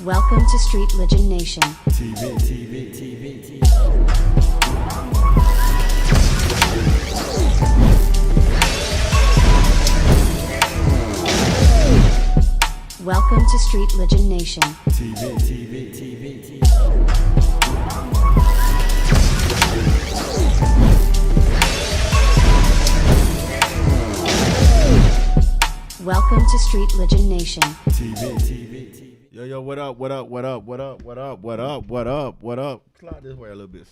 Welcome to Street Legend Nation. Welcome to Street Legend Nation. Welcome to Street Legend Nation. Yo, what up? Slide this way a little bit.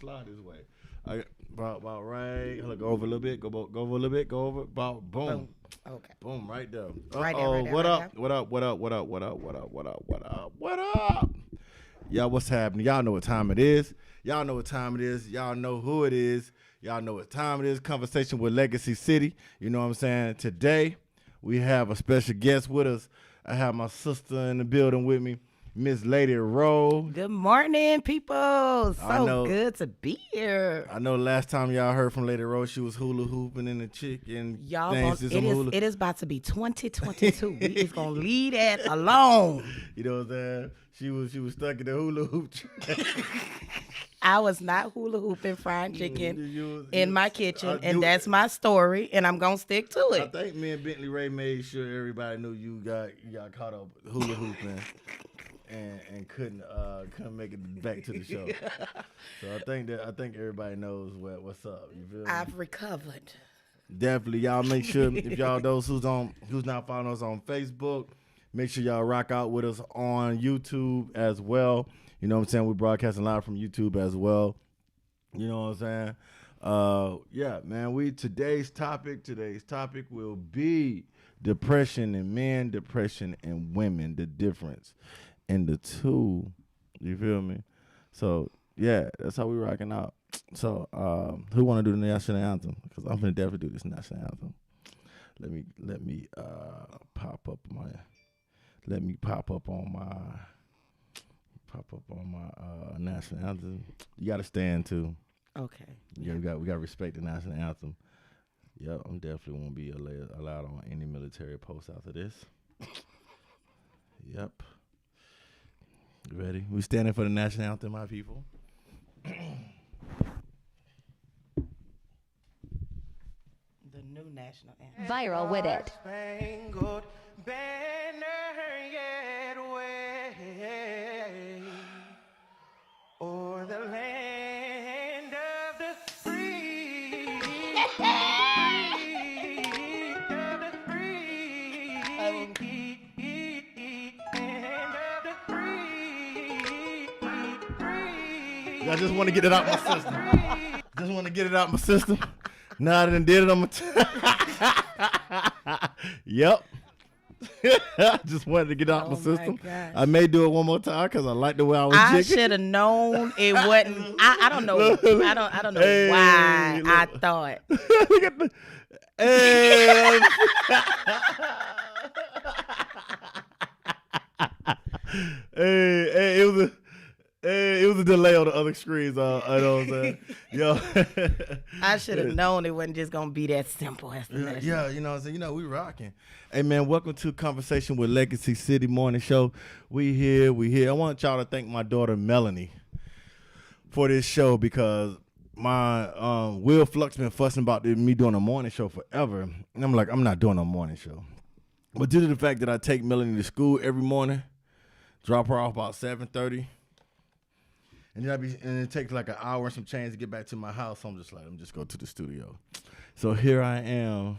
About right. Look over a little bit. Go over a little bit. Go over. About boom. Okay. Boom. Right there. Right there. What up? Y'all, what's happening? Y'all know what time it is. Y'all know who it is. Y'all know what time it is. Conversation with Legacy City. You know what I'm saying? Today, we have a special guest with us. I have my sister in the building with me, Miss Lady Rowe. Good morning, people. Good to be here. I know last time y'all heard from Lady Rowe, she was hula hooping in the chicken. Y'all, it is about to be 2022. We is gonna leave that alone. You know what I'm saying? She was stuck in the hula hoop. I was not hula hooping frying chicken in my kitchen, and that's my story, and I'm gonna stick to it. I think me and Bentley Ray made sure everybody knew you got caught up hula hooping and couldn't make it back to the show. So I think everybody knows what's up. You feel me? I've recovered. Definitely, y'all make sure if y'all those who's not following us on Facebook, make sure y'all rock out with us on YouTube as well. You know what I'm saying? We're broadcasting live from YouTube as well. You know what I'm saying? Yeah, man. Today's topic will be depression in men, depression in women, the difference in the two. You feel me? So yeah, that's how we rocking out. So who want to do the national anthem? Because I'm gonna definitely do this national anthem. Let me pop up on my national anthem. You got to stand too. Okay. Yeah, we got to respect the national anthem. Yep, I'm definitely won't be allowed on any military post after this. Yep. You ready? We standing for the national anthem, my people. The new national anthem. Viral with it. Spangled banner yet wave o'er the land of the free, land of the free. I just want to get it out my system. Now I done did it on my Yep. Just wanted to get out my system. I may do it one more time because I like the way I was jigging. I should have known it wasn't. I don't know. I don't know why look. I thought. Look at the. Hey. Hey, it was a delay on the other screens. I know what I'm saying. Yo. I should have known it wasn't just gonna be that simple. Yeah, you know what I'm saying. You know, we rocking. Hey man, welcome to Conversation with Legacy City Morning Show. We here. I want y'all to thank my daughter Melanie for this show because my Will Flux been fussing about me doing a morning show forever. And I'm like, I'm not doing a morning show. But due to the fact that I take Melanie to school every morning, drop her off about 7:30. And it takes like an hour and some change to get back to my house. So I'm just like, let me just go to the studio. So here I am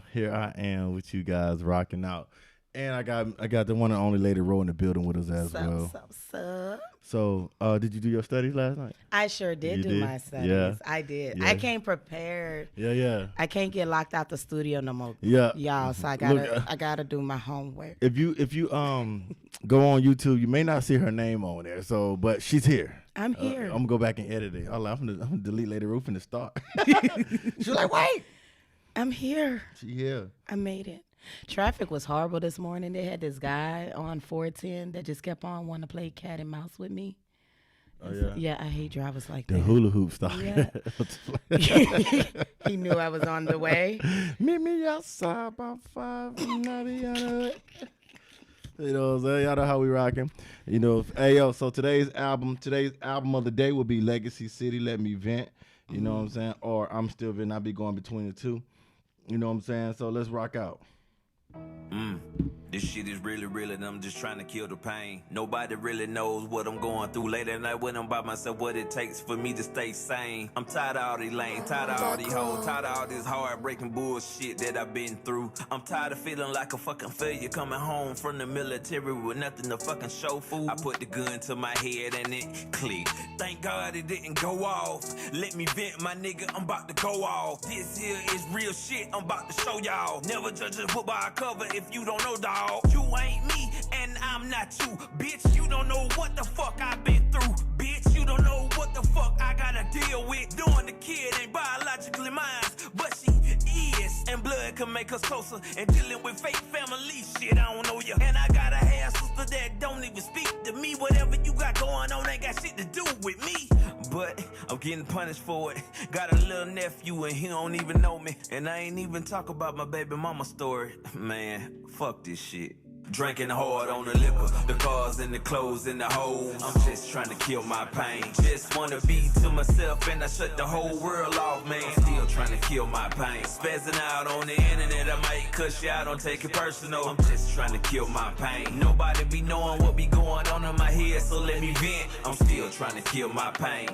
with you guys rocking out. And I got the one and only Lady Rowe in the building with us as well. So did you do your studies last night? I sure did my studies. Yeah. I did. Yeah. I came prepared. Yeah. I can't get locked out the studio no more. Yeah. Y'all, so I gotta do my homework. If you go on YouTube, you may not see her name on there. So but she's here. I'm here. I'm gonna go back and edit it. I'm gonna delete Lady Rowe from the start. She's like, wait. I'm here. She here. I made it. Traffic was horrible this morning. They had this guy on 410 that just kept on wanting to play cat and mouse with me. Oh, yeah? Yeah, I hate drivers like The that. hula hoop star. Yeah. He knew I was on the way. Meet me outside about 5. You know what I'm saying? Y'all know how we rocking. You know, hey yo, so today's album of the day will be Legacy City, Let Me Vent. You know what I'm saying? Or I'm Still Venting. I'll be going between the two. You know what I'm saying? So let's rock out. This shit is really real and I'm just trying to kill the pain. Nobody really knows what I'm going through late at night when I'm by myself, what it takes for me to stay sane. I'm tired of all these lanes, tired of all these hoes, tired of all this heartbreaking bullshit that I've been through. I'm tired of feeling like a fucking failure coming home from the military with nothing to fucking show for. I put the gun to my head and it clicked. Thank God it didn't go off. Let me vent, my nigga, I'm about to go off. This here is real shit, I'm about to show y'all. Never judge a book by a cover if you don't know, dog. You ain't me, and I'm not you. Bitch, you don't know what the fuck I've been through. Bitch, you don't know what the fuck I gotta deal with. Doing the kid ain't biologically mine, but she is. And blood can make us closer. And dealing with fake family shit, I don't know you. And I got a half sister that don't even speak to me. Whatever you got going on ain't got shit to do with me. But I'm getting punished for it. Got a little nephew and he don't even know me. And I ain't even talk about my baby mama story. Man, fuck this shit. Drinking hard on the liquor, the cars and the clothes and the hoes. I'm just trying to kill my pain. Just wanna be to myself and I shut the whole world off, man. Still trying to kill my pain. Spazzing out on the internet, I might cuss you out, don't take it personal. I'm just trying to kill my pain. Nobody be knowing what be going on in my head, so let me vent. I'm still trying to kill my pain.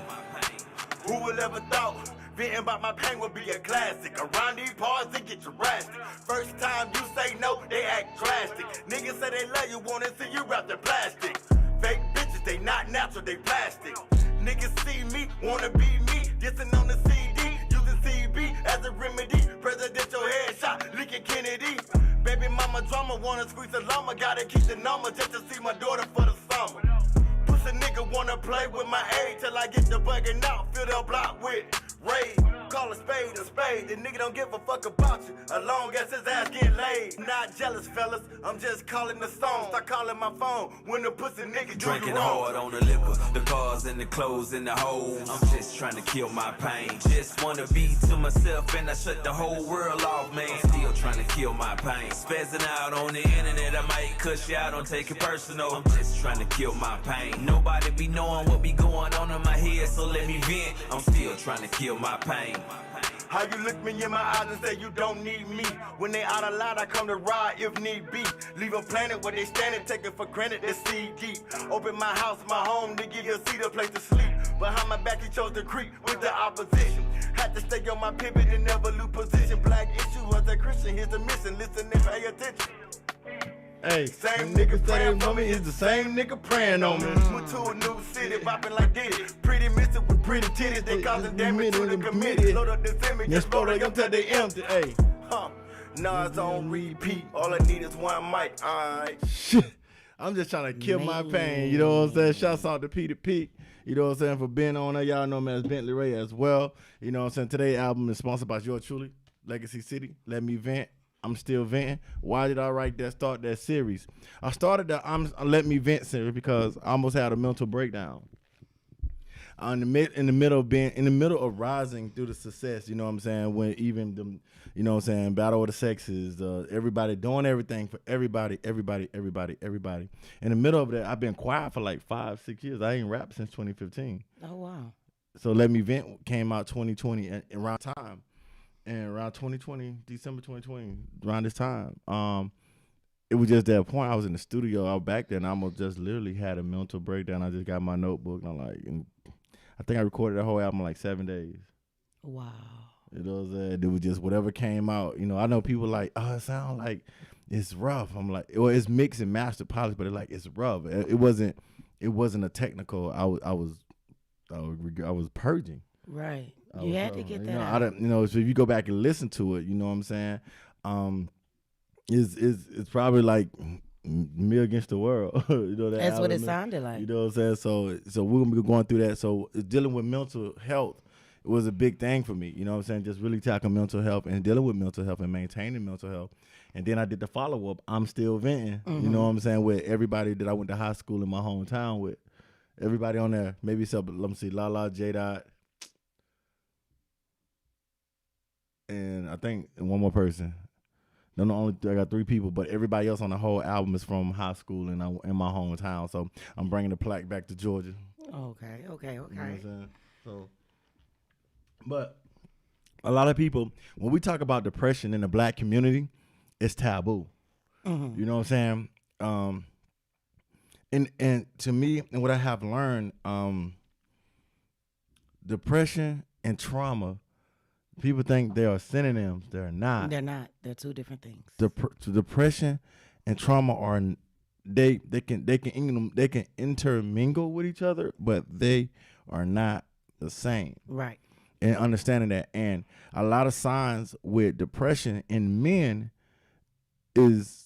Who would ever thought venting about my pain would be a classic? Around these parts, it get drastic. First time you say no, they act drastic. Niggas say they love you, wanna see you wrapped in plastic. Fake bitches, they not natural, they plastic. Niggas see me, wanna be me. Dissing on the CD, using CB as a remedy. Presidential headshot, leaking Kennedy. Baby mama drama, wanna squeeze a llama. Gotta keep the number just to see my daughter for the summer. A nigga wanna play with my age till I get the bugging out. Fill the block with rage. Call a spade a spade. The nigga don't give a fuck about you, as long as his ass get laid. Not jealous, fellas. I'm just calling the song. Start calling my phone when the pussy nigga drinking do hard on the liquor, the cars and the clothes and the hoes. I'm just trying to kill my pain. Just wanna be to myself and I shut the whole world off, man. Still trying to kill my pain. Spazzing out on the internet, I might cuss you out, don't take it personal. I'm just trying to kill my pain. Nobody be knowing what be going on in my head, so let me vent. I'm still trying to kill my pain. How you look me in my eyes and say you don't need me? When they out of line, I come to ride if need be. Leave a planet where they standing, take it for granted, they see deep. Open my house, my home, to give you a seat, a place to sleep. Behind my back, he chose to creep with the opposition. Had to stay on my pivot and never lose position. Black issue as a Christian, here's the mission, listen and pay attention. Hey, same nigga praying for me is the same nigga praying on me. Went to a new city, bopping like this. Pretty mister with pretty titties, they causing damage to the committee. Load up this image, explode them till they empty. Hey, nah, it's on repeat. All I need is one mic, alright. Shit. I'm just trying to kill my pain. You know what I'm saying? Shouts out to Peter Peak. You know what I'm saying? For being on there. Y'all know him as Bentley Ray as well. You know what I'm saying? Today's album is sponsored by yours truly, Legacy City, Let Me Vent. I'm Still Venting. Why did I start that series? I started the Let Me Vent series because I almost had a mental breakdown. In the middle of rising through the success, you know what I'm saying, when even the, you know what I'm saying, battle of the sexes, everybody doing everything for everybody. In the middle of that, I've been quiet for like 5-6 years. I ain't rapped since 2015. Oh, wow. So Let Me Vent came out 2020 around time. And around 2020, December 2020, around this time, it was just that point. I was in the studio. I was back there, and I almost just literally had a mental breakdown. I just got my notebook, and I think I recorded the whole album in like 7 days. Wow. It was just whatever came out. You know, I know people like, oh, it sounds like it's rough. I'm like, well, it's mixed and mastered polished, but it's rough. It wasn't a technical. I was purging. Right. You had to get that out. I don't, so if you go back and listen to it, you know what I'm saying? It's probably like me against the world. You know, that's what it sounded like. You know what I'm saying? So we're gonna be going through that. So dealing with mental health was a big thing for me. You know what I'm saying? Just really tackling mental health and dealing with mental health and maintaining mental health. And then I did the follow up. I'm Still Venting. You know what I'm saying? With everybody that I went to high school in my hometown with. Everybody on there. Maybe except, let me see, Lala, J Dot. And I think one more person. They're the only I got 3 people, but everybody else on the whole album is from high school and in my hometown. So I'm bringing the plaque back to Georgia. Okay. You know what I'm saying? So, but a lot of people, when we talk about depression in the black community, it's taboo. You know what I'm saying? And to me, and what I have learned, depression and trauma, people think they are synonyms. They're not. They're not. They're 2 different things. Depression and trauma are they can intermingle with each other, but they are not the same. Right. And understanding that, and a lot of signs with depression in men is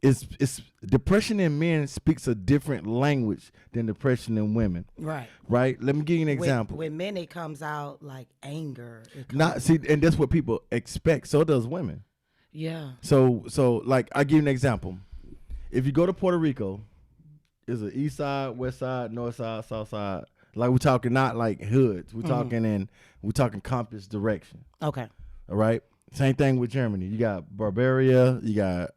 it's depression in men speaks a different language than depression in women. Right. Right. Let me give you an example. With men, it comes out like anger. And that's what people expect. So does women. Yeah. So like I give you an example. If you go to Puerto Rico, is it east side, west side, north side, south side? Like we're talking not like hoods. We're talking compass direction. Okay. All right. Same thing with Germany. You got Bavaria, you got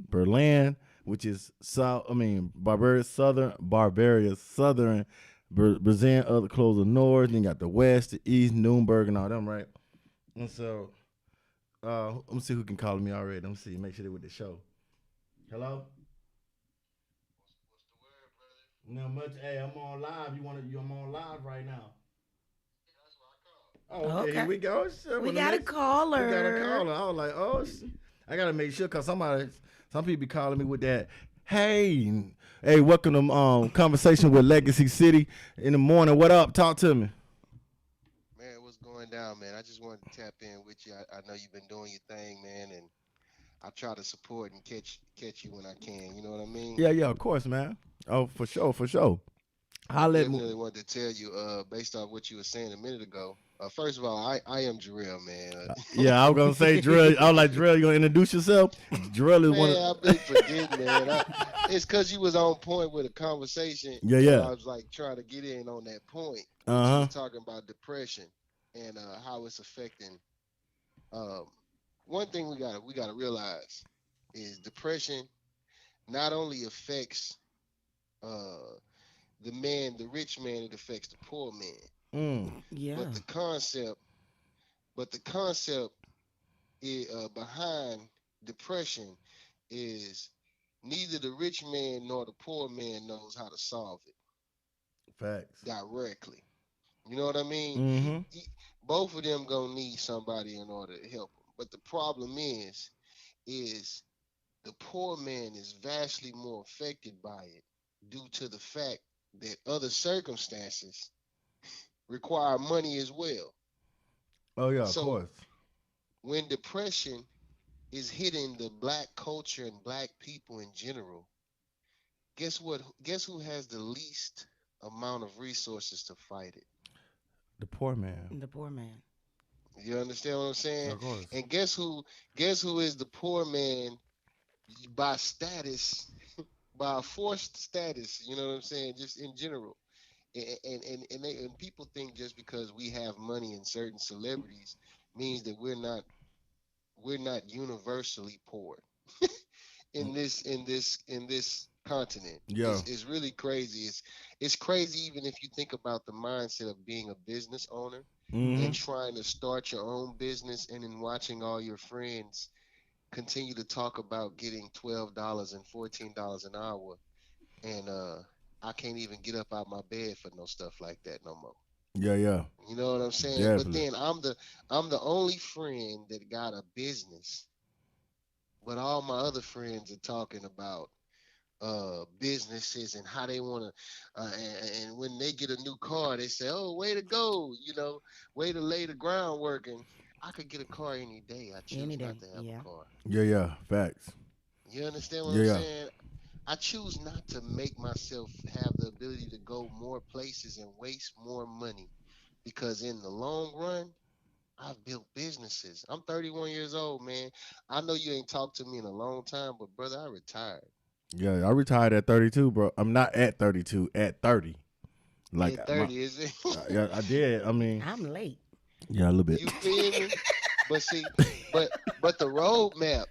Berlin, which is Bavaria southern, Brazil other close to north. Then you got the west, the east, Nuremberg, and all them, right? And so, let me see who can call me already. Let me see. Make sure they with the show. Hello. What's the word, brother? Not much. Hey, I'm on live. I'm on live right now. Oh, okay. Here we go. Sure. We got a caller. We got a caller. I was like, oh, I gotta make sure because some people be calling me with that. Hey, welcome to Conversation with Legacy City in the morning. What up? Talk to me. Man, what's going down, man? I just wanted to tap in with you. I know you've been doing your thing, man, and I try to support and catch you when I can. You know what I mean? Yeah, of course, man. Oh, for sure. I definitely wanted to tell you, based off what you were saying a minute ago. First of all, I am Jarrell, man. Yeah, I was gonna say Jarrell. I was like, Jarrell, you gonna introduce yourself? Jarrell is one. I've been forgetting, man. It's because you was on point with a conversation. Yeah. I was like trying to get in on that point. Talking about depression and how it's affecting. One thing we gotta realize is depression not only affects the rich man, it affects the poor man. Yeah. But the concept behind depression is neither the rich man nor the poor man knows how to solve it. Facts. Directly. You know what I mean? Mm-hmm. Both of them gonna need somebody in order to help them. But the problem is the poor man is vastly more affected by it due to the fact that other circumstances require money as well. Oh yeah, of course. When depression is hitting the black culture and black people in general, guess what? Guess who has the least amount of resources to fight it? The poor man. The poor man. You understand what I'm saying? Of course. And guess who is the poor man by status, by forced status, you know what I'm saying? Just in general. And people think just because we have money and certain celebrities means that we're not universally poor in this continent. Yeah. It's really crazy. It's crazy even if you think about the mindset of being a business owner and trying to start your own business and then watching all your friends continue to talk about getting $12 and $14 an hour, and I can't even get up out my bed for no stuff like that no more. Yeah. You know what I'm saying? Definitely. But then I'm the only friend that got a business, but all my other friends are talking about businesses and how they want to, and when they get a new car, they say, "Oh, way to go! You know, way to lay the groundwork." And I could get a car any day. I choose not to have a car. Yeah. Facts. You understand what I'm saying? I choose not to make myself have the ability to go more places and waste more money, because in the long run, I've built businesses. I'm 31 years old, man. I know you ain't talked to me in a long time, but brother, I retired. Yeah, I retired at 32, bro. I'm not at 32, at 30. Like at 30, is it? Yeah, I did. I mean, I'm late. yeah, a little bit. You feel me? But see, but the roadmap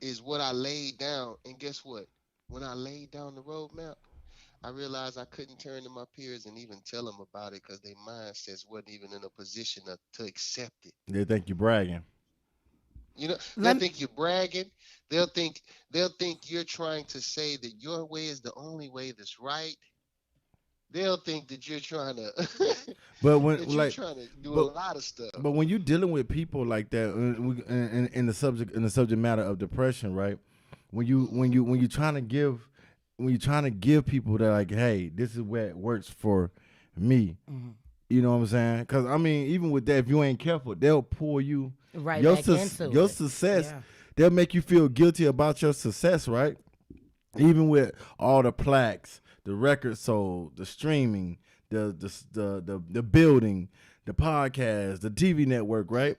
is what I laid down. And guess what? When I laid down the roadmap, I realized I couldn't turn to my peers and even tell them about it because their mindsets wasn't even in a position to accept it. They think you bragging. You know, they'll Lem- think you're bragging. They'll think they'll think you're trying to say that your way is the only way that's right. They'll think that you're trying to But when that you're like, trying to do a but lot of stuff. but when you're dealing with people like that, in the subject matter of depression, right? When you're trying to give people that like, hey, this is where it works for me. You know what I'm saying? Because I mean, even with that, if you ain't careful, they'll pull you right your back into your it. success. Yeah. They'll make you feel guilty about your success, right? Even with all the plaques, the record sold, the streaming, the building, the podcast, the TV network, right?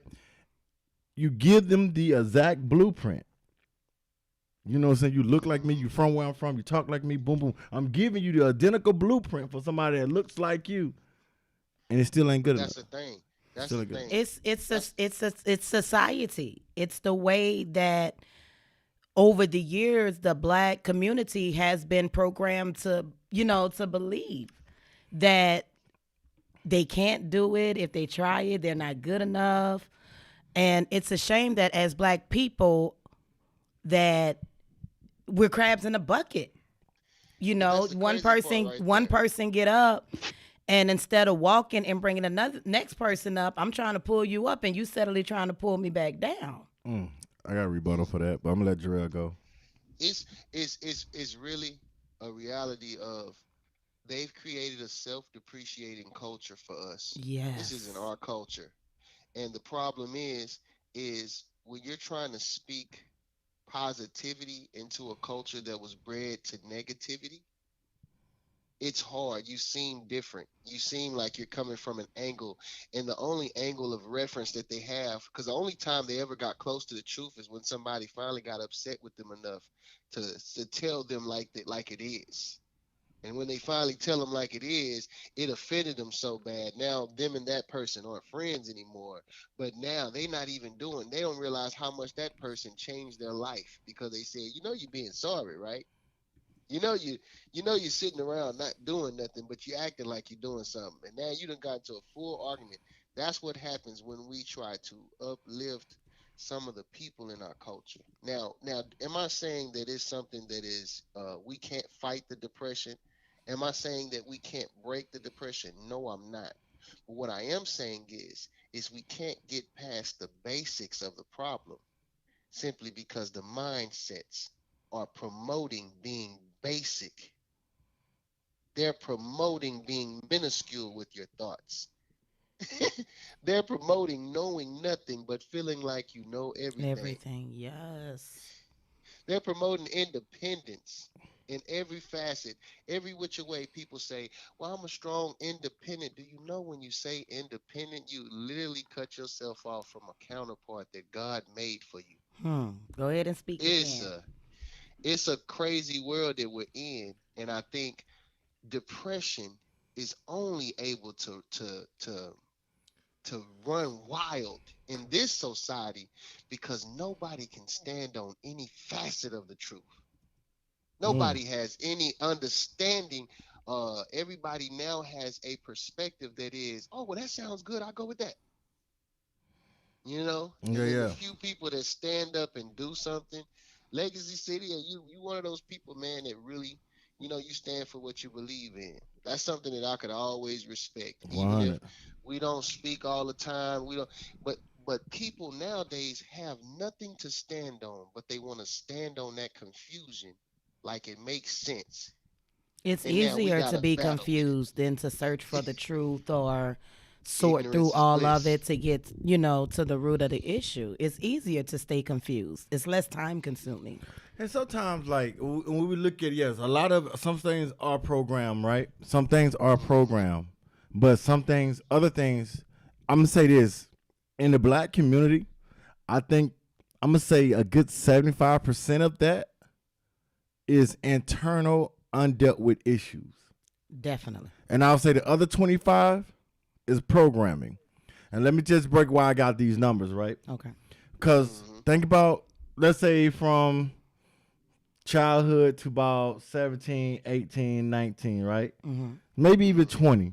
You give them the exact blueprint. You know what I'm saying? You look like me, you from where I'm from, you talk like me, boom, boom. I'm giving you the identical blueprint for somebody that looks like you, and it still ain't good That's enough. the thing. That's Still the ain't good. thing. It's society. It's the way that over the years the black community has been programmed to, to believe that they can't do it. If they try it, they're not good enough. And it's a shame that as black people that we're crabs in a bucket. That's the One crazy part person right one there. person get up, and instead of walking and bringing another next person up, I'm trying to pull you up and you steadily trying to pull me back down. I got a rebuttal for that, but I'm gonna let Jarrell go. It's really a reality of they've created a self-depreciating culture for us. This Yes. isn't our culture. And the problem is when you're trying to speak positivity into a culture that was bred to negativity, it's hard. You seem different. You seem like you're coming from an angle, and the only angle of reference that they have, because the only time they ever got close to the truth is when somebody finally got upset with them enough to tell them like it is. And when they finally tell them like it is, it offended them so bad. Now them and that person aren't friends anymore. But now they not even doing. They don't realize how much that person changed their life because they said, you're being sorry, right? You know you you're sitting around not doing nothing, but you acting like you're doing something. And now you done got into a full argument. That's what happens when we try to uplift some of the people in our culture. Now, am I saying that it's something that is we can't fight the depression? Am I saying that we can't break the depression? No, I'm not. But what I am saying is we can't get past the basics of the problem simply because the mindsets are promoting being basic. They're promoting being minuscule with your thoughts. They're promoting knowing nothing but feeling like you know everything. Everything. Yes. They're promoting independence in every facet, every which way. People say, well, I'm a strong independent. Do you know when you say independent, you literally cut yourself off from a counterpart that God made for you? Go ahead and speak It's again. a it's a crazy world that we're in, and I think depression is only able to run wild in this society because nobody can stand on any facet of the truth. Mm. Nobody has any understanding. Everybody now has a perspective that is, oh, well, that sounds good. I'll go with that. Yeah, And then the yeah. few people that stand up and do something, Legacy City, and you one of those people, man, that really, you stand for what you believe in. That's something that I could always respect, even if 100. we don't speak all the time. We don't, but people nowadays have nothing to stand on, but they want to stand on that confusion, like it makes sense. It's And now we easier got to to be battle with confused than to search for the truth or it. sort through Ignorance is all of it bliss. to get, to the root of the issue. It's easier to stay confused. It's less time consuming. And sometimes, like when we look at, yes, a lot of some things are programmed, right? Some things are programmed, but other things. I'm gonna say this: in the black community, I think I'm gonna say a good 75% of that is internal, undealt with issues, Definitely. and I'll say the other 25 is programming. And let me just break why I got these numbers, right? Okay. Because think about, let's say from childhood to about 17, 18, 19, right? Maybe even 20. You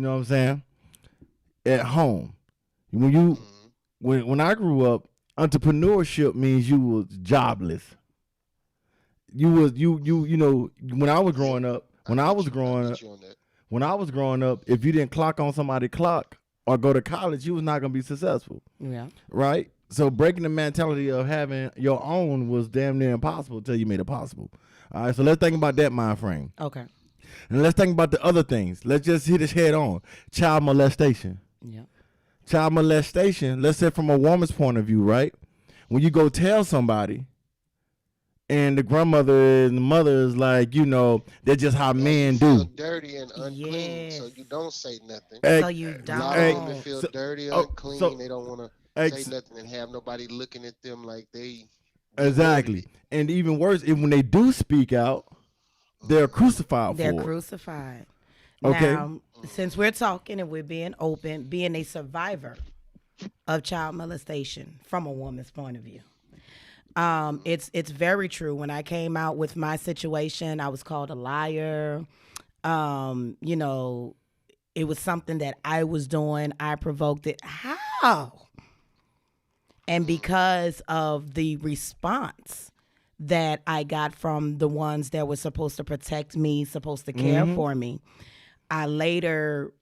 know what I'm saying? At home. When I grew up, entrepreneurship means you was jobless. You know, when I was growing up, when I was growing up, if you didn't clock on somebody's clock or go to college, you was not gonna be successful. Yeah. Right? So breaking the mentality of having your own was damn near impossible until you made it possible. All right, so let's think about that mind frame. Okay. And let's think about the other things. Let's just hit this head on. Child molestation. Yeah. Child molestation, let's say from a woman's point of view, right? When you go tell somebody and the grandmother and the mother is like, you know, that's just how men feel do. dirty and unclean, so Yes. you don't say nothing. So you A lot of women don't. feel So- dirty, oh, unclean. so- They don't want to Ex- say nothing and have nobody looking at them like they Exactly. And even worse, when they do speak out, they're crucified They're for it. crucified. Okay. Now, since we're talking and we're being open, being a survivor of child molestation from a woman's point of view, it's very true. When I came out with my situation, I was called a liar. You know, it was something that I was doing. I provoked it. How? And because of the response that I got from the ones that were supposed to protect me, supposed to care for me, I later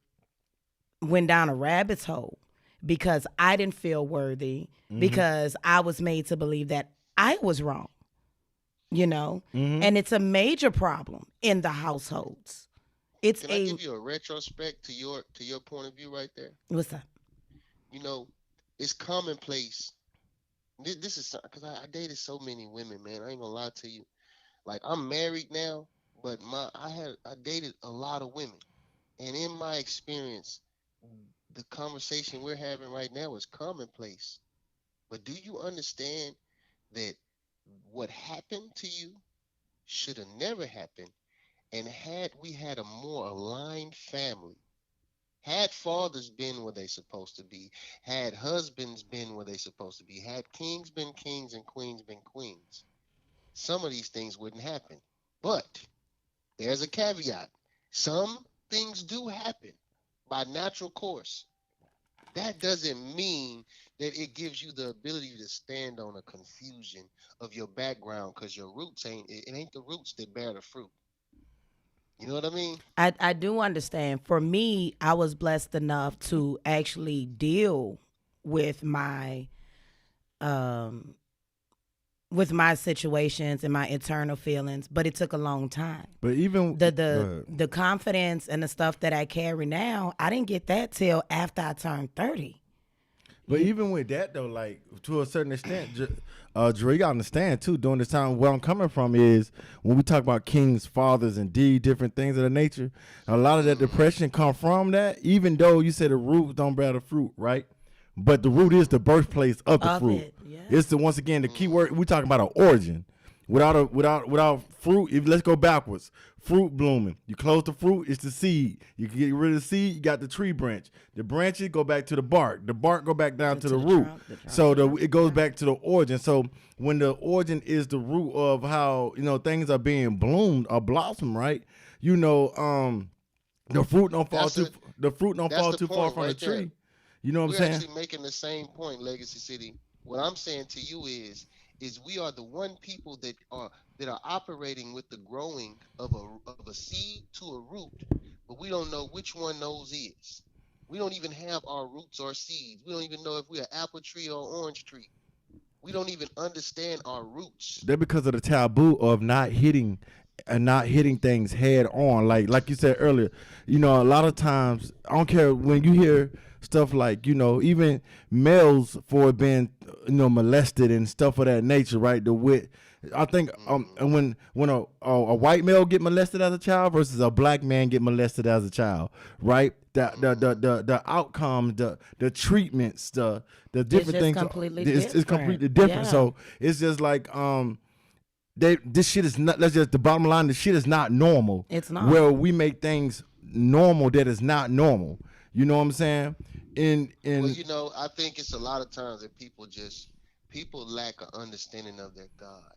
went down a rabbit's hole because I didn't feel worthy, because I was made to believe that I was wrong, you know? And it's a major problem in the households. It's Can I give you a retrospect to your point of view right there? what's that? You know, it's commonplace. This is because I dated so many women, man. I ain't gonna lie to you. Like, I'm married now, but I dated a lot of women, and in my experience, the conversation we're having right now is commonplace. But do you understand that what happened to you should have never happened? And had we had a more aligned family, had fathers been where they supposed to be, had husbands been where they supposed to be, had kings been kings and queens been queens, some of these things wouldn't happen. But there's a caveat. Some things do happen by natural course. That doesn't mean that it gives you the ability to stand on a confusion of your background, because your roots it ain't the roots that bear the fruit. You know what I mean? I do understand. For me, I was blessed enough to actually deal with my situations and my internal feelings, but it took a long time. But even go ahead. The confidence and the stuff that I carry now, I didn't get that till after I turned 30. But even with that though, like to a certain extent, Dre, you gotta understand too. During this time, where I'm coming from is when we talk about kings, fathers, and different things of that nature. A lot of that depression come from that. Even though you said the roots don't bear the fruit, right? But the root is the birthplace of the fruit. Yeah. It's once again the key word. We talking about an origin. Without fruit, let's go backwards. Fruit blooming. You close the fruit, it's the seed. You can get rid of the seed, you got the tree branch. The branches go back to the bark. The bark go back down to the root. trunk, the trunk So it goes back to the origin. So when the origin is the root of how, you know, things are being bloomed or blossom, right? You know, the fruit don't fall too far from the right there. tree. You know what We're I'm saying? actually making the same point, Legacy City. What I'm saying to you is we are the one people that are operating with the growing of a seed to a root, but we don't know which one those is. We don't even have our roots or seeds. We don't even know if we're an apple tree or orange tree. We don't even understand our roots. They're because of the taboo of not hitting things head on. Like you said earlier, you know, a lot of times, I don't care when you hear stuff like, you know, even males for being, you know, molested and stuff of that nature, right? I think when a white male get molested as a child versus a black man get molested as a child, right? The outcome, the treatments, the different just things, completely it's different. completely different. Yeah. So it's just like this shit is not. Let's just the bottom line. The shit is not normal. It's not. Where we make things normal that is not normal. You know what I'm saying? Well, In you know, I think it's a lot of times that people lack an understanding of their God.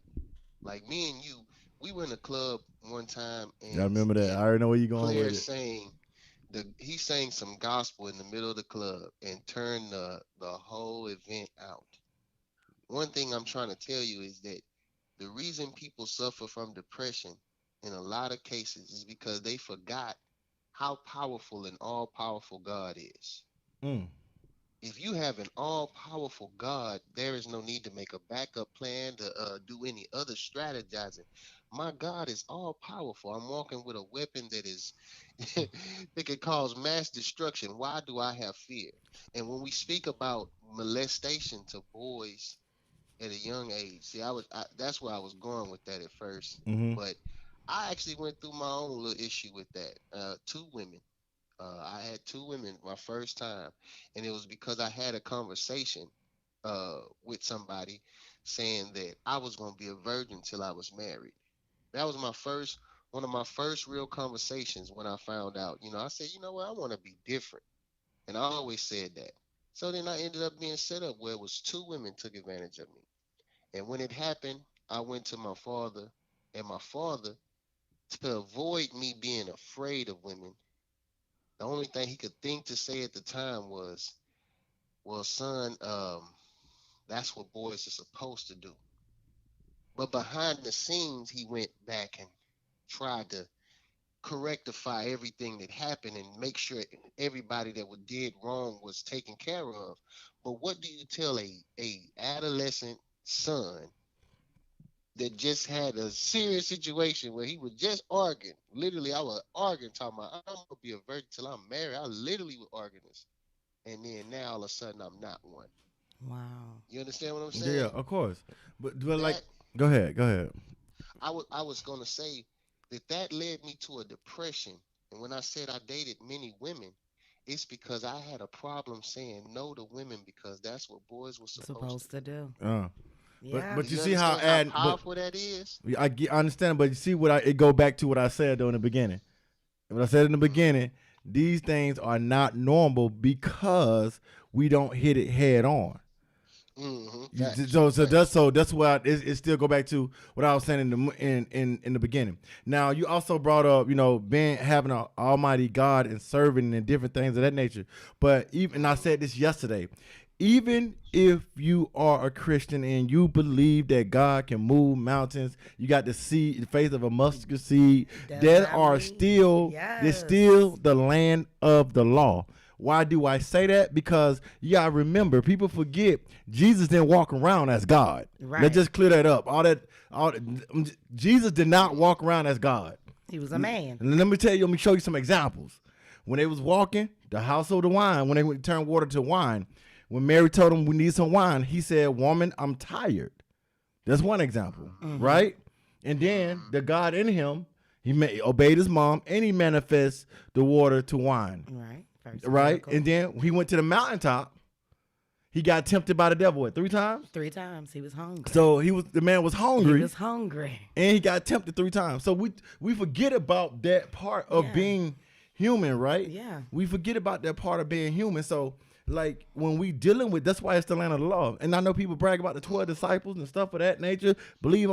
Like me and you, we were in a club one time, I remember that. I and already know where you going with Claire it. sang he sang some gospel in the middle of the club and turned the whole event out. One thing I'm trying to tell you is that the reason people suffer from depression in a lot of cases is because they forgot how powerful and all powerful God is. Mm. If you have an all powerful God, there is no need to make a backup plan to do any other strategizing. My God is all powerful. I'm walking with a weapon that is that can cause mass destruction. Why do I have fear? And when we speak about molestation to boys at a young age, see, that's where I was going with that at first, Mm-hmm. but I actually went through my own little issue with that. Two women. I had two women my first time, and it was because I had a conversation with somebody saying that I was going to be a virgin till I was married. That was one of my first real conversations when I found out. You know, I said, you know what, I want to be different, and I always said that. So then I ended up being set up where it was two women took advantage of me, and when it happened, I went to my father, and my father, to avoid me being afraid of women, the only thing he could think to say at the time was, "Well, son, that's what boys are supposed to do." But behind the scenes, he went back and tried to correctify everything that happened and make sure everybody that was did wrong was taken care of. But what do you tell a adolescent son that just had a serious situation where he was just arguing? Literally, I was arguing, talking about I'm gonna be a virgin till I'm married. I literally was arguing this, and then now all of a sudden I'm not one. Wow. You understand what I'm Yeah, saying? of course. But like, That go ahead, go ahead. I was gonna say that led me to a depression. And when I said I dated many women, it's because I had a problem saying no to women because that's what boys were supposed to Supposed to do. do. Uh, Yeah. but Do you you see how understand how add but powerful that is? I understand. But you see what it go back to what I said though in the beginning. What I said in the Mm-hmm. beginning, these things are not normal because we don't hit it head on. Mm-hmm. You, Facts. so Facts. that's why it still go back to what I was saying in the beginning. Now you also brought up being having an Almighty God and serving and different things of that nature. But even I Mm-hmm. said this yesterday, even if you are a Christian and you believe that God can move mountains, you got the seed, the faith of a mustard seed. Does There not are mean. still there's Yes. still the land of the law. Why do I say that? Because you gotta remember, people forget Jesus didn't walk around as God. Let's Right. just clear that up. Jesus did not Mm-hmm. walk around as God. He was a man. And let me tell you, let me show you some examples. When they was walking, the house of the wine, when they went to turn water to wine, when Mary told him we need some wine, he said, "Woman, I'm tired." That's one example, right? And then the God in him, obeyed his mom, and he manifests the water to wine, Right. First right? miracle. And then he went to the mountaintop. He got tempted by the devil, what, 3 times? 3 times. He was hungry. So the man was He hungry, was hungry. and he got tempted 3 times. So we forget about that part of Yeah. being human, right? Yeah. We forget about that part of being human. So like when we dealing with, that's why it's the land of the law. And I know people brag about the 12 disciples and stuff of that nature. Believe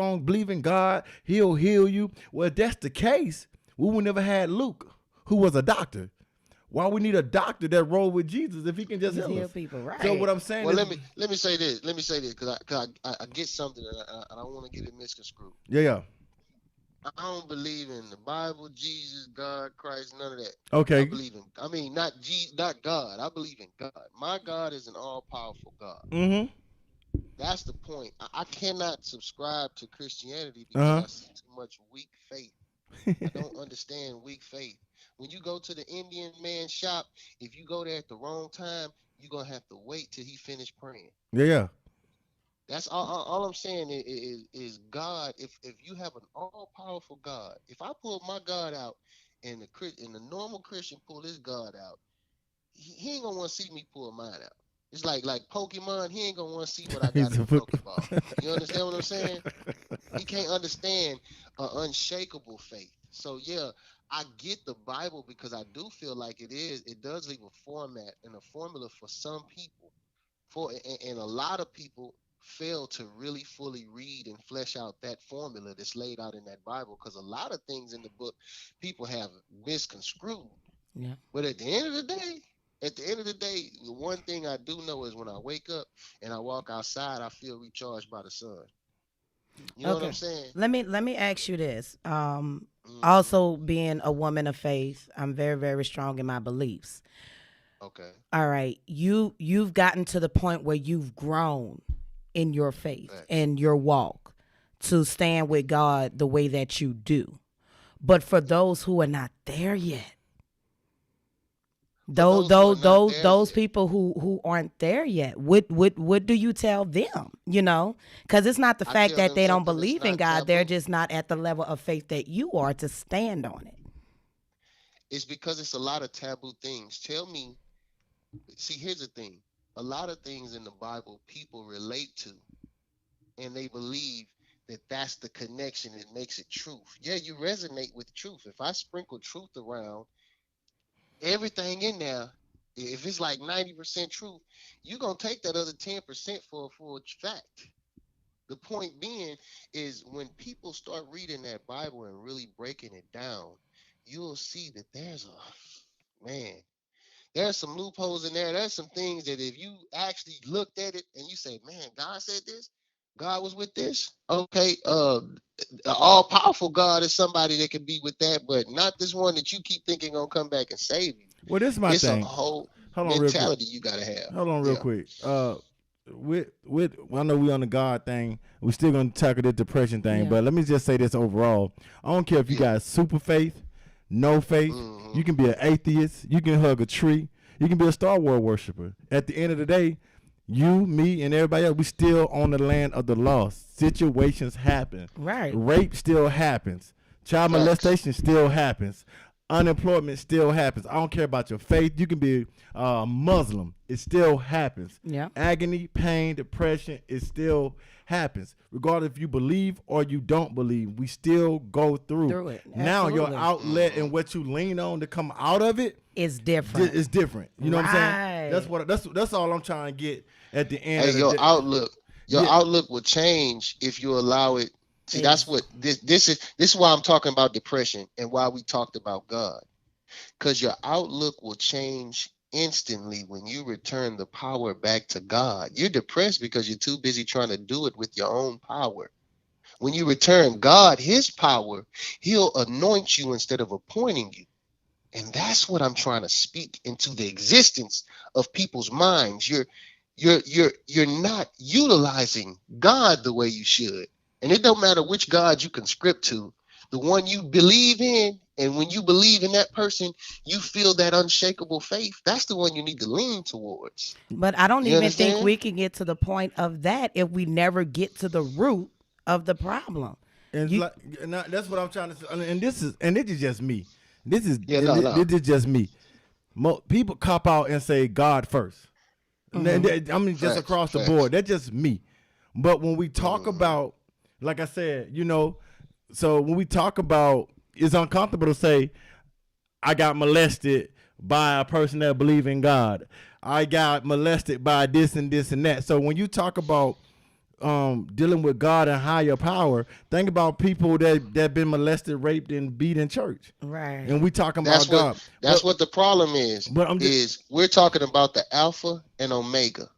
in God, He'll heal you. Well, if that's the case, we would never had Luke, who was a doctor. Why we need a doctor that rolled with Jesus if he can just Just heal heal us? people. Right. So what I'm saying Well, is, let me say this. Let me say this because I get something and I don't want to get it misconstrued. yeah. I don't believe in the Bible, Jesus, God, Christ, none of that. I Okay. believe in, I mean, not God. I believe in God. My God is an all powerful God. Mm-hmm. That's the point. I cannot subscribe to Christianity because Uh-huh. I see too much weak faith. I don't understand weak faith. When you go to the Indian man shop, if you go there at the wrong time, you're going to have to wait till he finished praying. Yeah. That's all I'm saying is God. If you have an all powerful God, if I pull my God out and the normal Christian pull his God out, he ain't gonna want to see me pull mine out. It's like Pokemon. He ain't gonna want to see what I got He's in a the Pokeball. You understand what I'm saying? He can't understand an unshakable faith. So yeah, I get the Bible because I do feel like it does leave a format and a formula for some people. And a lot of people fail to really fully read and flesh out that formula that's laid out in that Bible, because a lot of things in the book people have misconstrued. Yeah. But at the end of the day, the one thing I do know is when I wake up and I walk outside, I feel recharged by the sun. You know what Okay. I'm saying? Let me ask you this. Hmm. Also being a woman of faith, I'm very, very strong in my beliefs. Okay. All right. You've gotten to the point where you've grown in your faith Facts. and your walk to stand with God the way that you do. But for those who are not there yet, For those those who are those not those there those yet, people who aren't there yet, what do you tell them? You know, because it's not the I fact tell that them they don't something that's believe in not God; they're taboo. just not at the level of faith that you are to stand on it. It's because it's a lot of taboo things. Tell me, see, here's the thing. A lot of things in the Bible people relate to, and they believe that that's the connection that makes it truth. Yeah, you resonate with truth. If I sprinkle truth around everything in there, if it's like 90% truth, you're going to take that other 10% for a fact. The point being is when people start reading that Bible and really breaking it down, you'll see that man, there's some loopholes in there. There's some things that if you actually looked at it and you say, man, God said this, God was with this. Okay, the all powerful God is somebody that can be with that, but not this one that you keep thinking gonna come back and save you. Well, this is my It's a thing. whole Hold on real quick. mentality you gotta have. Hold on real Yeah. quick. With I know we on the God thing. We still gonna tackle the depression thing, Yeah. but let me just say this overall. I don't care if you Yeah. got super faith, no faith. Hmm. You can be an atheist. You can hug a tree. You can be a Star Wars worshiper. At the end of the day, you, me, and everybody else, we still on the land of the lost. Situations happen. Right. Rape still happens. Child Facts. molestation still happens. Unemployment still happens. I don't care about your faith. You can be Muslim. It still happens. Yeah. Agony, pain, depression, it still happens. Regardless if you believe or you don't believe, we still go Through it. Now your Absolutely. outlet and what you lean on to come out of it It's different. is different. You know what I'm saying? Right. That's all I'm trying to get at the end Hey, of the your day. outlook, your Yeah. outlook will change if you allow it. See, that's Ex- what this is why I'm talking about depression and why we talked about God. Because your outlook will change instantly when you return the power back to God. You're depressed because you're too busy trying to do it with your own power. When you return God his power, he'll anoint you instead of appointing you. And that's what I'm trying to speak into the existence of people's minds. You're not utilizing God the way you should. And it don't matter which God you conscript to, the one you believe in, and when you believe in that person, you feel that unshakable faith. That's the one you need to lean towards. but I don't You even think understand? we can get to the point of that if we never get to the root of the problem. And it's You like, that's what I'm trying to say. And this is just me. This is Yeah, no, no. this is just me. People cop out and say God first. I mean, just Facts, across the facts. board. That's just me. But when we talk Hmm. about, like I said, so when we talk about, it's uncomfortable to say, I got molested by a person that believe in God. I got molested by this and this and that. So when you talk about dealing with God and higher power, think about people that been molested, raped, and beat in church. right. And we talking That's about what God. that's what the problem is. But I'm just Is we're talking about the alpha and omega.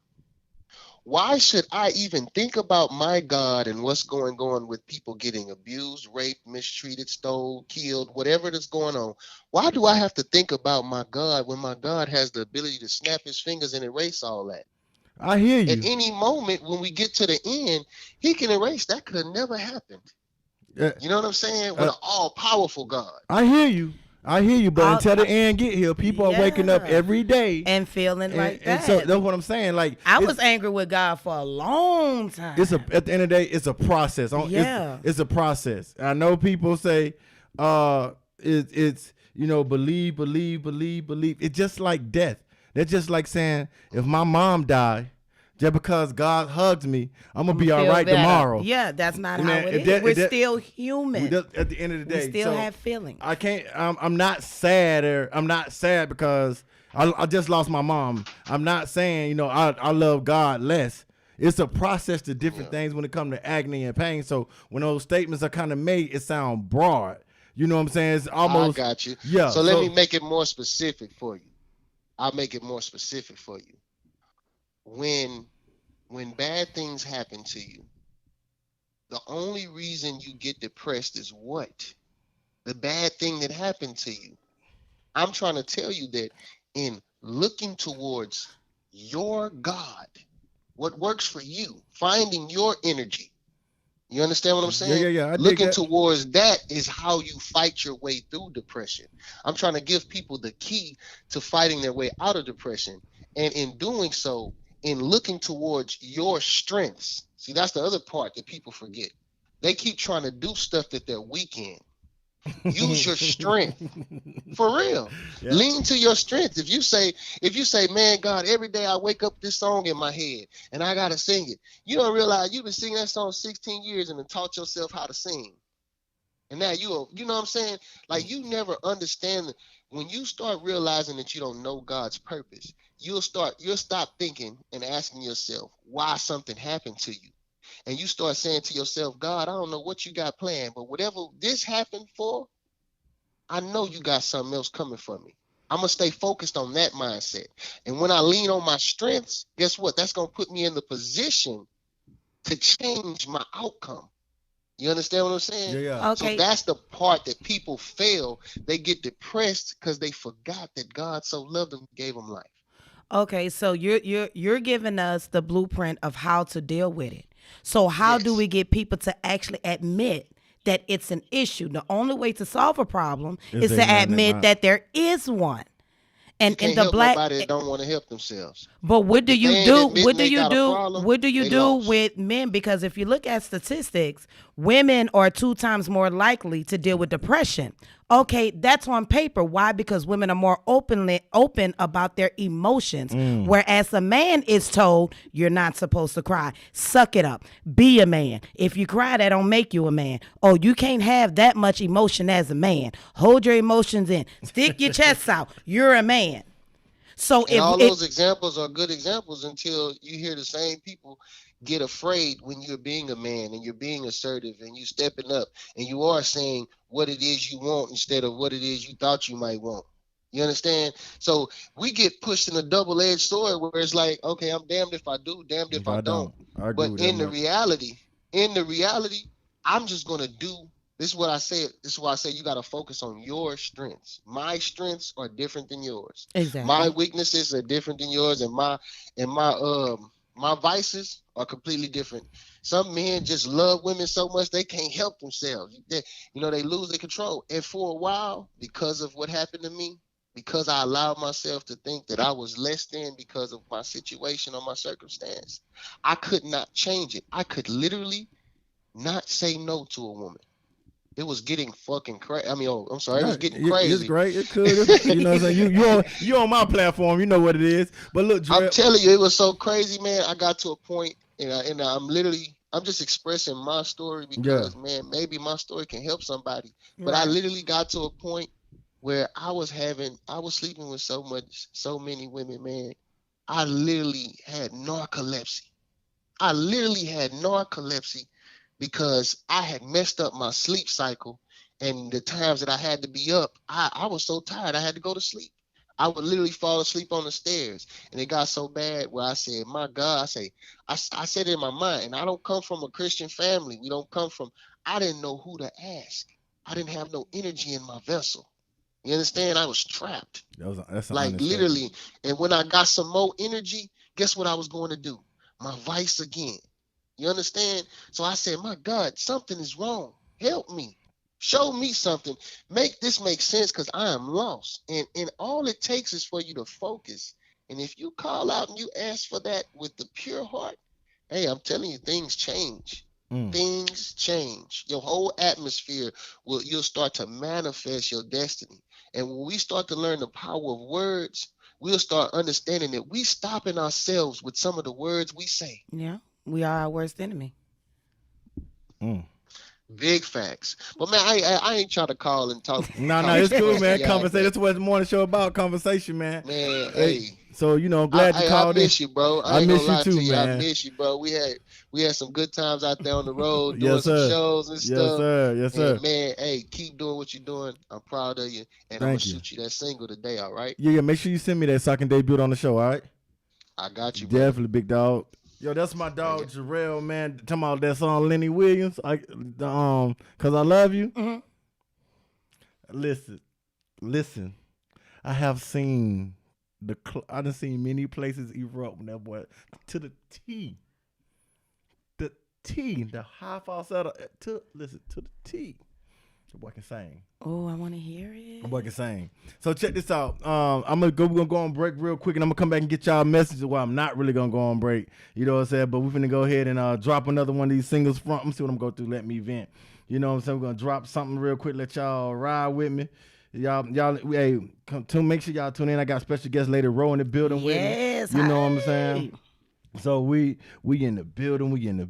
Why should I even think about my God and what's going on with people getting abused, raped, mistreated, stole, killed, whatever that's going on? Why do I have to think about my God when my God has the ability to snap his fingers and erase all that? I hear At you. any moment when we get to the end, he can erase that. Could have never happened. Uh, You know what I'm saying? With uh, an all-powerful God. I hear you. I hear you. But All, until the end get here, people are waking up yeah. every day, And feeling like and that. so that's what I'm saying. Like I it's, was angry with God for a long time. it's a at the end of the day, it's a process. Yeah. It's a process. I know people say, it's believe, believe, believe, believe. It's just like death. That's just like saying if my mom died, Just because God hugs me, I'm gonna I'ma be all feel right better. tomorrow. Yeah, that's not And how then it if is. that- We're if that- still human. At the end of the We day, still so have feelings. I can't. I'm not sad. I'm not sad because I just lost my mom. I'm not saying I love God less. It's a process to different things when it comes to agony and pain. So when those statements are kind of made, it sound broad. You know what I'm saying? It's I almost got you. yeah. So let me make it more specific for you. I'll make it more specific for you. When bad things happen to you, the only reason you get depressed is what? The bad thing that happened to you. I'm trying to tell you that in looking towards your God, what works for you, finding your energy. You understand what I'm saying? yeah. I dig Looking that. towards that is how you fight your way through depression. I'm trying to give people the key to fighting their way out of depression. And in doing so, in looking towards your strengths. See, that's the other part that people forget. They keep trying to do stuff that they're weak in. Use your strength. For real. Yeah. Lean to your strength. If you say, man, God, every day I wake up this song in my head and I gotta sing it. You don't realize you've been singing that song 16 years and then taught yourself how to sing. And now you know what I'm saying? Like you never understand when you start realizing that you don't know God's purpose, you'll stop thinking and asking yourself why something happened to you. And you start saying to yourself, God, I don't know what you got planned, but whatever this happened for, I know you got something else coming for me. I'm going to stay focused on that mindset. And when I lean on my strengths, guess what? That's going to put me in the position to change my outcome. You understand what I'm saying? Yeah. So Okay. that's the part that people fail. They get depressed because they forgot that God so loved them, gave them life. Okay, so you're giving us the blueprint of how to deal with it. So how do Yes. we get people to actually admit that it's an issue? The only way to solve a problem is to admit that there is one. You And in can't the help black, nobody that don't want to help themselves. but what do If you they ain't do? admitting What do they you got a do? problem, What do you they do lost. with men? Because if you look at statistics, women are 2 times more likely to deal with depression. Okay, that's on paper. Why? Because women are more open about their emotions. Whereas a man is told you're not supposed to cry. Suck it up. Be a man. If you cry, that don't make you a man. Oh, you can't have that much emotion as a man. Hold your emotions in. Stick your chest out. You're a man. So And all if those examples are good examples until you hear the same people get afraid when you're being a man and you're being assertive and you stepping up and you are saying what it is you want instead of what it is you thought you might want. You understand? So we get pushed in a double-edged sword where it's like, okay, I'm damned if I do, damned if I don't. I agree But with that much. in the reality, I'm just gonna do. This is what I said. This is why I say you gotta focus on your strengths. My strengths are different than yours. My exactly. weaknesses are different than yours, and my vices are completely different. Some men just love women so much they can't help themselves. They lose their control. And for a while, because of what happened to me, because I allowed myself to think that I was less than because of my situation or my circumstance, I could not change it. I could literally not say no to a woman. It was getting fucking crazy. I mean, I'm sorry, it was getting It's crazy. great. It could. You know what I'm saying? You on my platform. You know what it is. But look, I'm Dre, telling you, it was so crazy, man. I got to a point, and I'm just expressing my story yeah. because, man, maybe my story can help somebody. But I Right. literally got to a point where I was sleeping with so many women, man. I literally had narcolepsy. I literally had narcolepsy because I had messed up my sleep cycle. And the times that I had to be up, I was so tired, I had to go to sleep. I would literally fall asleep on the stairs. And it got so bad where I said, my God, I said it in my mind, and I don't come from a Christian family. I didn't know who to ask. I didn't have no energy in my vessel. You understand? I was trapped, That's an like understatement. literally. And when I got some more energy, guess what I was going to do? My vice again. You understand? So I said, my God, something is wrong. Help me. Show me something. Make this make sense because I am lost. And all it takes is for you to focus. And if you call out and you ask for that with the pure heart, hey, I'm telling you, things change. Mm. Things change. Your whole atmosphere you'll start to manifest your destiny. And when we start to learn the power of words, we'll start understanding that we stopping ourselves with some of the words we say. Yeah, we are our worst enemy. Big facts. But man, I ain't trying to call and talk. No, it's cool, man. Yeah, Conversation. That's what the morning show about. Conversation, man. Man, Hey, hey. so glad you I called in. miss you, bro. I ain't miss gonna lie you too, to you. man. I miss you, bro. We had some good times out there on the road doing Yes, some sir. shows and Yes, stuff. sir. Yes, sir. And man, hey, keep doing what you're doing. I'm proud of you. And I'm gonna Thank you. shoot you that single today, all right? Yeah. Make sure you send me that so I can debut on the show. All right. I got you, bro. Definitely, big dog. Yo, that's my dog Jarrell, man. Talking about that song Lenny Williams. Cause I love you. Listen. I have seen I done seen many places erupt when that boy to the T. The high falsetto to the T. The boy can sing. Oh, I want to hear it. The boy can sing. So check this out. We're gonna go on break real quick, and I'm gonna come back and get y'all messages. Well, I'm not really gonna go on break. You know what I'm saying? But we're gonna go ahead and drop another one of these singles from. Let me see what I'm going through. Let me vent. You know what I'm saying? We're gonna drop something real quick. Let y'all ride with me. Y'all, hey, make sure y'all tune in. I got special guest Lady Row in the building with me. Yes, You know what I'm saying? So we in the building. We in the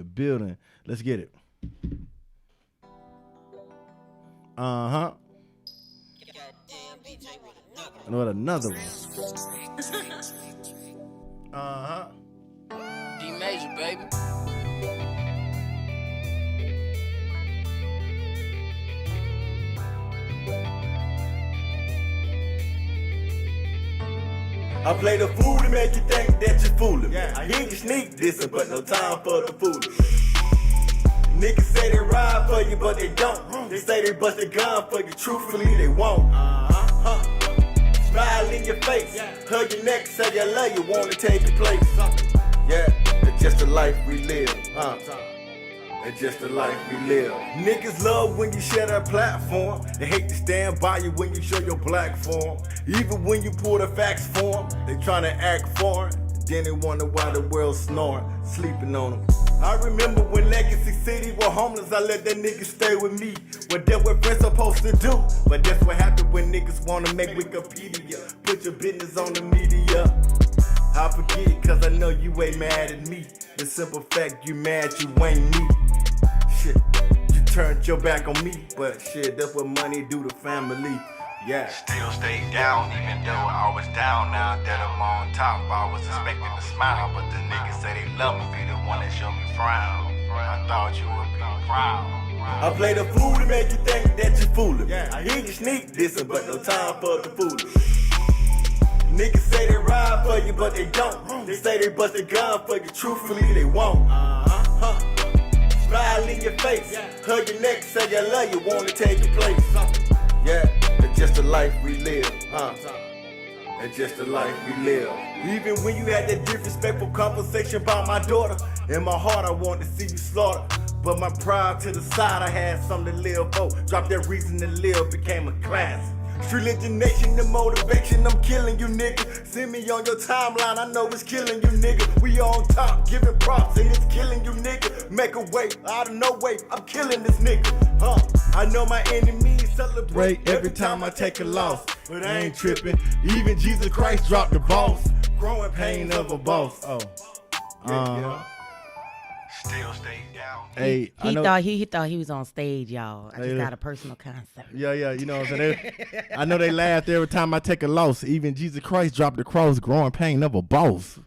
building. Let's get it. What another one? D major, baby. I play the fool to make you think that you're fooling. I hear you sneak dissing, but no time for the fooling. Niggas say they ride for you, but they don't. They say they bust a gun for you, truthfully they won't. Smile in your face, hug your neck, say you love you, wanna take your place. Yeah, it's just the life we live, It's just the life we live. Niggas love when you share their platform. They hate to stand by you when you show your black form. Even when you pull the facts for 'em, they tryna act foreign. Then they wonder why the world's snoring, sleeping on them. I remember when Legacy City were homeless, I let that nigga stay with me. What that what friends supposed to do? But that's what happened when niggas wanna make Wikipedia. Put your business on the media. I forget cause I know you ain't mad at me. The simple fact you mad you ain't me. Shit, you turned your back on me. But shit, that's what money do to family. Yeah. Still stay down, even though I was down. Now that I'm on top, I was expecting to smile. But the niggas say they love me, be the one that show me frown. I thought you would be proud. I play the fool to make you think that you're fooling. I hear you sneak dissing, but no time for the fooling. Niggas say they ride for you, but they don't. They say they bust a gun for you, truthfully they won't. Smile in your face, hug your neck, say you love you, wanna take your place. Yeah, it's just the life we live, It's just the life we live. Even when you had that disrespectful conversation about my daughter, in my heart I wanted to see you slaughter. But my pride to the side, I had something to live for. Dropped that reason to live, became a classic. Street Legend Nation, the motivation, I'm killing you, nigga. Send me on your timeline, I know it's killing you, nigga. We on top, giving props, and it's killing you, nigga. Make a way, out of no way, I'm killing this nigga. I know my enemies celebrate every time I take a loss. But I ain't tripping, even Jesus Christ dropped the boss. Growing pain of a boss. Still stay down. Hey, I He know. thought he was on stage, y'all. I just Yeah. got a personal concert. Yeah, you know what I'm saying? I know they laughed every time I take a loss. Even Jesus Christ dropped the cross, growing pain of a boss.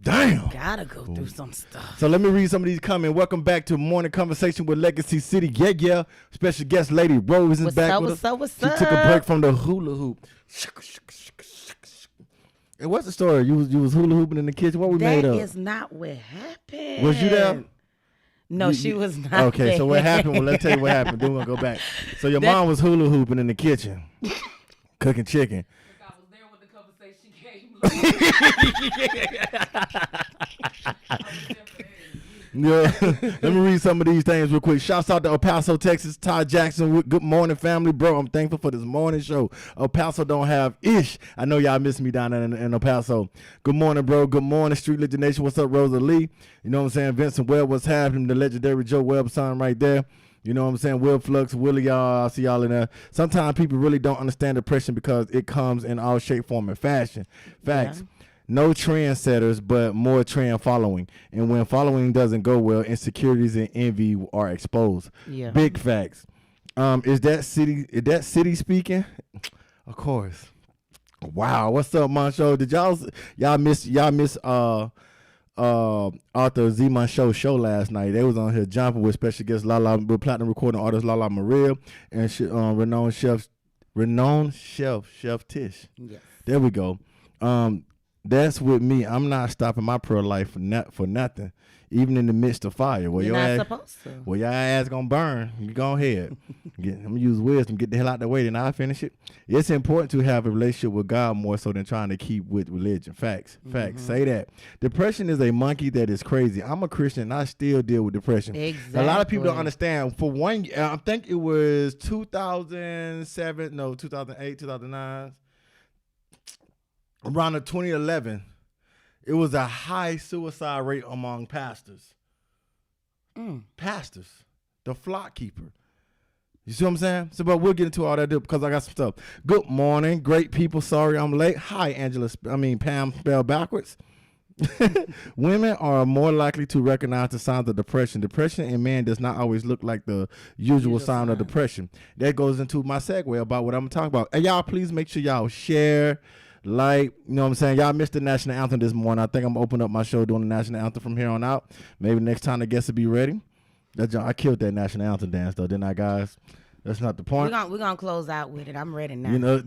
Damn. Gotta go through some stuff. So let me read some of these comments. Welcome back to Morning Conversation with Legacy City. Yeah. Special guest Lady Rose is What's back up, with what's us. up, what's She took a up? break from the hula hoop. And what's the story? You was hula hooping in the kitchen. What we made That up? is not what happened. Was you there? No, she was not. Okay, so what there. happened? Well, let's tell you what happened. Then we're gonna go back. So your mom was hula hooping in the kitchen, cooking chicken. I was there when the conversation came up. Yeah, let me read some of these things real quick. Shouts out to El Paso, Texas. Todd Jackson, good morning, family, bro. I'm thankful for this morning show. El Paso don't have ish. I know y'all miss me down in El Paso. Good morning, bro. Good morning, Street Legend Nation. What's up, Rosa Lee? You know what I'm saying? Vincent Webb, what's happening? The legendary Joe Webb son right there. You know what I'm saying? Will Flux, Willie, y'all, I see y'all in there. Sometimes people really don't understand depression because it comes in all shape, form, and fashion. Facts. Yeah. No trendsetters, but more trend following. And when following doesn't go well, insecurities and envy are exposed. Yeah. Big facts. Is that city speaking? Of course. Wow. What's up, Moncho? Did y'all miss Arthur Z Moncho show last night? They was on here jumping with special guest Lala, with platinum recording artist Lala Maria and renowned chef Tish. Yes. There we go. That's with me. I'm not stopping my prayer life for nothing, even in the midst of fire. Well, You're not supposed to. Well, your ass gonna burn. You go ahead. I'm gonna use wisdom. Get the hell out the way, then I'll finish it. It's important to have a relationship with God more so than trying to keep with religion. Facts. Say that. Depression is a monkey that is crazy. I'm a Christian and I still deal with depression. Exactly. A lot of people don't understand. For one, I think it was 2007, no, 2008, 2009. Around the 2011, it was a high suicide rate among pastors. Pastors, the flock keeper. You see what I'm saying? So, but we'll get into all that because I got some stuff. Good morning, great people. Sorry I'm late. Hi, Pam spelled backwards. Women are more likely to recognize the signs of depression. Depression in men does not always look like the usual sign of depression. That goes into my segue about what I'm talking about. And y'all, please make sure y'all share. Like, you know what I'm saying? Y'all missed the national anthem this morning. I think I'm opening up my show doing the national anthem from here on out. Maybe next time the guests will be ready. I killed that national anthem dance though, didn't I, guys? That's not the point. We're gonna close out with it. I'm ready now. You know,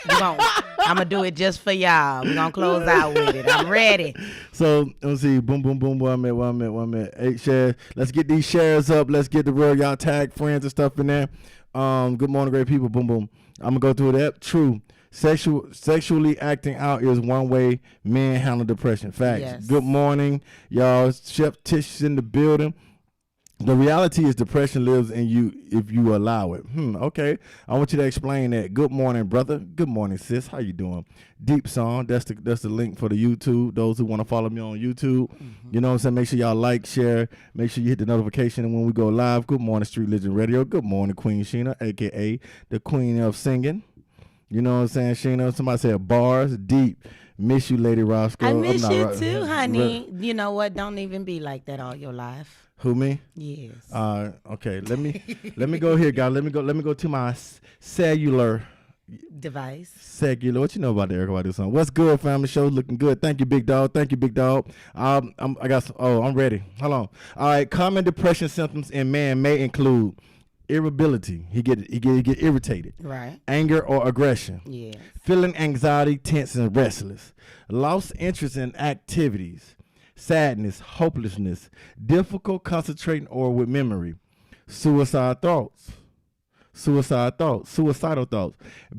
I'm gonna do it just for y'all. We're gonna close out with it. I'm ready. So let's see. Boom, boom, boom. 1 minute. 8 shares. Let's get these shares up. Let's get the real y'all tag friends and stuff in there. Good morning, great people. Boom, boom. I'm gonna go through that. True. Sexually acting out is one way men handle depression. Facts. Yes. Good morning, y'all. Chef Tish is in the building. The reality is depression lives in you if you allow it. Okay. I want you to explain that. Good morning, brother. Good morning, sis. How you doing? Deep song. That's the link for the YouTube. Those who want to follow me on YouTube. You know what I'm saying? Make sure y'all like, share. Make sure you hit the notification when we go live. Good morning, Street Legend Radio. Good morning, Queen Sheena, aka the Queen of Singing. You know what I'm saying, Sheena? Somebody said bars deep. Miss you, Lady Roscoe. I miss you too, honey. You know what? Don't even be like that all your life. Who, me? Yes. Okay. Let me go here, guys. Let me go to my cellular device. Cellular. What you know about the Erica Badu song? What's good, family? Show looking good. Thank you, big dog. I'm ready. Hold on. All right. Common depression symptoms in man may include irritability. He get irritated. Right. Anger or aggression. Yeah. Feeling anxiety, tense, and restless. Lost interest in activities. Sadness, hopelessness, difficult concentrating or with memory. Suicidal thoughts.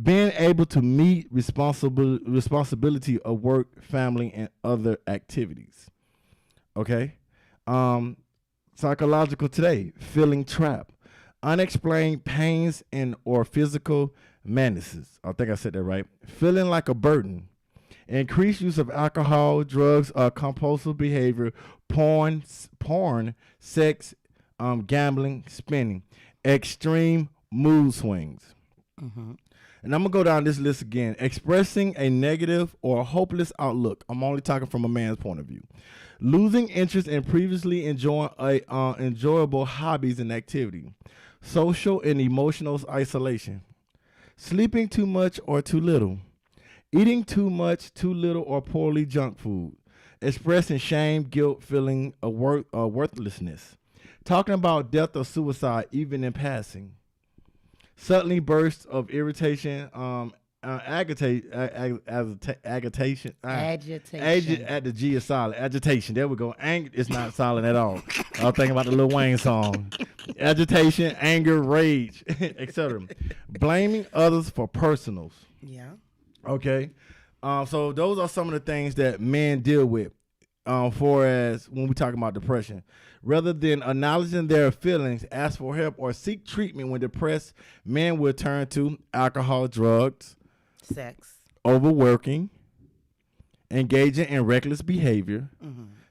Being able to meet responsibility of work, family, and other activities. Okay. Psychological today. Feeling trapped. Unexplained pains and or physical madnesses. I think I said that right. Feeling like a burden. Increased use of alcohol, drugs, compulsive behavior, porn, sex, gambling, spending. Extreme mood swings. And I'm going to go down this list again. Expressing a negative or hopeless outlook. I'm only talking from a man's point of view. Losing interest in previously enjoyable hobbies and activity. Social and emotional isolation. Sleeping too much or too little. Eating too much, too little, or poorly junk food. Expressing shame, guilt, feeling of worthlessness. Talking about death or suicide, even in passing. Suddenly bursts of irritation, agitation. At the G is silent. Agitation. There we go. Anger is not silent at all. I was thinking about the Lil Wayne song. Agitation, anger, rage, etc. Blaming others for personals. Yeah. Okay. So those are some of the things that men deal with for as when we talk about depression. Rather than acknowledging their feelings, ask for help, or seek treatment when depressed, men will turn to alcohol, drugs, sex, overworking, engaging in reckless behavior,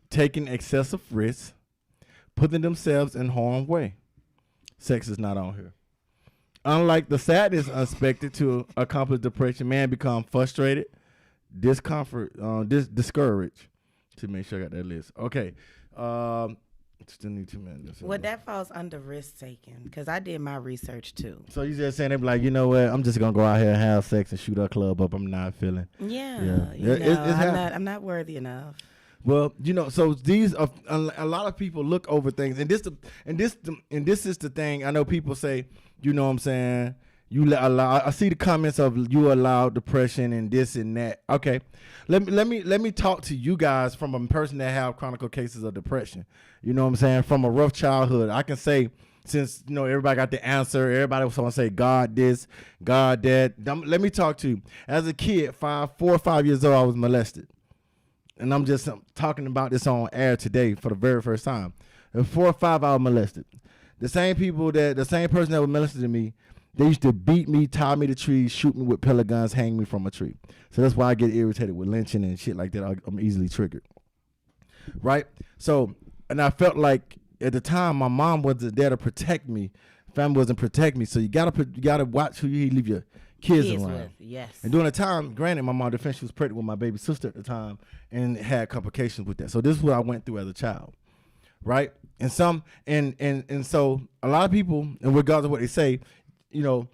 taking excessive risks, putting themselves in harm's way. sex is not on here. Unlike the sadness expected to accomplish depression, man become frustrated, discouraged. To make sure I got that list. Okay. Still need 2 minutes. Well, that falls under risk taking because I did my research too. So you just saying they be like, you know what? I'm just gonna go out here and have sex and shoot our club up. I'm not feeling. Yeah. I'm not worthy enough. Well, so these are a lot of people look over things, and this is the thing. I know people say, you know what I'm saying, I see the comments of you allow depression and this and that. Okay, let me talk to you guys from a person that have chronic cases of depression. You know what I'm saying, from a rough childhood. I can say, since everybody got the answer, everybody was going to say God this, God that. Let me talk to you. As a kid, 4 or 5 years old, I was molested. And I'm just talking about this on air today for the very first time. At 4 or 5, I was molested. The same person that was molested me, they used to beat me, tie me to trees, shoot me with pellet guns, hang me from a tree. So that's why I get irritated with lynching and shit like that. I'm easily triggered. Right? So, and I felt like at the time my mom wasn't there to protect me. Family wasn't protect me. So you gotta watch who you leave your kids around. With, yes. And during the time, granted, my mom defense, she was pregnant with my baby sister at the time and had complications with that. So this is what I went through as a child, right? And so a lot of people, and regardless of what they say, 2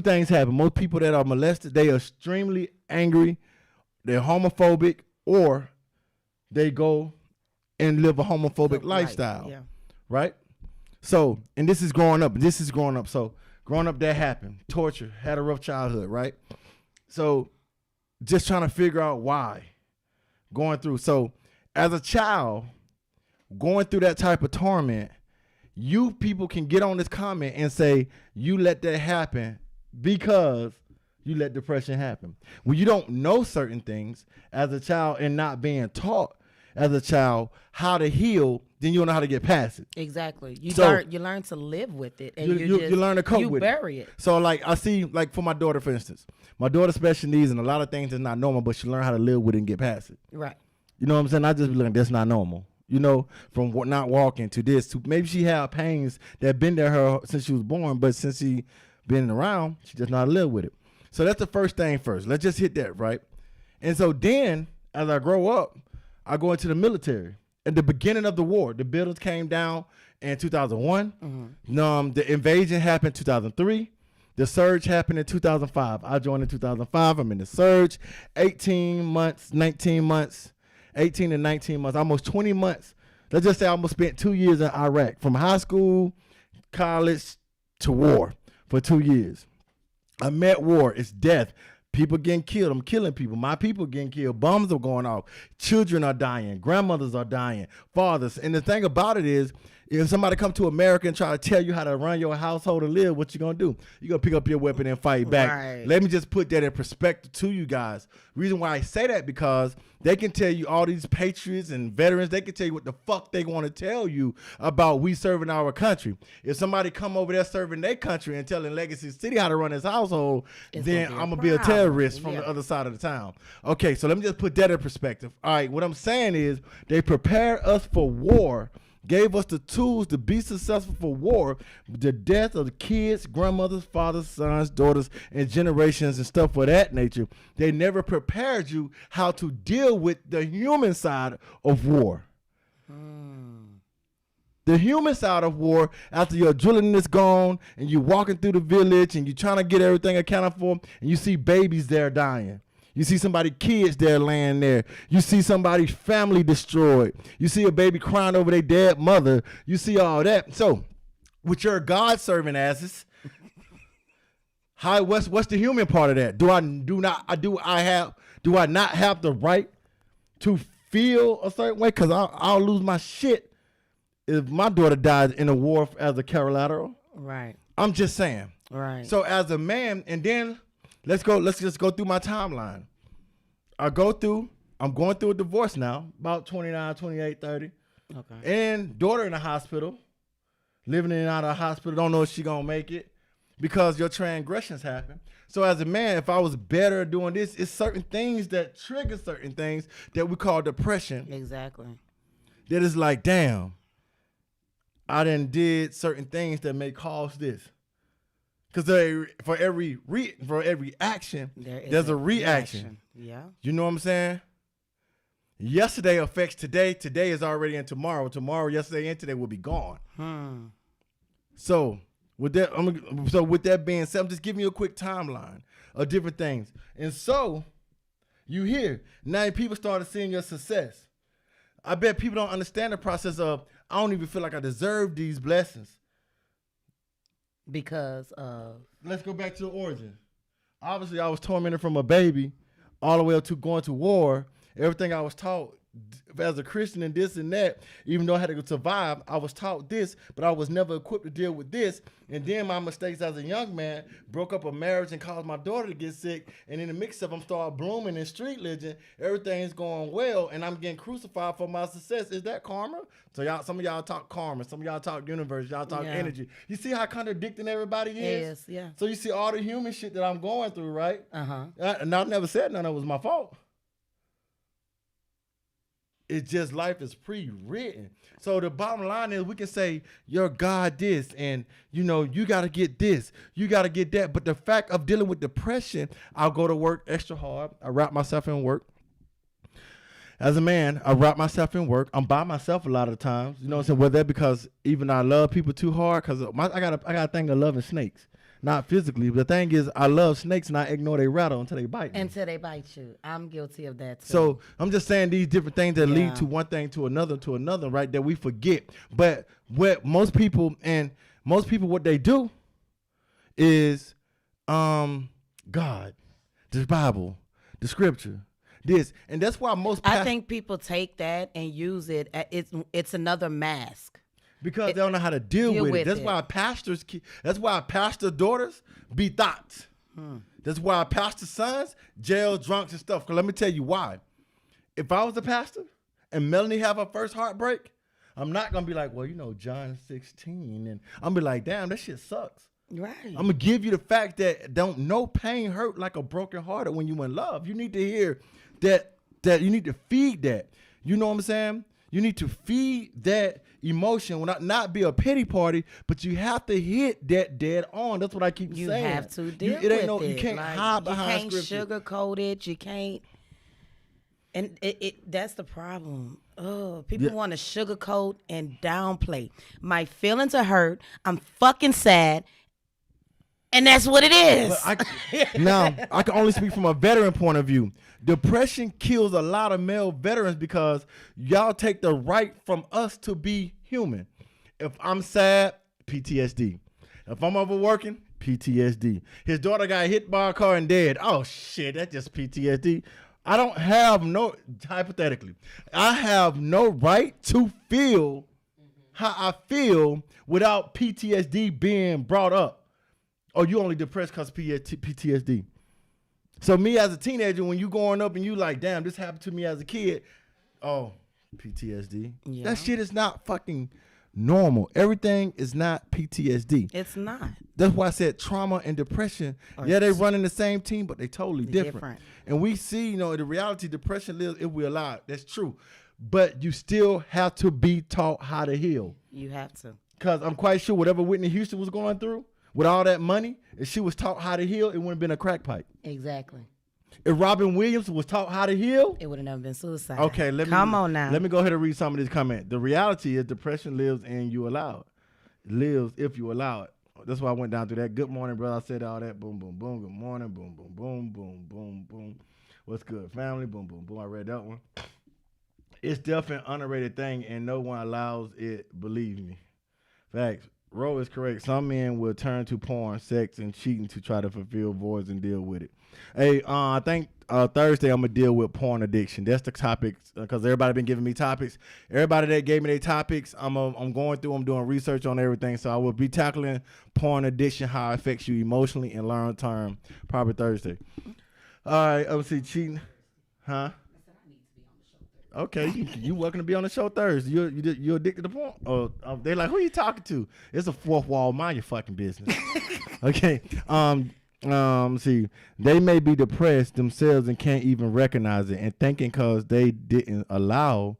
things happen. Most people that are molested, they are extremely angry, they're homophobic, or they go and live a homophobic lifestyle, right? So, and this is growing up. So growing up, that happened. Torture, had a rough childhood, right? So just trying to figure out why. Going through. So as a child, going through that type of torment, you people can get on this comment and say, you let that happen because you let depression happen. When you don't know certain things as a child and not being taught as a child how to heal, then you don't know how to get past it. Exactly. You learn to live with it, and you learn to cope with it. You bury it. So like I see, like for my daughter, for instance, my daughter's special needs and a lot of things is not normal, but she learn how to live with it and get past it. Right. You know what I'm saying? I just be looking, that's not normal. From not walking to this, to maybe she had pains that been there her since she was born, but since she been around, she just know how to live with it. So that's the first thing first. Let's just hit that, right? And so then, as I grow up, I go into the military. At the beginning of the war, the buildings came down in 2001. Mm-hmm. The invasion happened in 2003. The surge happened in 2005. I joined in 2005. I'm in the surge. 18 to 19 months, almost 20 months. Let's just say I almost spent 2 years in Iraq, from high school, college, to war for 2 years. I met war. It's death. People getting killed. I'm killing people. My people getting killed. Bombs are going off. Children are dying. Grandmothers are dying. Fathers. And the thing about it is, if somebody come to America and try to tell you how to run your household and live, what you gonna do? You gonna pick up your weapon and fight back. Right. Let me just put that in perspective to you guys. Reason why I say that, because they can tell you, all these patriots and veterans, they can tell you what the fuck they want to tell you about we serving our country. If somebody come over there serving their country and telling Legacy City how to run his household, then I'm gonna be a terrorist from the other side of the town. Okay, so let me just put that in perspective. All right, what I'm saying is they prepare us for war, gave us the tools to be successful for war. The death of the kids, grandmothers, fathers, sons, daughters, and generations and stuff of that nature. They never prepared you how to deal with the human side of war. The human side of war, after your adrenaline is gone and you're walking through the village and you're trying to get everything accounted for, and you see babies there dying. You see somebody's kids there laying there. You see somebody's family destroyed. You see a baby crying over their dead mother. You see all that. So, with your God-serving asses, what's the human part of that? Do I not have the right to feel a certain way? Because I'll lose my shit if my daughter died in a war as a collateral. Right. I'm just saying. Right. So as a man, and then let's just go through my timeline. I'm going through a divorce now, about 29, 28, 30. Okay. And daughter in the hospital, living in and out of the hospital, don't know if she gonna make it because your transgressions happen. So as a man, if I was better doing this, it's certain things that trigger certain things that we call depression. Exactly. That is like, damn, I done did certain things that may cause this. Because for every action, there's a reaction. Yeah. You know what I'm saying? Yesterday affects today. Today is already in tomorrow. Tomorrow, yesterday, and today will be gone. So with that being said, I'm just giving you a quick timeline of different things. And so you hear now people started seeing your success. I bet people don't understand the process of I don't even feel like I deserve these blessings. Because of Let's go back to the origin. Obviously, I was tormented from a baby all the way up to going to war. Everything I was taught as a Christian and this and that, even though I had to survive, I was taught this, but I was never equipped to deal with this. And then my mistakes as a young man broke up a marriage and caused my daughter to get sick. And in the mix of them start blooming in street legend, everything's going well, and I'm getting crucified for my success. Is that karma? So y'all, some of y'all talk karma, some of y'all talk universe, y'all talk energy. You see how contradicting everybody is? Yes, yeah. So you see all the human shit that I'm going through, right? Uh-huh. And I never said none of it was my fault. It's just life is pre-written. So the bottom line is we can say, your God this, and you got to get this, you got to get that. But the fact of dealing with depression, I'll go to work extra hard. I wrap myself in work. As a man, I wrap myself in work. I'm by myself a lot of the times. You know what I'm saying? Whether that because even I love people too hard, because I got a thing of loving snakes. Not physically, but the thing is, I love snakes and I ignore they rattle until they bite me. Until they bite you. I'm guilty of that too. So I'm just saying these different things that lead to one thing to another, right? That we forget. But what most people, what they do is God, the Bible, the scripture, this. And that's why I think people take that and use it. It's another mask. Because they don't know how to deal with it. That's why pastor daughters be thoughts. That's why pastor sons jail drunks and stuff. Because let me tell you why. If I was a pastor and Melanie have her first heartbreak, I'm not going to be like, well, John 16. And I'm going to be like, damn, that shit sucks. Right. I'm going to give you the fact that no pain hurt like a broken hearted when you in love. You need to hear that you need to feed that. You know what I'm saying? You need to feed that emotion, will not be a pity party, but you have to hit that dead on. That's what I keep saying. You have to deal with it. You can't hide behind scripture. You can't sugarcoat it. You can't. And that's the problem. Oh, people want to sugarcoat and downplay. My feelings are hurt. I'm fucking sad. And that's what it is. Now, I can only speak from a veteran point of view. Depression kills a lot of male veterans because y'all take the right from us to be human. If I'm sad, PTSD. If I'm overworking, PTSD. His daughter got hit by a car and dead. Oh, shit, that's just PTSD. I don't have hypothetically, I have no right to feel how I feel without PTSD being brought up. Or you only depressed because PTSD. So me as a teenager, when you growing up and you like, damn, this happened to me as a kid. Oh, PTSD. Yeah. That shit is not fucking normal. Everything is not PTSD. It's not. That's why I said trauma and depression. They run in the same team, but they totally different. And we see, the reality, depression lives if we allow it. That's true. But you still have to be taught how to heal. You have to. Because I'm quite sure whatever Whitney Houston was going through, with all that money, if she was taught how to heal, it wouldn't have been a crack pipe. Exactly. If Robin Williams was taught how to heal, it would have never been suicide. Okay, come on now. Let me go ahead and read some of this comment. The reality is depression lives and you allow it. It lives if you allow it. That's why I went down through that. Good morning, brother. I said all that. Boom, boom, boom. Good morning. Boom, boom, boom, boom, boom, boom. What's good, family? Boom, boom, boom. I read that one. It's definitely an underrated thing, and no one allows it. Believe me. Facts. Ro is correct. Some men will turn to porn, sex, and cheating to try to fulfill voids and deal with it. Hey, I think Thursday I'm gonna deal with porn addiction. That's the topic because everybody been giving me topics. Everybody that gave me their topics, I'm going through. I'm doing research on everything. So I will be tackling porn addiction, how it affects you emotionally and long term. Probably Thursday. All right. I'm see cheating, huh? Okay, you welcome to be on the show Thursday. You addicted to porn? Oh, they're like, who you talking to? It's a fourth wall. Mind your fucking business. Okay. See, they may be depressed themselves and can't even recognize it, and thinking because they didn't allow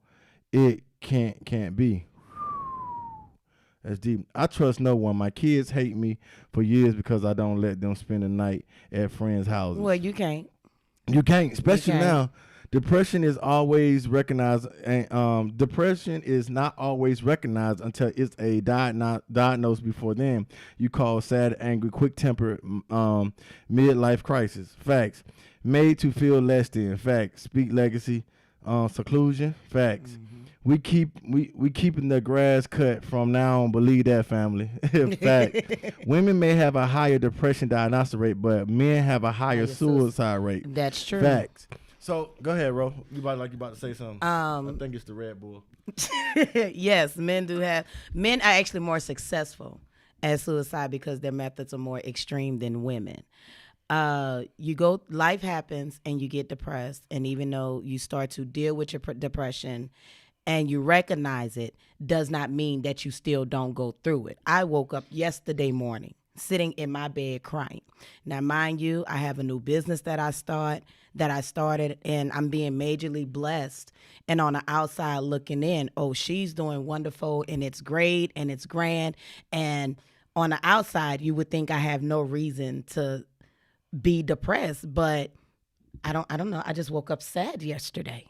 it can't be. That's deep. I trust no one. My kids hate me for years because I don't let them spend the night at friends' houses. Well, you can't. You can't, especially can't. now. Depression is always recognized, and depression is not always recognized until it's a diagnosed before then. You call sad, angry, quick-tempered, midlife crisis. Facts. Made to feel less than. Facts. Speak legacy. Seclusion. Facts. Mm-hmm. We keeping the grass cut from now on. Believe that, family. Fact. Women may have a higher depression diagnosis rate, but men have a higher suicide rate. That's true. Facts. So go ahead, Ro. You about to say something. I think it's the Red Bull. Yes, men are actually more successful at suicide because their methods are more extreme than women. Life happens and you get depressed, and even though you start to deal with your depression and you recognize it, does not mean that you still don't go through it. I woke up yesterday morning sitting in my bed crying. Now, mind you, I have a new business that I started, and I'm being majorly blessed. And on the outside looking in, oh, she's doing wonderful, and it's great, and it's grand. And on the outside, you would think I have no reason to be depressed, but I don't know. I just woke up sad yesterday.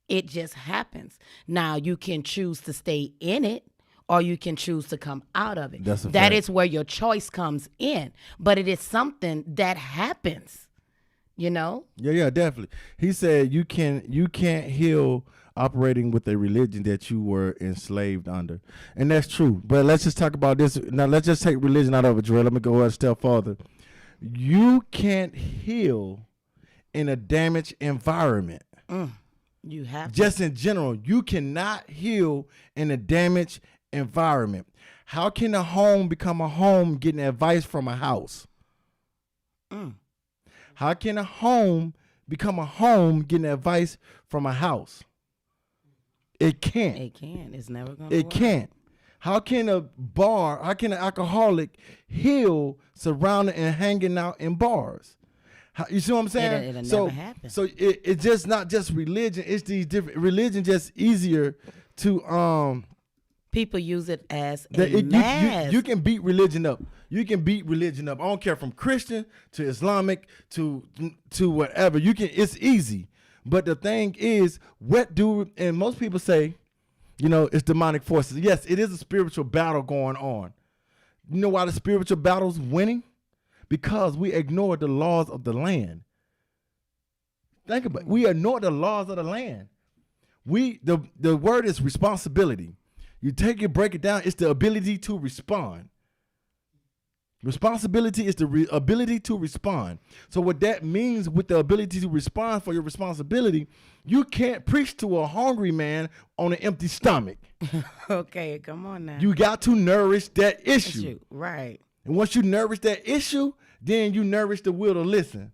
It just happens. Now, you can choose to stay in it, or you can choose to come out of it. That is where your choice comes in. But it is something that happens, you know? Yeah, definitely. He said you can't heal operating with a religion that you were enslaved under. And that's true. But let's just talk about this. Now, let's just take religion out of it, Joel. Let me go a step further. You can't heal in a damaged environment. You have to. Just in general, you cannot heal in a damaged environment. How can a home become a home getting advice from a house? How can a home become a home getting advice from a house? It can't. It can't. It's never going to work. It can't. How can an alcoholic heal surrounded and hanging out in bars? You see what I'm saying? It'll never happen. So it's just not just religion. It's these different religion. Just easier to people use it as a mask. You can beat religion up. You can beat religion up. I don't care, from Christian to Islamic to whatever. It's easy. But the thing is, and most people say, it's demonic forces. Yes, it is a spiritual battle going on. You know why the spiritual battle's winning? Because we ignore the laws of the land. Think about it. We ignore the laws of the land. The word is responsibility. You break it down, it's the ability to respond. Responsibility is the ability to respond. So what that means with the ability to respond for your responsibility, you can't preach to a hungry man on an empty stomach. Okay, come on now. You got to nourish that issue. Right. And once you nourish that issue, then you nourish the will to listen.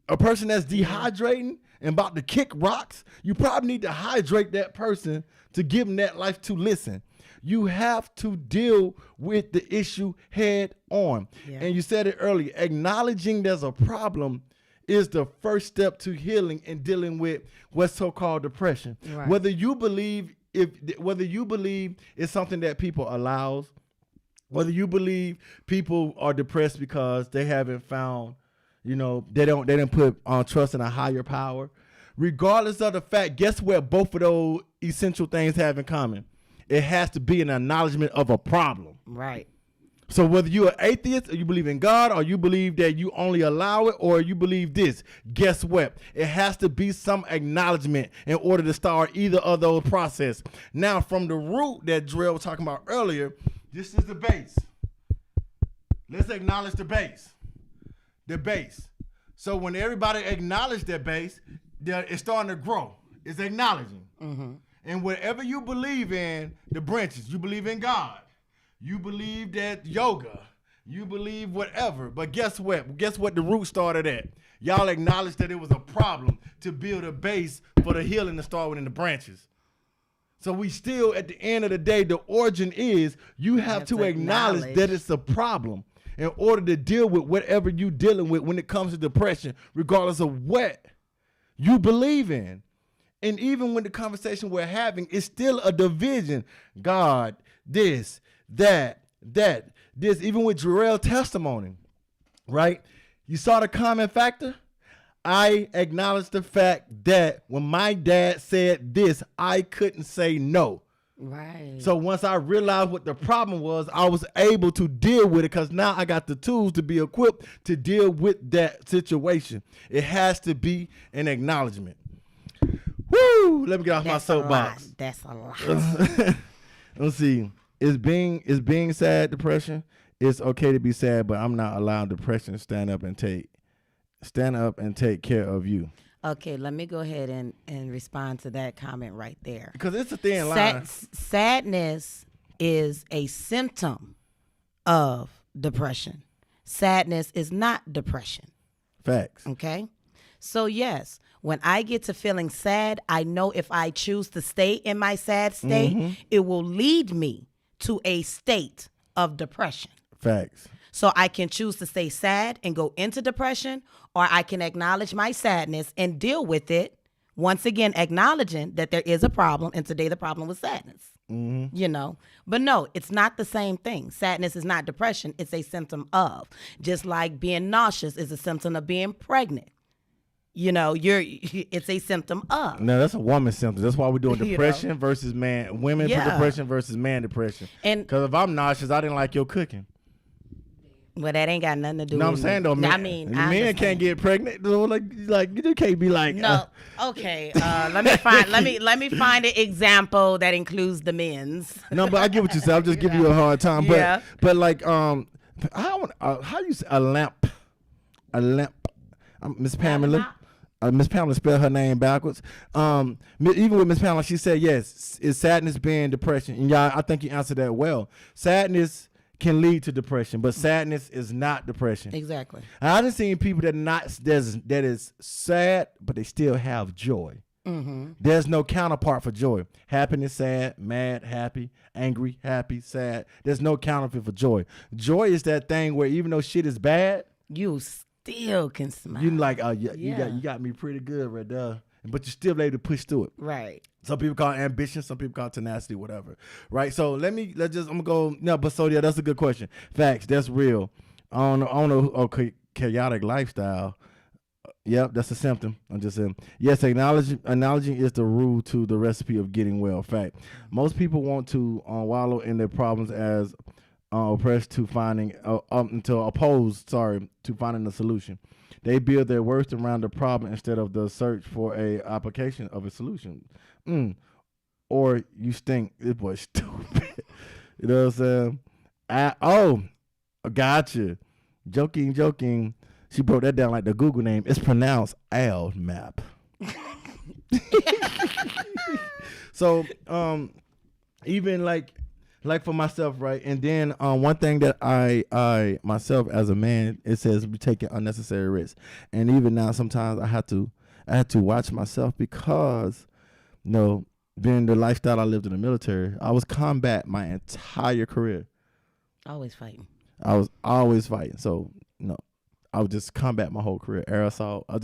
A person that's dehydrating and about to kick rocks, you probably need to hydrate that person to give them that life to listen. You have to deal with the issue head on. Yeah. And you said it earlier, acknowledging there's a problem is the first step to healing and dealing with what's so-called depression. Right. Whether you believe it's something that people allows, whether you believe people are depressed because they haven't found, they didn't put trust in a higher power. Regardless of the fact, guess what both of those essential things have in common? It has to be an acknowledgement of a problem. Right. So whether you're an atheist or you believe in God or you believe that you only allow it or you believe this, guess what? It has to be some acknowledgement in order to start either of those process. Now, from the root that Drell was talking about earlier, this is the base. Let's acknowledge the base. The base. So when everybody acknowledge their base, it's starting to grow. It's acknowledging. Mm-hmm. And whatever you believe in, the branches, you believe in God. You believe that yoga. You believe whatever. But guess what? Guess what the root started at? Y'all acknowledged that it was a problem to build a base for the healing to start within the branches. So we still, at the end of the day, the origin is you have to acknowledge that it's a problem in order to deal with whatever you're dealing with when it comes to depression, regardless of what you believe in. And even when the conversation we're having is still a division, God, this, that, this. Even with Jarrell's testimony, right? You saw the common factor? I acknowledge the fact that when my dad said this, I couldn't say no. Right. So once I realized what the problem was, I was able to deal with it because now I got the tools to be equipped to deal with that situation. It has to be an acknowledgement. Woo! Let me get off my soapbox. That's a lot. Let's see. Is being sad depression? It's okay to be sad, but I'm not allowing depression to stand up and take care of you. Okay, let me go ahead and respond to that comment right there. Because it's a thin line. Sadness is a symptom of depression. Sadness is not depression. Facts. Okay? So yes, when I get to feeling sad, I know if I choose to stay in my sad state, it will lead me to a state of depression. Facts. So I can choose to stay sad and go into depression, or I can acknowledge my sadness and deal with it. Once again, acknowledging that there is a problem, and today the problem was sadness. You know, but no, it's not the same thing. Sadness is not depression. It's a symptom of. Just like being nauseous is a symptom of being pregnant. You know, it's a symptom of. No, that's a woman symptom. That's why we're doing You depression know? versus man, women for Yeah. depression versus man depression. And because if I'm nauseous, I didn't like your cooking. well, that ain't got nothing to do You know what with I'm saying me. though, man. I mean, I men understand. can't get pregnant. Though. Like you just can't be like No. Okay. Let me find an example that includes the men's. No, but I get what you said. I'm just giving you a hard time. But Yeah. but like how you say a lamp? Miss Pamela. Miss Pamela spelled her name backwards. Even with Miss Pamela, she said yes. Is sadness being depression? And y'all, I think you answered that well. Sadness can lead to depression, but sadness is not depression. Exactly. And I done seen people that is sad, but they still have joy. There's no counterpart for joy. Happiness, sad, mad, happy, angry, happy, sad. There's no counterfeit for joy. Joy is that thing where even though shit is bad, You still can smile. you like, oh yeah, Yeah. you got me pretty good right there. But you're still able to push through it. Right. Some people call it ambition, some people call it tenacity, whatever. Right? So I'm gonna go, no, but so yeah, that's a good question. Facts, that's real. On a chaotic lifestyle. Yep, that's a symptom. I'm just saying. Yes, acknowledging is the rule to the recipe of getting well. Fact. Most people want to wallow in their problems as opposed to finding a solution. They build their worst around the problem instead of the search for a application of a solution. Or you stink. This boy's stupid. You know what I'm saying? Gotcha. Joking. She broke that down like the Google name. It's pronounced Al Map. So, even like for myself, right? And then one thing that I myself as a man, it says we taking unnecessary risks. And even now, sometimes I had to watch myself because, you know, being the lifestyle I lived in the military, I was combat my entire career. Always fighting. I was always fighting. So, no, I would just combat my whole career. Air assault. I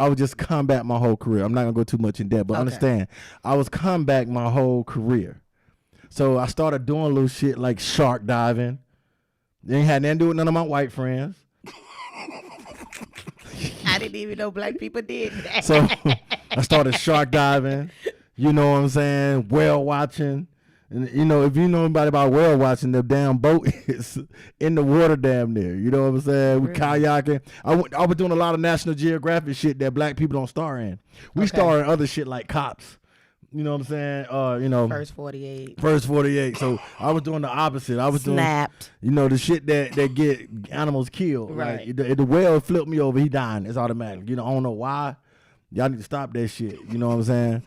would just combat my whole career. I'm not gonna go too much in depth, but understand, I was combat my whole career. So I started doing little shit like shark diving. They ain't had nothing to do with none of my white friends. I didn't even know black people did that. So I started shark diving. You know what I'm saying? Whale watching. And you know, if you know anybody about whale watching, the damn boat is in the water damn near. You know what I'm saying? We kayaking. I was doing a lot of National Geographic shit that black people don't star in. We star in other shit like Cops. You know what I'm saying? You know, First 48. First 48. So I was doing the opposite. I was Snapped. doing, you know, the shit that get animals killed. Right. Like, if the whale flipped me over, he dying. It's automatic. You know, I don't know why. Y'all need to stop that shit. You know what I'm saying?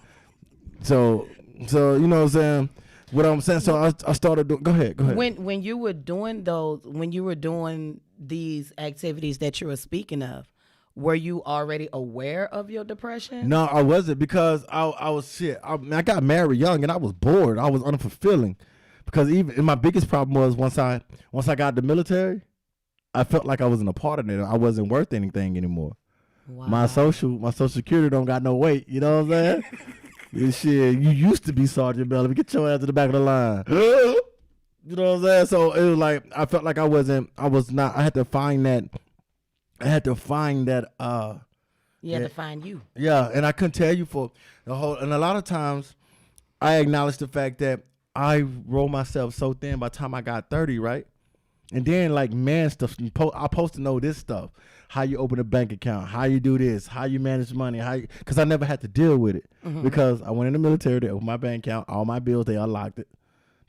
So you know what I'm saying? What I'm saying, so I started doing. Go ahead. When you were doing these activities that you were speaking of, were you already aware of your depression? No, I wasn't because I was shit. I got married young and I was bored. I was unfulfilling because and my biggest problem was once I got the military, I felt like I wasn't a part of it. I wasn't worth anything anymore. Wow. My social security don't got no weight. You know what I'm saying? This shit, you used to be Sergeant Bellamy. Get your ass to the back of the line. You know what I'm saying? So it was like I felt like I had to find that. I had to find that. You had to find you. Yeah, and I couldn't tell you for the whole. And a lot of times, I acknowledge the fact that I rolled myself so thin by the time I got 30, right? And then like man stuff, I'm supposed to know this stuff. How you open a bank account, how you do this, how you manage money, because I never had to deal with it. Because I went in the military, they opened my bank account, all my bills, they unlocked it.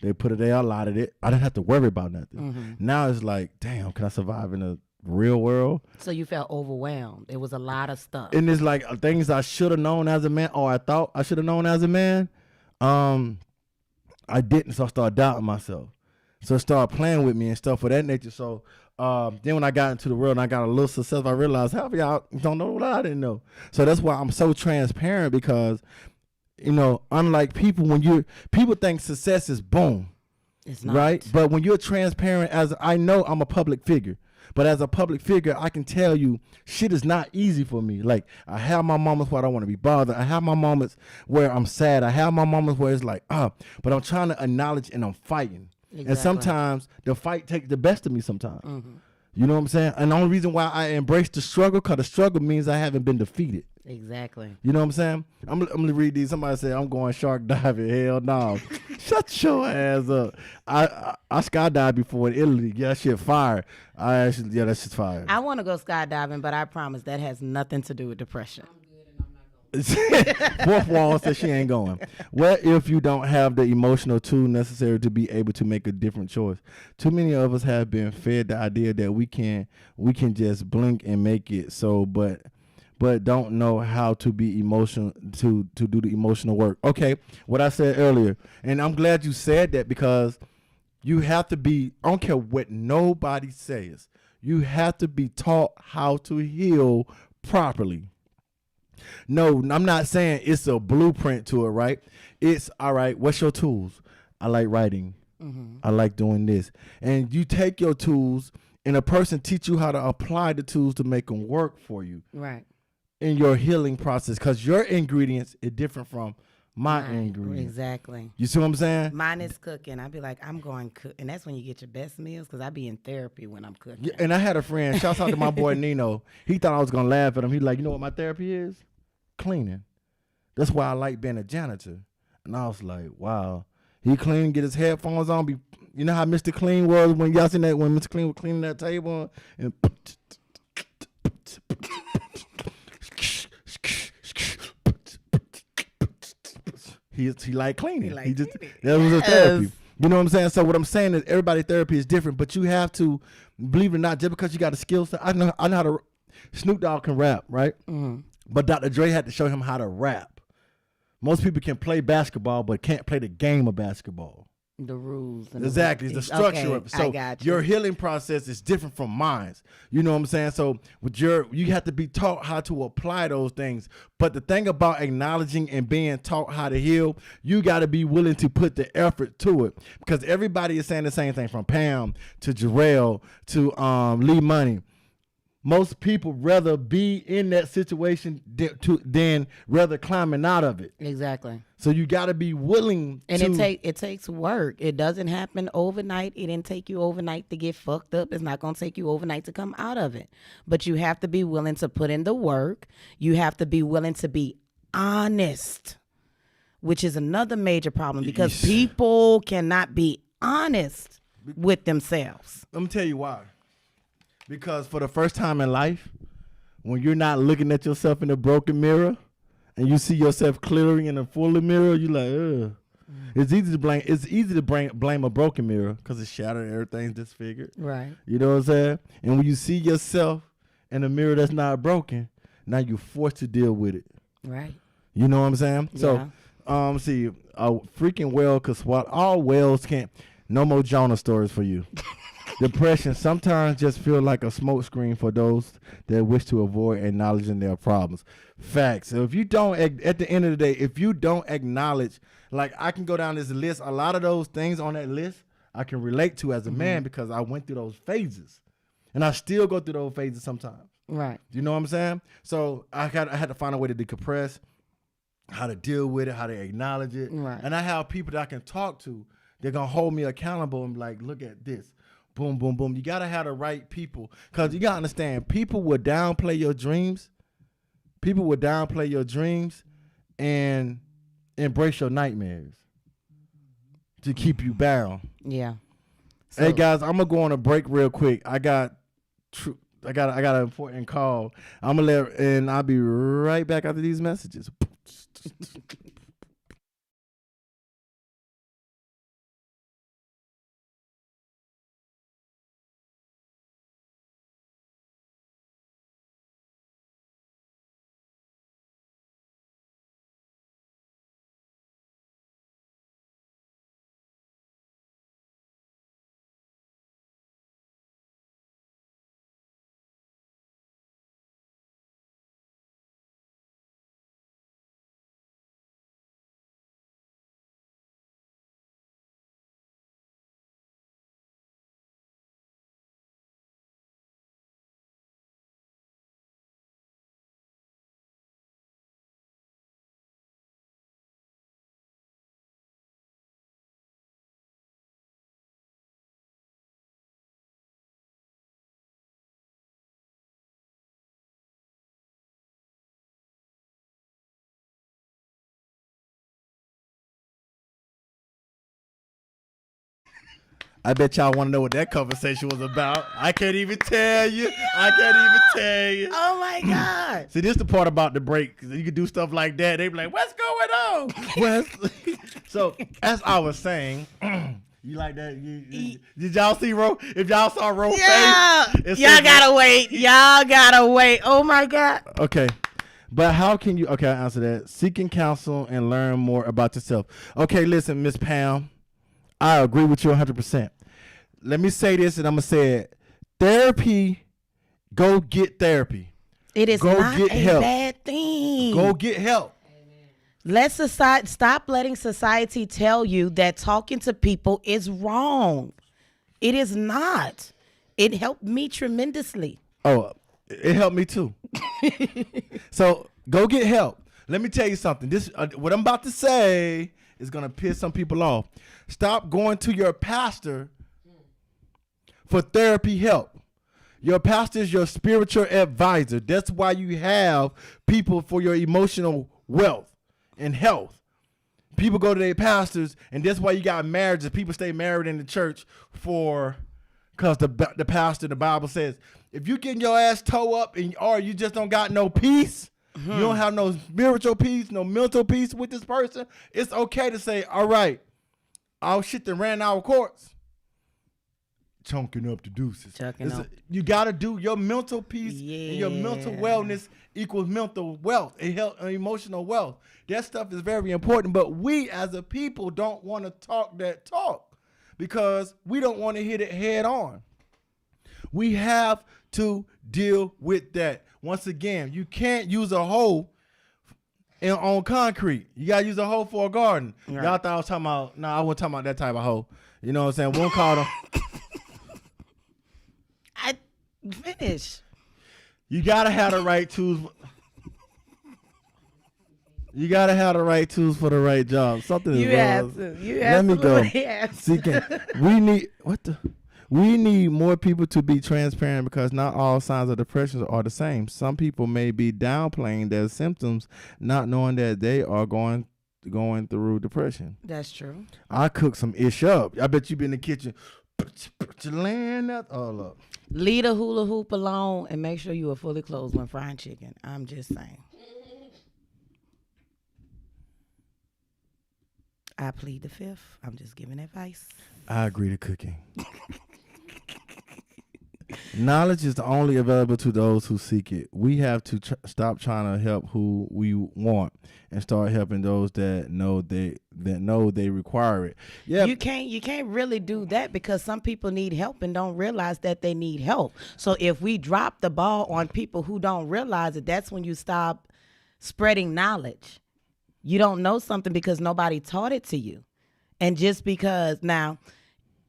They allotted it. I didn't have to worry about nothing. Now it's like, damn, can I survive in a real world? So you felt overwhelmed. It was a lot of stuff. And it's like things I should have known as a man, or I thought I should have known as a man. I didn't, so I started doubting myself. So it started playing with me and stuff of that nature. So then when I got into the world and I got a little success, I realized half of y'all don't know what I didn't know. So that's why I'm so transparent, because you know, unlike people, people think success is boom. It's not. Right? But when you're transparent, as I know I'm a public figure, but as a public figure, I can tell you shit is not easy for me. Like I have my moments where I don't want to be bothered. I have my moments where I'm sad. I have my moments where it's like, but I'm trying to acknowledge and I'm fighting. Exactly. And sometimes the fight takes the best of me sometimes. You know what I'm saying? And the only reason why I embrace the struggle, because the struggle means I haven't been defeated. Exactly. You know what I'm saying? I'm gonna read these. Somebody said I'm going shark diving. Hell no. Shut your ass up. I skydived before in Italy. Yeah, that shit fire. That shit's fire. I want to go skydiving, but I promise that has nothing to do with depression. Fourth wall says she ain't going. What if you don't have the emotional tool necessary to be able to make a different choice? Too many of us have been fed the idea that we can just blink and make it so, but don't know how to be emotional to do the emotional work. Okay, what I said earlier, and I'm glad you said that, because you have to be, I don't care what nobody says, you have to be taught how to heal properly. No, I'm not saying it's a blueprint to it, right? It's all right, what's your tools? I like writing. I like doing this. And you take your tools and a person teach you how to apply the tools to make them work for you. Right. In your healing process, because your ingredients is different from my ingredients. Exactly. You see what I'm saying? Mine is cooking. I'd be like, I'm going cook, and that's when you get your best meals, because I be in therapy when I'm cooking. Yeah, and I had a friend, shouts out to my boy Nino. He thought I was gonna laugh at him. He's like, you know what my therapy is? Cleaning. That's why I like being a janitor. And I was like, wow. He clean, get his headphones on. You know how Mr. Clean was when y'all seen that, when Mr. Clean was cleaning that table, and he like cleaning. That was a therapy. You know what I'm saying? So what I'm saying is everybody's therapy is different, but you have to, believe it or not, just because you got a skill set. I know how to. Snoop Dogg can rap, right? But Dr. Dre had to show him how to rap. Most people can play basketball, but can't play the game of basketball. The rules. And Exactly. The structure of it. So I got you. your healing process is different from mine. You know what I'm saying? So with you have to be taught how to apply those things. But the thing about acknowledging and being taught how to heal, you got to be willing to put the effort to it. Because everybody is saying the same thing, from Pam to Jarrell to Lee Money. Most people rather be in that situation than rather climbing out of it. Exactly. So you got to be willing and to. it takes work. It doesn't happen overnight. It didn't take you overnight to get fucked up. It's not going to take you overnight to come out of it. But you have to be willing to put in the work. You have to be willing to be honest, which is another major problem, because people cannot be honest with themselves. Let me tell you why. Because for the first time in life, when you're not looking at yourself in a broken mirror and you see yourself clearly in a full mirror, you're like, ugh. It's easy to blame. It's easy to blame a broken mirror because it's shattered, everything's disfigured. Right. You know what I'm saying? And when you see yourself in a mirror that's not broken, now you're forced to deal with it. Right. You know what I'm saying? Yeah. So, see, a freaking whale, because what all whales can't. No more Jonah stories for you. Depression sometimes just feel like a smokescreen for those that wish to avoid acknowledging their problems. Facts. So if you don't, at the end of the day, if you don't acknowledge, like I can go down this list, a lot of those things on that list I can relate to as a man, because I went through those phases, and I still go through those phases sometimes. Right. You know what I'm saying? So I had to find a way to decompress. how to deal with it, how to acknowledge it. Right. And I have people that I can talk to. They're going to hold me accountable and be like, look at this. Boom, boom, boom. You got to have the right people. Because you got to understand, people will downplay your dreams. People will downplay your dreams and embrace your nightmares to keep you bound. Yeah. Hey guys, I'm gonna go on a break real quick. I got an important call. And I'll be right back after these messages. I bet y'all want to know what that conversation was about. I can't even tell you. Oh my God. See, this is the part about the break. 'Cause you can do stuff like that. They be like, what's going on? So, as I was saying, you like that? Did y'all see Ro? If y'all saw Ro's face. Y'all gotta wait. Y'all gotta wait. Oh my God. Okay. But how can you, okay, I'll answer that. Seeking counsel and learn more about yourself. Okay, listen, Miss Pam. I agree with you 100%. Let me say this, and I'm going to say it. Therapy, go get therapy. It is go not get a help. bad thing. Go get help. Let society stop letting society tell you that talking to people is wrong. It is not. It helped me tremendously. Oh, it helped me too. So go get help. Let me tell you something. This what I'm about to say is going to piss some people off. Stop going to your pastor for therapy help. Your pastor is your spiritual advisor. That's why you have people for your emotional wealth and health. People go to their pastors, and that's why you got marriages. People stay married in the church because the pastor, the Bible says, if you getting your ass toe up or you just don't got no peace, you don't have no spiritual peace, no mental peace with this person, it's okay to say, all right, our shit that ran our courts. Chunking up the deuces. You got to do your mental peace and your mental wellness equals mental wealth and health and emotional wealth. That stuff is very important, but we as a people don't want to talk that talk because we don't want to hit it head on. We have to deal with that. Once again, you can't use a hoe on concrete. You got to use a hoe for a garden. Right. Y'all thought I was talking about, no, I wasn't talking about that type of hoe. You know what I'm saying? One call them. Finish. You gotta have the right tools. You gotta have the right tools for the right job. Something you is have wrong. to. You Let me go. Seeking. We need more people to be transparent because not all signs of depression are the same. Some people may be downplaying their symptoms, not knowing that they are going through depression. That's true. I cook some ish up. I bet you been in the kitchen. Laying that all up. Leave the hula hoop alone and make sure you are fully clothed when frying chicken. I'm just saying. I plead the fifth. I'm just giving advice. I agree to cooking. Knowledge is only available to those who seek it. We have to stop trying to help who we want and start helping those that know they require it. Yeah, you can't really do that because some people need help and don't realize that they need help. So if we drop the ball on people who don't realize it, that's when you stop spreading knowledge. You don't know something because nobody taught it to you. And just because now,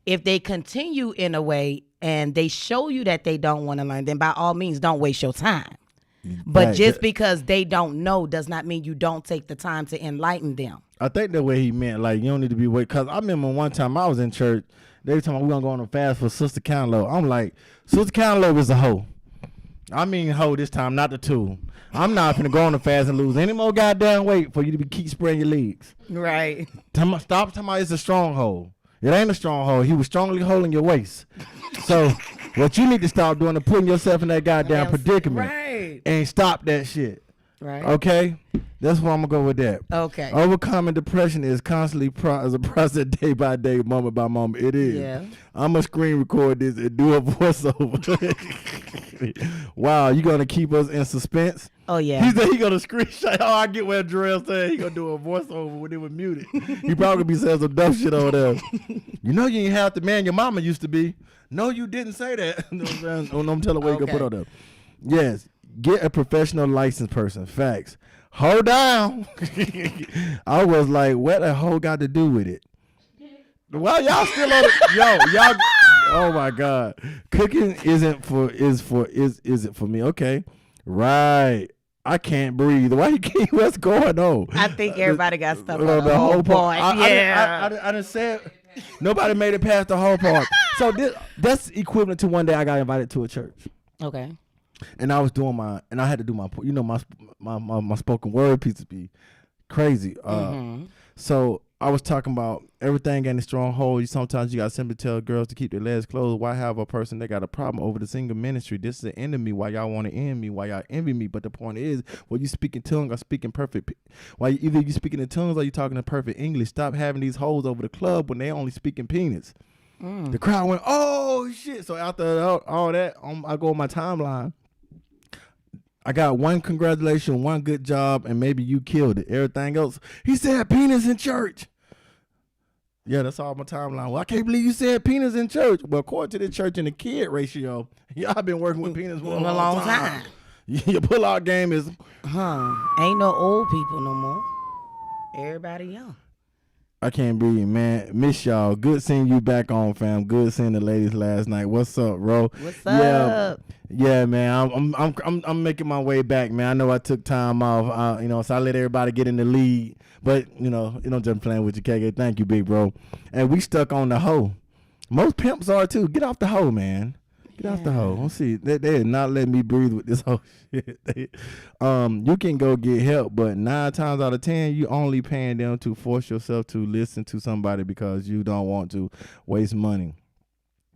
if they continue in a way and they show you that they don't want to learn, then by all means, don't waste your time. But Right, just that- because they don't know does not mean you don't take the time to enlighten them. I think the way he meant, like, you don't need to be wait. Cause I remember one time I was in church. They were talking about we gonna go on a fast for Sister Cantaloupe. I'm like, Sister Cantaloupe is a hoe. I mean hoe this time, not the tool. I'm not finna go on a fast and lose any more goddamn weight for you to keep spreading your legs. Right. Stop talking about it's a stronghold. It ain't a stronghold. He was strongly holding your waist. So what you need to stop doing is putting yourself in that goddamn predicament. Right. And stop that shit. Right. Okay? That's where I'm gonna go with that. Okay. Overcoming depression is constantly as a process, day by day, moment by moment. It is. Yeah. I'm gonna screen record this and do a voiceover. Wow, you gonna keep us in suspense? Oh yeah. He said he gonna screenshot. Oh, I get what Jarrell said. He gonna do a voiceover when it was muted. He probably gonna be saying some dumb shit over there. You know you ain't have the man your mama used to be. No, you didn't say that. You know what I'm saying? I'm telling what you gonna put on there. Yes, get a professional licensed person. Facts. Hold down. I was like, what the hoe got to do with it? Well, y'all still on it. Y'all. Oh my God. Cooking is it for me? Okay. Right. I can't breathe. Why you can't? What's going on? I think everybody got stuck on the the whole part. part. Yeah. I didn't say it. Nobody made it past the whole part. So that's equivalent to one day I got invited to a church. Okay. And I was doing and I had to do my spoken word pieces be crazy. So I was talking about everything in a stronghold. Sometimes you got to simply tell girls to keep their legs closed. Why have a person that got a problem over the single ministry? This is the enemy. Why y'all want to end me? Why y'all envy me? But the point is, well, you speak in tongues or speaking perfect. Why either you speaking in tongues or you talking in perfect English. Stop having these hoes over the club when they only speaking penis. The crowd went, oh shit. So after all that, I go on my timeline. I got one congratulations, one good job, and maybe you killed it. Everything else, he said penis in church. Yeah, that's all my timeline. Well, I can't believe you said penis in church. Well, according to the church and the kid ratio, y'all been working with penis for a long time. Your pull-out game is... Ain't no old people no more. Everybody young. I can't breathe, man. Miss y'all. Good seeing you back on, fam. Good seeing the ladies last night. What's up, bro? What's up? Yeah, man. I'm making my way back, man. I know I took time off, so I let everybody get in the lead. But just playing with you, KK. Thank you, big bro. And we stuck on the hoe. Most pimps are too. Get off the hoe, man. Get off the hoe. Let's see. They are not letting me breathe with this whole shit. You can go get help, but 9 times out of 10, you only paying them to force yourself to listen to somebody because you don't want to waste money.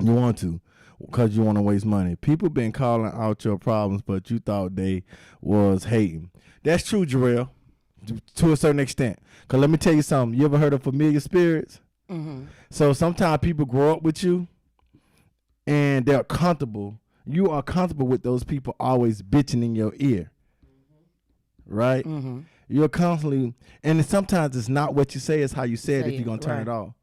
You want to because you want to waste money. People been calling out your problems, but you thought they was hating. That's true, Jarrell, to a certain extent. Because let me tell you something. You ever heard of familiar spirits? So sometimes people grow up with you, and they're comfortable. You are comfortable with those people always bitching in your ear. Right? You're constantly, and sometimes it's not what you say, it's how you say it if you're going to turn it off.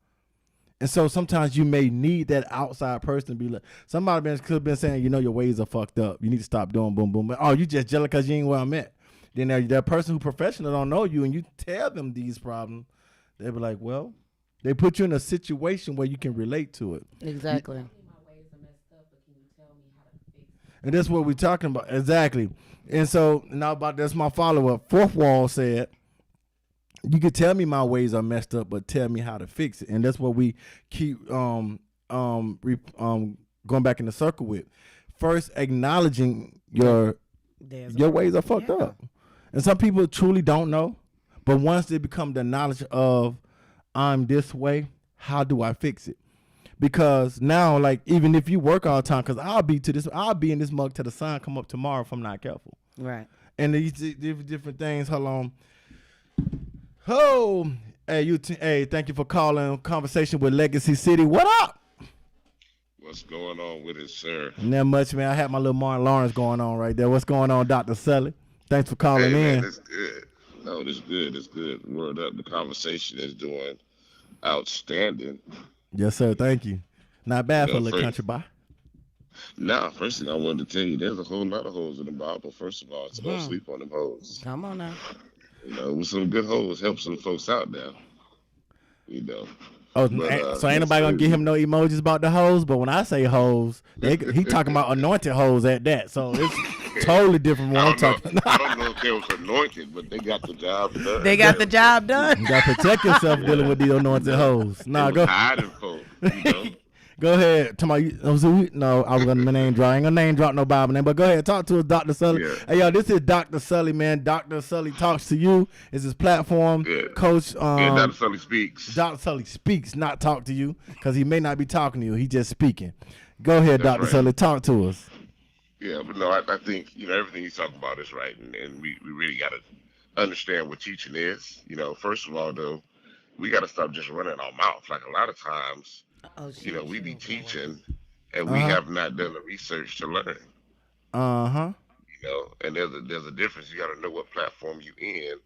And so sometimes you may need that outside person to be like, somebody could have been saying, your ways are fucked up. You need to stop doing boom, boom. Oh, you just jealous because you ain't where I'm at. Then that person who professional don't know you and you tell them these problems, they be like, well, they put you in a situation where you can relate to it. Exactly. And that's what we're talking about. Exactly. And so now that's my follow-up. Fourth Wall said, you could tell me my ways are messed up, but tell me how to fix it. And that's what we keep going back in the circle with. First, acknowledging your ways are fucked up. And some people truly don't know. But once they become the knowledge of I'm this way, how do I fix it? Because now, like, even if you work all the time, because I'll be in this mug till the sun come up tomorrow if I'm not careful. Right. And these different things. Hold on. Oh, hey, thank you for calling Conversation with Legacy City. What up? What's going on with it, sir? Not much, man. I had my little Martin Lawrence going on right there. What's going on, Dr. Sully? Thanks for calling in. Man, it's good. No, it's good. It's good. Word up. The conversation is doing outstanding. Yes, sir. Thank you. Not bad for a little country boy. Nah, first thing I wanted to tell you, there's a whole lot of hoes in the Bible. First of all, so don't sleep on them hoes. Come on now. With some good hoes, help some folks out now. Oh, but, so ain't nobody gonna give him no emojis about the hoes, but when I say hoes, he talking about anointed hoes at that. So it's totally different from what I I'm don't know. talking. I don't know if they was anointed, but they got the job done. They got the job done. You gotta protect yourself dealing with these anointed hoes. They Nah, was go. hiding folk. Go ahead. No, I was gonna name drop. I ain't gonna name drop no Bible name, but go ahead. Talk to us, Dr. Sully. Yeah. Hey, yo, this is Dr. Sully, man. Dr. Sully talks to you. It's his platform. Yeah. Coach. Yeah, Dr. Sully speaks. Dr. Sully speaks, not talk to you, because he may not be talking to you. He just speaking. Go ahead, That's Dr. right. Sully. Talk to us. Yeah, but no, I think everything he's talking about is right, and we really got to understand what teaching is. First of all, though, we got to stop just running our mouth. Like a lot of times, Oh, we be teaching, and we Uh-huh. have not done the research to learn. Uh-huh. And there's a difference. You got to know what platform you in,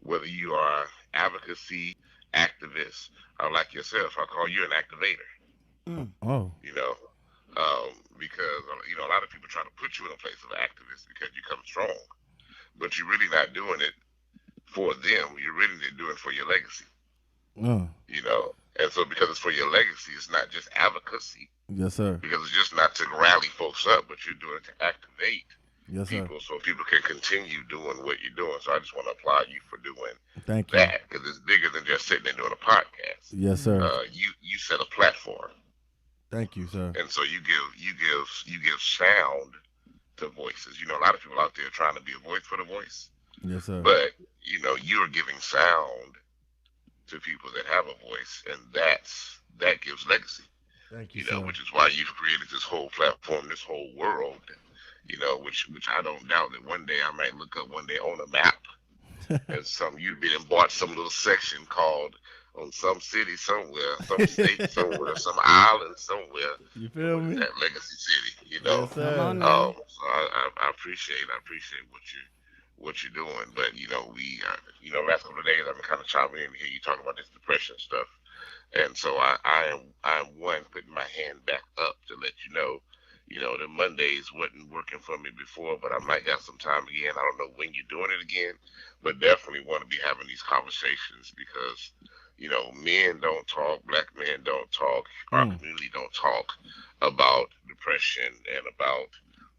whether you are advocacy, activist, or like yourself. I call you an activator. Oh. Because a lot of people try to put you in a place of activist because you come strong, but you're really not doing it for them. You're really doing it for your legacy. And so because it's for your legacy, it's not just advocacy. Yes, sir. Because it's just not to rally folks up, but you're doing it to activate Yes, sir. people so people can continue doing what you're doing. So I just want to applaud you for doing Thank you. that, because it's bigger than just sitting and doing a podcast. Yes, sir. You set a platform. Thank you, sir. And so you give sound to voices. A lot of people out there trying to be a voice for the voice. Yes, sir. But you're giving sound to people that have a voice, and that gives legacy. Thank you, sir. Which is why you've created this whole platform, this whole world. Which I don't doubt that one day I might look up one day on a map, and you've been bought some little section called on some city somewhere, some state somewhere, some island somewhere. You feel me? That Legacy City, Yes, sir. So I appreciate what you're doing, but last couple of days I've been kind of chiming in here. You talking about this depression stuff, and so I am one putting my hand back up to let you know. The Mondays wasn't working for me before, but I might have some time again. I don't know when you're doing it again, but definitely want to be having these conversations because men don't talk, black men don't talk, our community don't talk about depression and about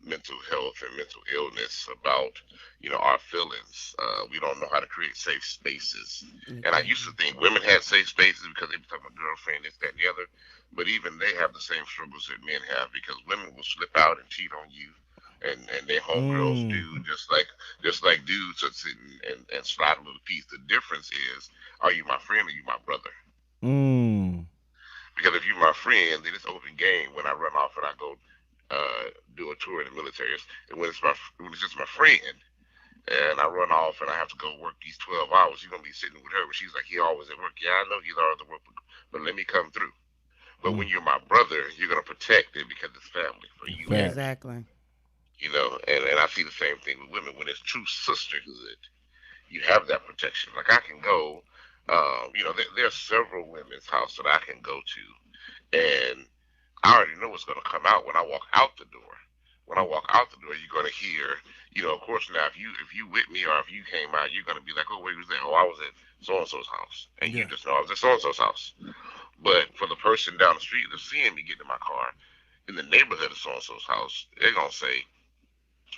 mental health and mental illness, about our feelings. We don't know how to create safe spaces. And I used to think women had safe spaces because they were talking about girlfriend, this, that, and the other. But even they have the same struggles that men have, because women will slip out and cheat on you, and their homegirls do, just like dudes are sitting and slide a little piece. The difference is, are you my friend or you my brother? Because if you're my friend, then it's open game when I run off and I go do a tour in the military. And when it's just my friend, and I run off and I have to go work these 12 hours, you're gonna be sitting with her, but she's like, he always at work. Yeah, I know he's always at work, but let me come through. But when you're my brother, you're gonna protect it because it's family for you. Exactly. And I see the same thing with women. When it's true sisterhood, you have that protection. Like I can go, there are several women's houses that I can go to, and I already know what's gonna come out when I walk out the door. When I walk out the door, you're gonna hear, of course, now if you with me or if you came out, you're gonna be like, oh, where was that? Oh, I was at so and so's house, and you just know I was at so and so's house. But for the person down the street that's seeing me get in my car in the neighborhood of so and so's house, they're gonna say,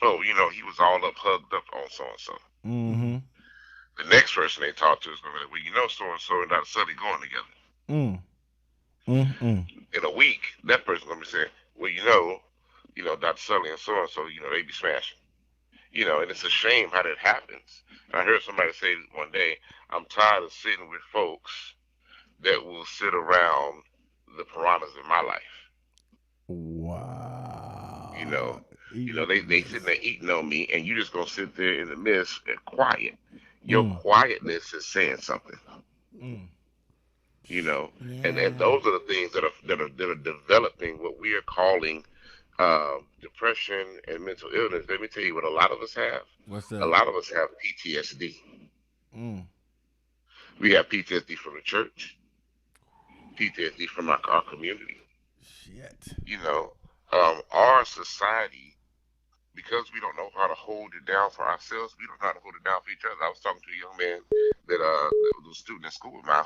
oh, he was all up, hugged up on so and so. The next person they talk to is gonna be like, well, so and so and Dr. Sully going together. In a week, that person's gonna be saying, well, Dr. Sully and so they be smashing. And it's a shame how that happens. And I heard somebody say one day, I'm tired of sitting with folks that will sit around the piranhas in my life. Wow. They sitting there eating on me, and you just gonna sit there in the midst and quiet. Your quietness is saying something. And those are the things that are developing what we are calling depression and mental illness. Let me tell you what a lot of us have. What's that? A lot of us have PTSD. We have PTSD from the church, PTSD from our community. Shit. Our society, because we don't know how to hold it down for ourselves, we don't know how to hold it down for each other. I was talking to a young man that was a student in school of mine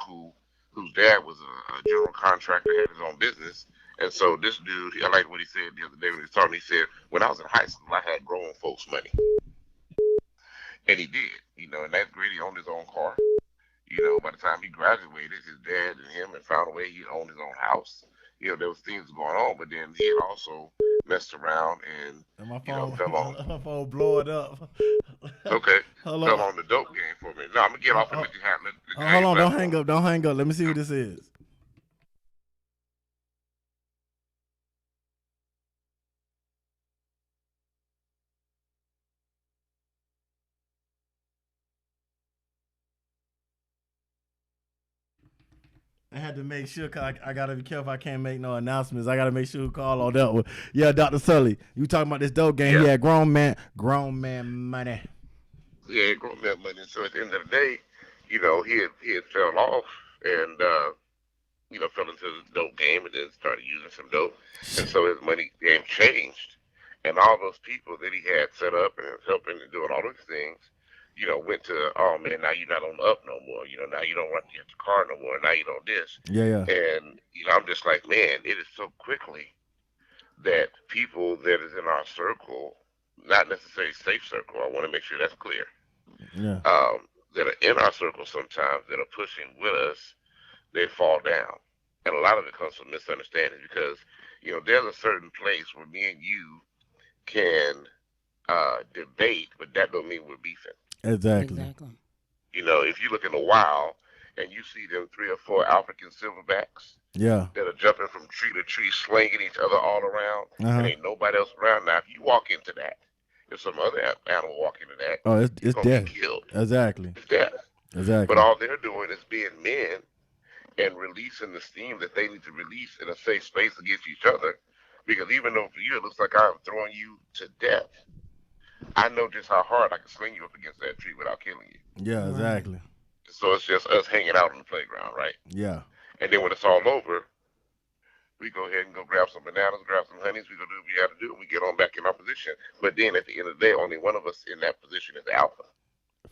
whose dad was a general contractor, had his own business, And so this dude, I like what he said the other day when he was talking. He said, when I was in high school, I had grown folks money, and he did, and that's great. He owned his own car. By the time he graduated, his dad and him had found a way. He owned his own house. There was things going on, but then he had also messed around and my phone, fell on. my phone blow it up. Okay, Hold fell on. on the dope game for a minute. No, I'm gonna get off and let you handle it. Hold on, don't hang up. Let me see who this is. I had to make sure, cause I gotta be careful. I can't make no announcements. I gotta make sure who call on that one. Yeah, Dr. Sully, you talking about this dope game? Yeah. He had grown man money. Yeah, grown man money. So at the end of the day, he had fell off and fell into the dope game and then started using some dope, and so his money game changed, and all those people that he had set up and helping and doing all those things. Went to, oh man, now you're not on the up no more. Now you don't want to get the car no more. Now you don't this. Yeah. And, I'm just like, man, it is so quickly that people that is in our circle, not necessarily safe circle, I want to make sure that's clear, Yeah. that are in our circle sometimes that are pushing with us, they fall down. And a lot of it comes from misunderstanding because, there's a certain place where me and you can debate, but that don't mean we're beefing. Exactly. If you look in the wild and you see them 3 or 4 African silverbacks Yeah. that are jumping from tree to tree, slinging each other all around, and ain't nobody else around. Now, if you walk into that, if some other animal walk into that, Oh, it's you're gonna death. be killed. Exactly. It's death. Exactly. But all they're doing is being men and releasing the steam that they need to release in a safe space against each other. Because even though for you it looks like I'm throwing you to death, I know just how hard I can sling you up against that tree without killing you. Yeah, exactly. So it's just us hanging out on the playground, right? Yeah. And then when it's all over, we go ahead and go grab some bananas, grab some honeys, we go do what we got to do, and we get on back in our position. But then at the end of the day, only one of us in that position is the alpha.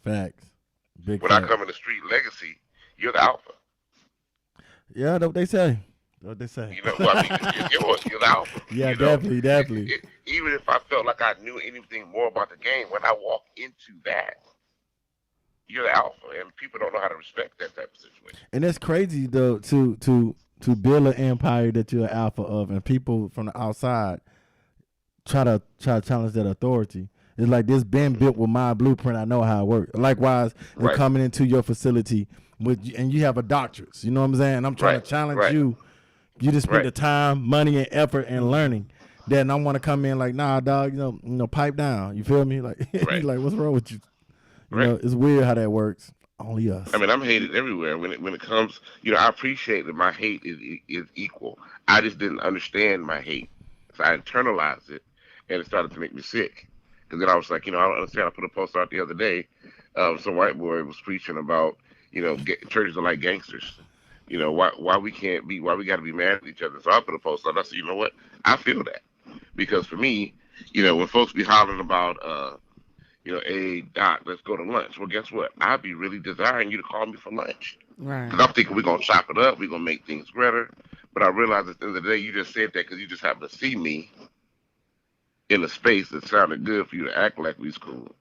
Facts. Big When facts. I come in the street legacy, you're the alpha. Yeah, that's what they say. What they say. You're the alpha. Yeah, definitely. Even if I felt like I knew anything more about the game, when I walk into that, you're the alpha, and people don't know how to respect that type of situation. And it's crazy though to build an empire that you're an alpha of, and people from the outside try to challenge that authority. It's like this been built with my blueprint. I know how it works. Likewise, they're coming into your facility and you have a doctorate. You know what I'm saying? I'm trying to challenge you. You just spend the time, money, and effort and learning. Then I want to come in like, nah, dog, pipe down. You feel me? Like, he's like, what's wrong with you? You know, it's weird how that works. Only us. I mean, I'm hated everywhere. When it comes, I appreciate that my hate is equal. I just didn't understand my hate, so I internalized it, and it started to make me sick. Because then I was like, I don't understand. I put a post out the other day. Some white boy was preaching about, churches are like gangsters. Why we can't be, why we got to be mad at each other. So I put a post out. I said, you know what? I feel that. Because for me, when folks be hollering about, hey, Doc, let's go to lunch. Well, guess what? I'd be really desiring you to call me for lunch. Right. Because I'm thinking we're going to chop it up. We're going to make things better. But I realize at the end of the day, you just said that because you just happened to see me in a space that sounded good for you to act like we was cool.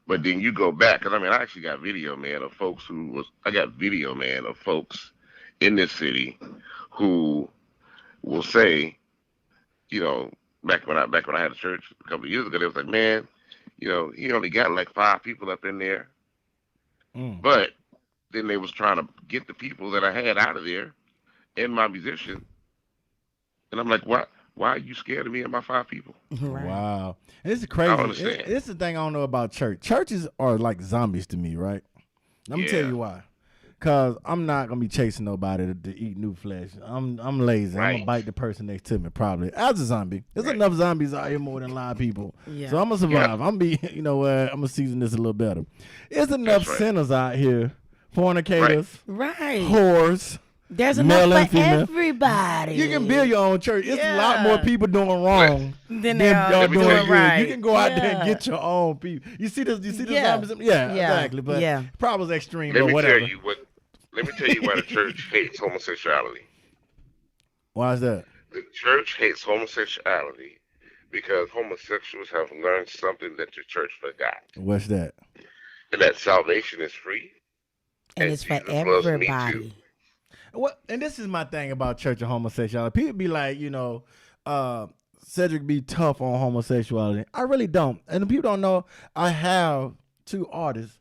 But then you go back, because I actually got video, man, of folks in this city who will say, back when I had a church a couple of years ago, they was like, man, he only got like 5 people up in there. But then they was trying to get the people that I had out of there and my musician. And I'm like, what? Why are you scared of me and my 5 people? Right. Wow. And this is crazy. This is the thing I don't know about church. Churches are like zombies to me, right? Let me tell you why. Because I'm not going to be chasing nobody to eat new flesh. I'm lazy. I'm going to bite the person next to me probably. As a zombie. There's enough zombies out here more than live people. Yeah. So I'm going to survive. I'm going to be, I'm going to season this a little better. There's enough sinners out here. Fornicators. Right. Whores. There's enough for everybody. You can build your own church. It's a lot more people doing wrong than y'all doing good. Right. You can go out there and get your own people. You see this? You see the zombies? Yeah, exactly. But probably was extreme. Let or me whatever. Let me tell you why the church hates homosexuality. Why is that? The church hates homosexuality because homosexuals have learned something that the church forgot, What's that? and that salvation is free, And it's for Jesus loves me too. everybody. What? And this is my thing about church and homosexuality. People be like, Cedric be tough on homosexuality. I really don't. And the people don't know I have two artists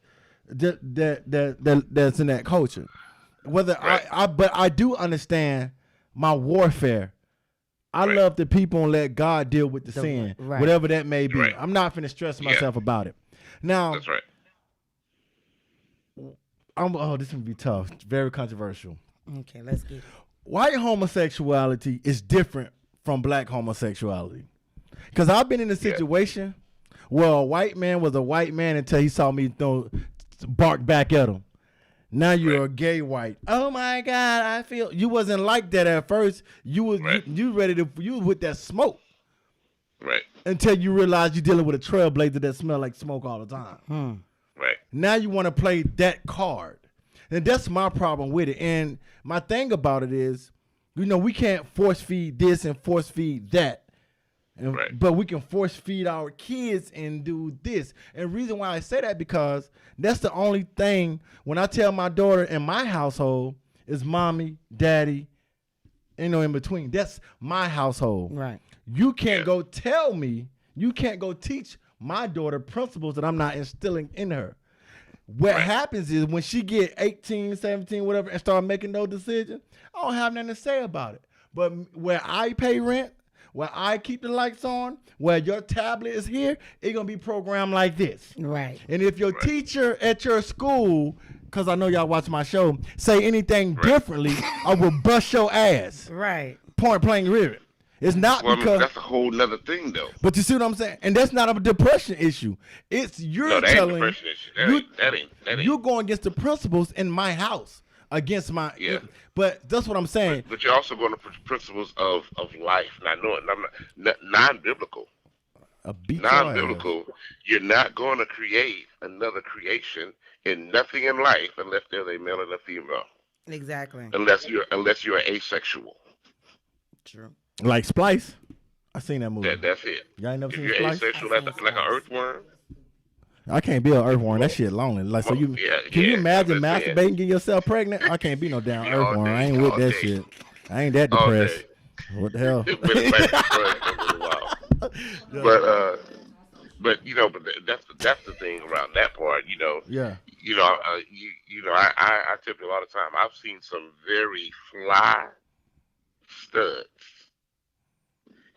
that's in that culture. Whether Right. but I do understand my warfare. I Right. love the people and let God deal with the sin, right. whatever that may be. Right. I'm not finna stress Yeah. myself about it. Now, That's right. this would be tough. It's very controversial. Okay, let's get it. White homosexuality is different from black homosexuality. Because I've been in a situation where a white man was a white man until he saw me bark back at him. Now you're a gay white. Oh my God, I feel you wasn't like that at first. You was you ready to you was with that smoke Right. until you realize you're dealing with a trailblazer that smell like smoke all the time. Right. Now you want to play that card. And that's my problem with it. And my thing about it is, we can't force feed this and force feed that. But we can force feed our kids and do this. And the reason why I say that because that's the only thing when I tell my daughter in my household is mommy, daddy, in between. That's my household. Right. You can't go tell me, you can't go teach my daughter principles that I'm not instilling in her. What happens is when she get 18, 17, whatever, and start making those decisions, I don't have nothing to say about it. But where I pay rent, where I keep the lights on, where your tablet is here, it's going to be programmed like this. Right. And if your teacher at your school, because I know y'all watch my show, say anything differently, I will bust your ass. Right. Point blank period. It's not Well, because... that's a whole nother thing, though. But you see what I'm saying? And that's not a depression issue. It's you're No, that ain't telling depression issue. That ain't. you're going against the principles in my house, against my But that's what I'm saying. But you're also going to principles of life. Now, no, I'm not non-biblical. Non-biblical. You're not going to create another creation in nothing in life unless there's a male and a female. Exactly. Unless you're asexual. True. Like Splice. I seen that movie. That's it. Y'all ain't never If seen you're Splice? asexual, like an earthworm. I can't be an earthworm. That shit lonely. Like so you can you imagine masturbating, getting yourself pregnant? I can't be no damn earthworm. I ain't with that shit. I ain't that depressed. What the hell? But that's the thing around that part. Yeah. I tell you a lot of time. I've seen some very fly studs,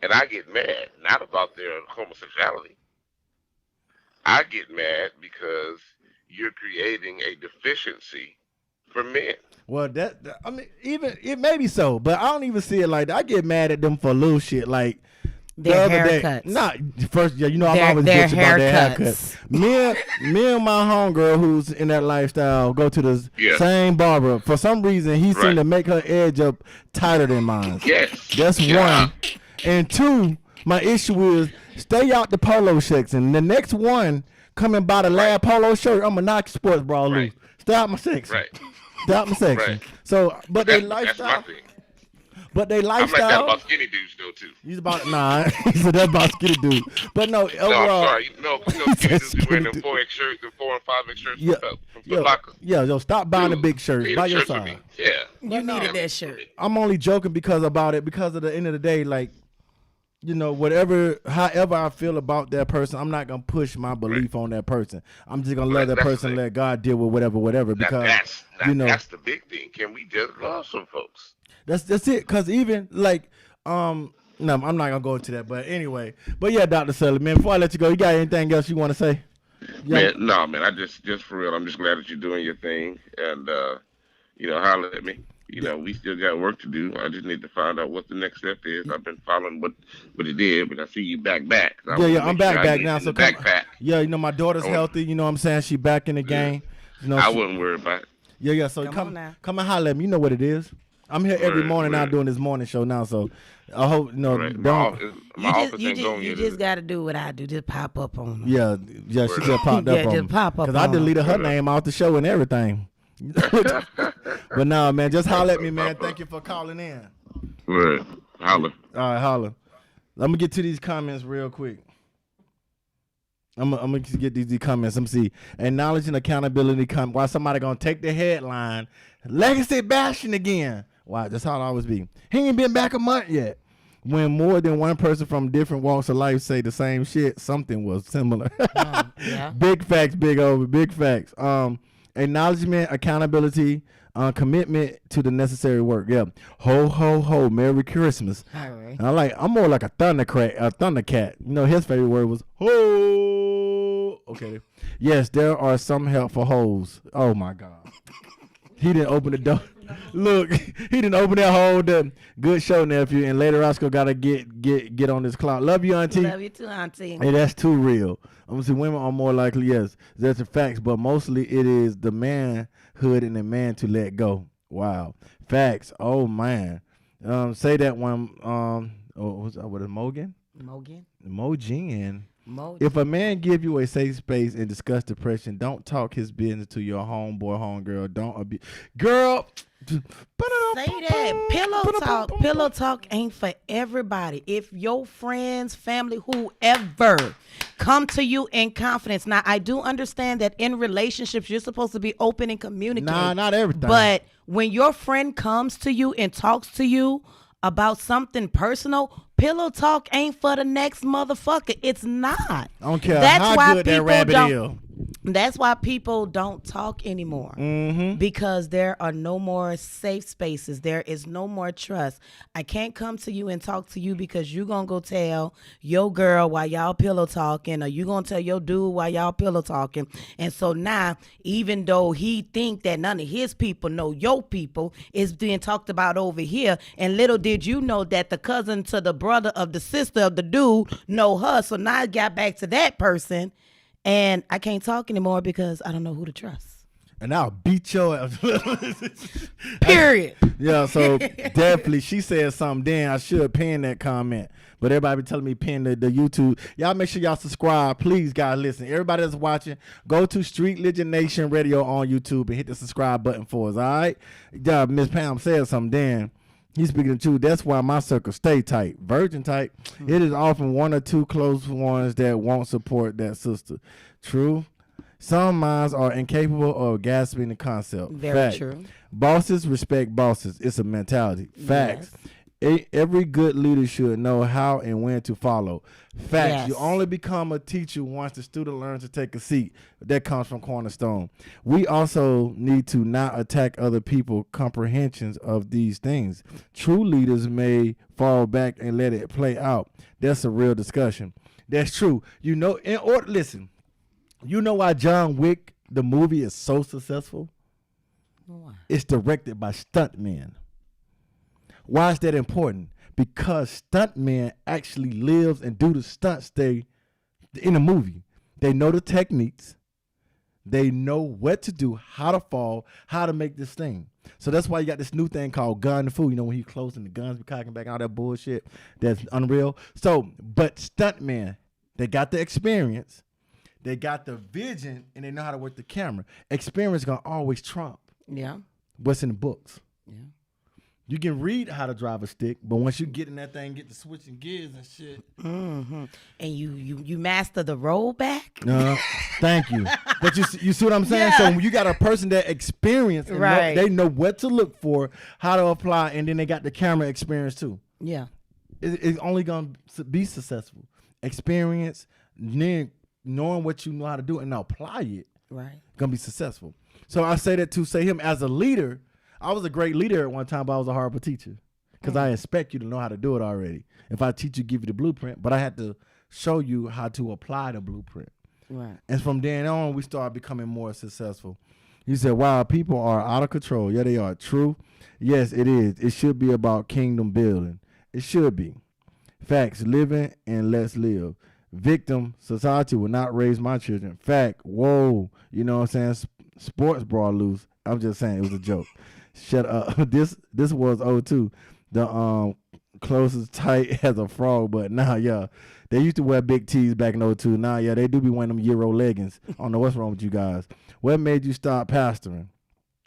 and I get mad not about their homosexuality. I get mad because you're creating a deficiency for men. Well, I mean, even it may be so, but I don't even see it like that. I get mad at them for little shit like their the other haircuts. Day. Not first, I'm always bitch about their haircuts. Me and my homegirl who's in that lifestyle go to the same barber. For some reason, he seemed to make her edge up tighter than mine. Yes, that's one. And two, my issue is stay out the polo shirts. And the next one coming by the last polo shirt, I'm a knock sports bra loose. Stay out my section. Stay out my section. So, but they lifestyle. That's my thing. But they lifestyle. I'm like that about skinny dudes though too. He's about he said that's about skinny dude. But no, overall. No, I'm sorry. Skinny dudes be wearing them 4X shirts, them 4 and 5X shirts from Foot Locker. Yo, stop buying the big shirts. Buy your size. Yeah. You needed that shirt. I'm only joking because of the end of the day, like, however I feel about that person, I'm not gonna push my belief on that person. I'm just gonna let that person let God deal with whatever. Because that's the big thing. Can we just love some folks? That's it. Cause even like no, I'm not gonna go into that. But anyway, yeah, Dr. Sully, man. Before I let you go, you got anything else you want to say? Yeah. Man, I just for real, I'm just glad that you're doing your thing, and holler at me. We still got work to do. I just need to find out what the next step is. I've been following what it did, but I see you back. I'm back now. So back. Yeah, my daughter's healthy. You know what I'm saying? She back in the game. I wouldn't worry about it. Yeah. So come and holler at me. You know what it is. I'm here every morning now doing this morning show now. So I hope you just got to do what I do. Just pop up on them. Yeah. She just popped up on me. Because I deleted her name off the show and everything. But no, man, just holler at me, man. Thank you for calling in. Right. Holla. All right, holla. I'm gonna get to these comments real quick. I'm gonna get these comments. I'm see acknowledging accountability. Why somebody gonna take the headline, legacy bashing again? Why? That's how it always be. He ain't been back a month yet. When more than one person from different walks of life say the same shit, something was similar. Yeah. Big facts, big over, big facts. Acknowledgement, accountability, commitment to the necessary work. Yeah. Ho ho ho. Merry Christmas. All right. And I'm more like a thundercat. You know, his favorite word was ho. Okay. Yes, there are some helpful hoes. Oh my God. He didn't open the door. Look, he didn't open that hole. Good show, nephew. And later Roscoe gotta get on this clock. Love you, auntie. Love you too, auntie. Hey, that's too real. I'm gonna say women are more likely, yes, that's the facts, but mostly it is the manhood and the man to let go. Wow. Facts. Oh man. Say that one what is Mogan? Mogen. If a man give you a safe space and discuss depression, don't talk his business to your homeboy, homegirl. Don't abuse. Girl, say that. Pillow talk ain't for everybody. If your friends, family, whoever come to you in confidence. Now, I do understand that in relationships, you're supposed to be open and communicate. Nah, not everything. But when your friend comes to you and talks to you about something personal, pillow talk ain't for the next motherfucker. It's not. I don't care That's how why good that people rabbit don't. is. That's why people don't talk anymore, because there are no more safe spaces. There is no more trust. I can't come to you and talk to you because you going to go tell your girl while y'all pillow talking, or you going to tell your dude while y'all pillow talking. And so now, even though he think that none of his people know your people, is being talked about over here. And little did you know that the cousin to the brother of the sister of the dude know her. So now I got back to that person. And I can't talk anymore because I don't know who to trust. And I'll beat your ass. Period. Yeah, so definitely she said something then. I should pin that comment. But everybody be telling me pin the YouTube. Y'all make sure y'all subscribe. Please, guys, listen. Everybody that's watching, go to Street Legend Nation Radio on YouTube and hit the subscribe button for us, all right? Yeah, Miss Pam said something then. He's speaking the truth. That's why my circle stay tight. Virgin tight. It is often one or two close ones that won't support that sister. True. Some minds are incapable of grasping the concept. Very Fact. true. Bosses respect bosses. It's a mentality. Facts. Every good leader should know how and when to follow. Facts. Yes. You only become a teacher once the student learns to take a seat. That comes from Cornerstone. We also need to not attack other people's comprehensions of these things. True leaders may fall back and let it play out. That's a real discussion. That's true. You know, listen, you know why John Wick, the movie, is so successful? Why? It's directed by stuntmen. Why is that important? Because stuntmen actually lives and do the stunts they in the movie. They know the techniques. They know what to do, how to fall, how to make this thing. So that's why you got this new thing called gun fu. You know, when he's closing the guns, be cocking back, all that bullshit. That's unreal. So, but stuntmen, they got the experience, they got the vision, and they know how to work the camera. Experience gonna always trump what's in the books. Yeah. You can read how to drive a stick, but once you get in that thing, get to switching gears and shit. And you master the rollback. Thank you. But you see what I'm saying? Yeah. So when you got a person that experienced, and Right. they know what to look for, how to apply, and then they got the camera experience too. Yeah. It's only going to be successful. Experience, then knowing what you know how to do and apply it, Right. going to be successful. So I say that to say him as a leader. I was a great leader at one time, but I was a horrible teacher because I expect you to know how to do it already. If I teach you, give you the blueprint, but I had to show you how to apply the blueprint. Right. And from then on, we started becoming more successful. You said, wow, people are out of control. Yeah, they are. True. Yes, it is. It should be about kingdom building. It should be. Facts, living and let's live. Victim, society will not raise my children. Fact, whoa. You know what I'm saying? Sports brought loose. I'm just saying it was a joke. Shut up. This was 02. The closest tight as a frog, but now, yeah. They used to wear big tees back in 02. Now, yeah, they do be wearing them Euro leggings. I don't know what's wrong with you guys. What made you stop pastoring?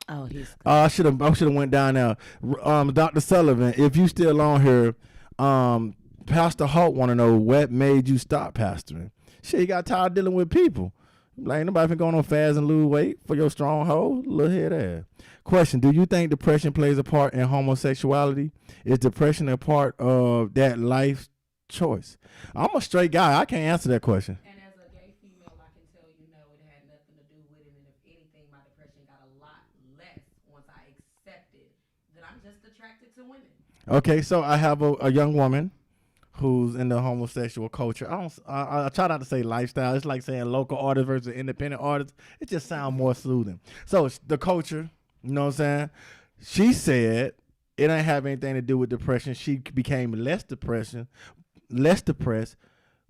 Oh, he's. I should have went down there. Dr. Sullivan, if you still on here, Pastor Holt want to know what made you stop pastoring. Shit, you got tired of dealing with people. Like, ain't nobody been going on fast and lose weight for your stronghold. Little head ass. Question, do you think depression plays a part in homosexuality? Is depression a part of that life choice? I'm a straight guy. I can't answer that question. And as a gay female, I can tell you, no, it had nothing to do with it. And if anything, my depression got a lot less once I accepted that I'm just attracted to women. Okay, so I have a young woman who's in the homosexual culture. I try not to say lifestyle. It's like saying local artist versus independent artist. It just sounds more soothing. So the culture, you know what I'm saying? She said it ain't have anything to do with depression. She became less depressed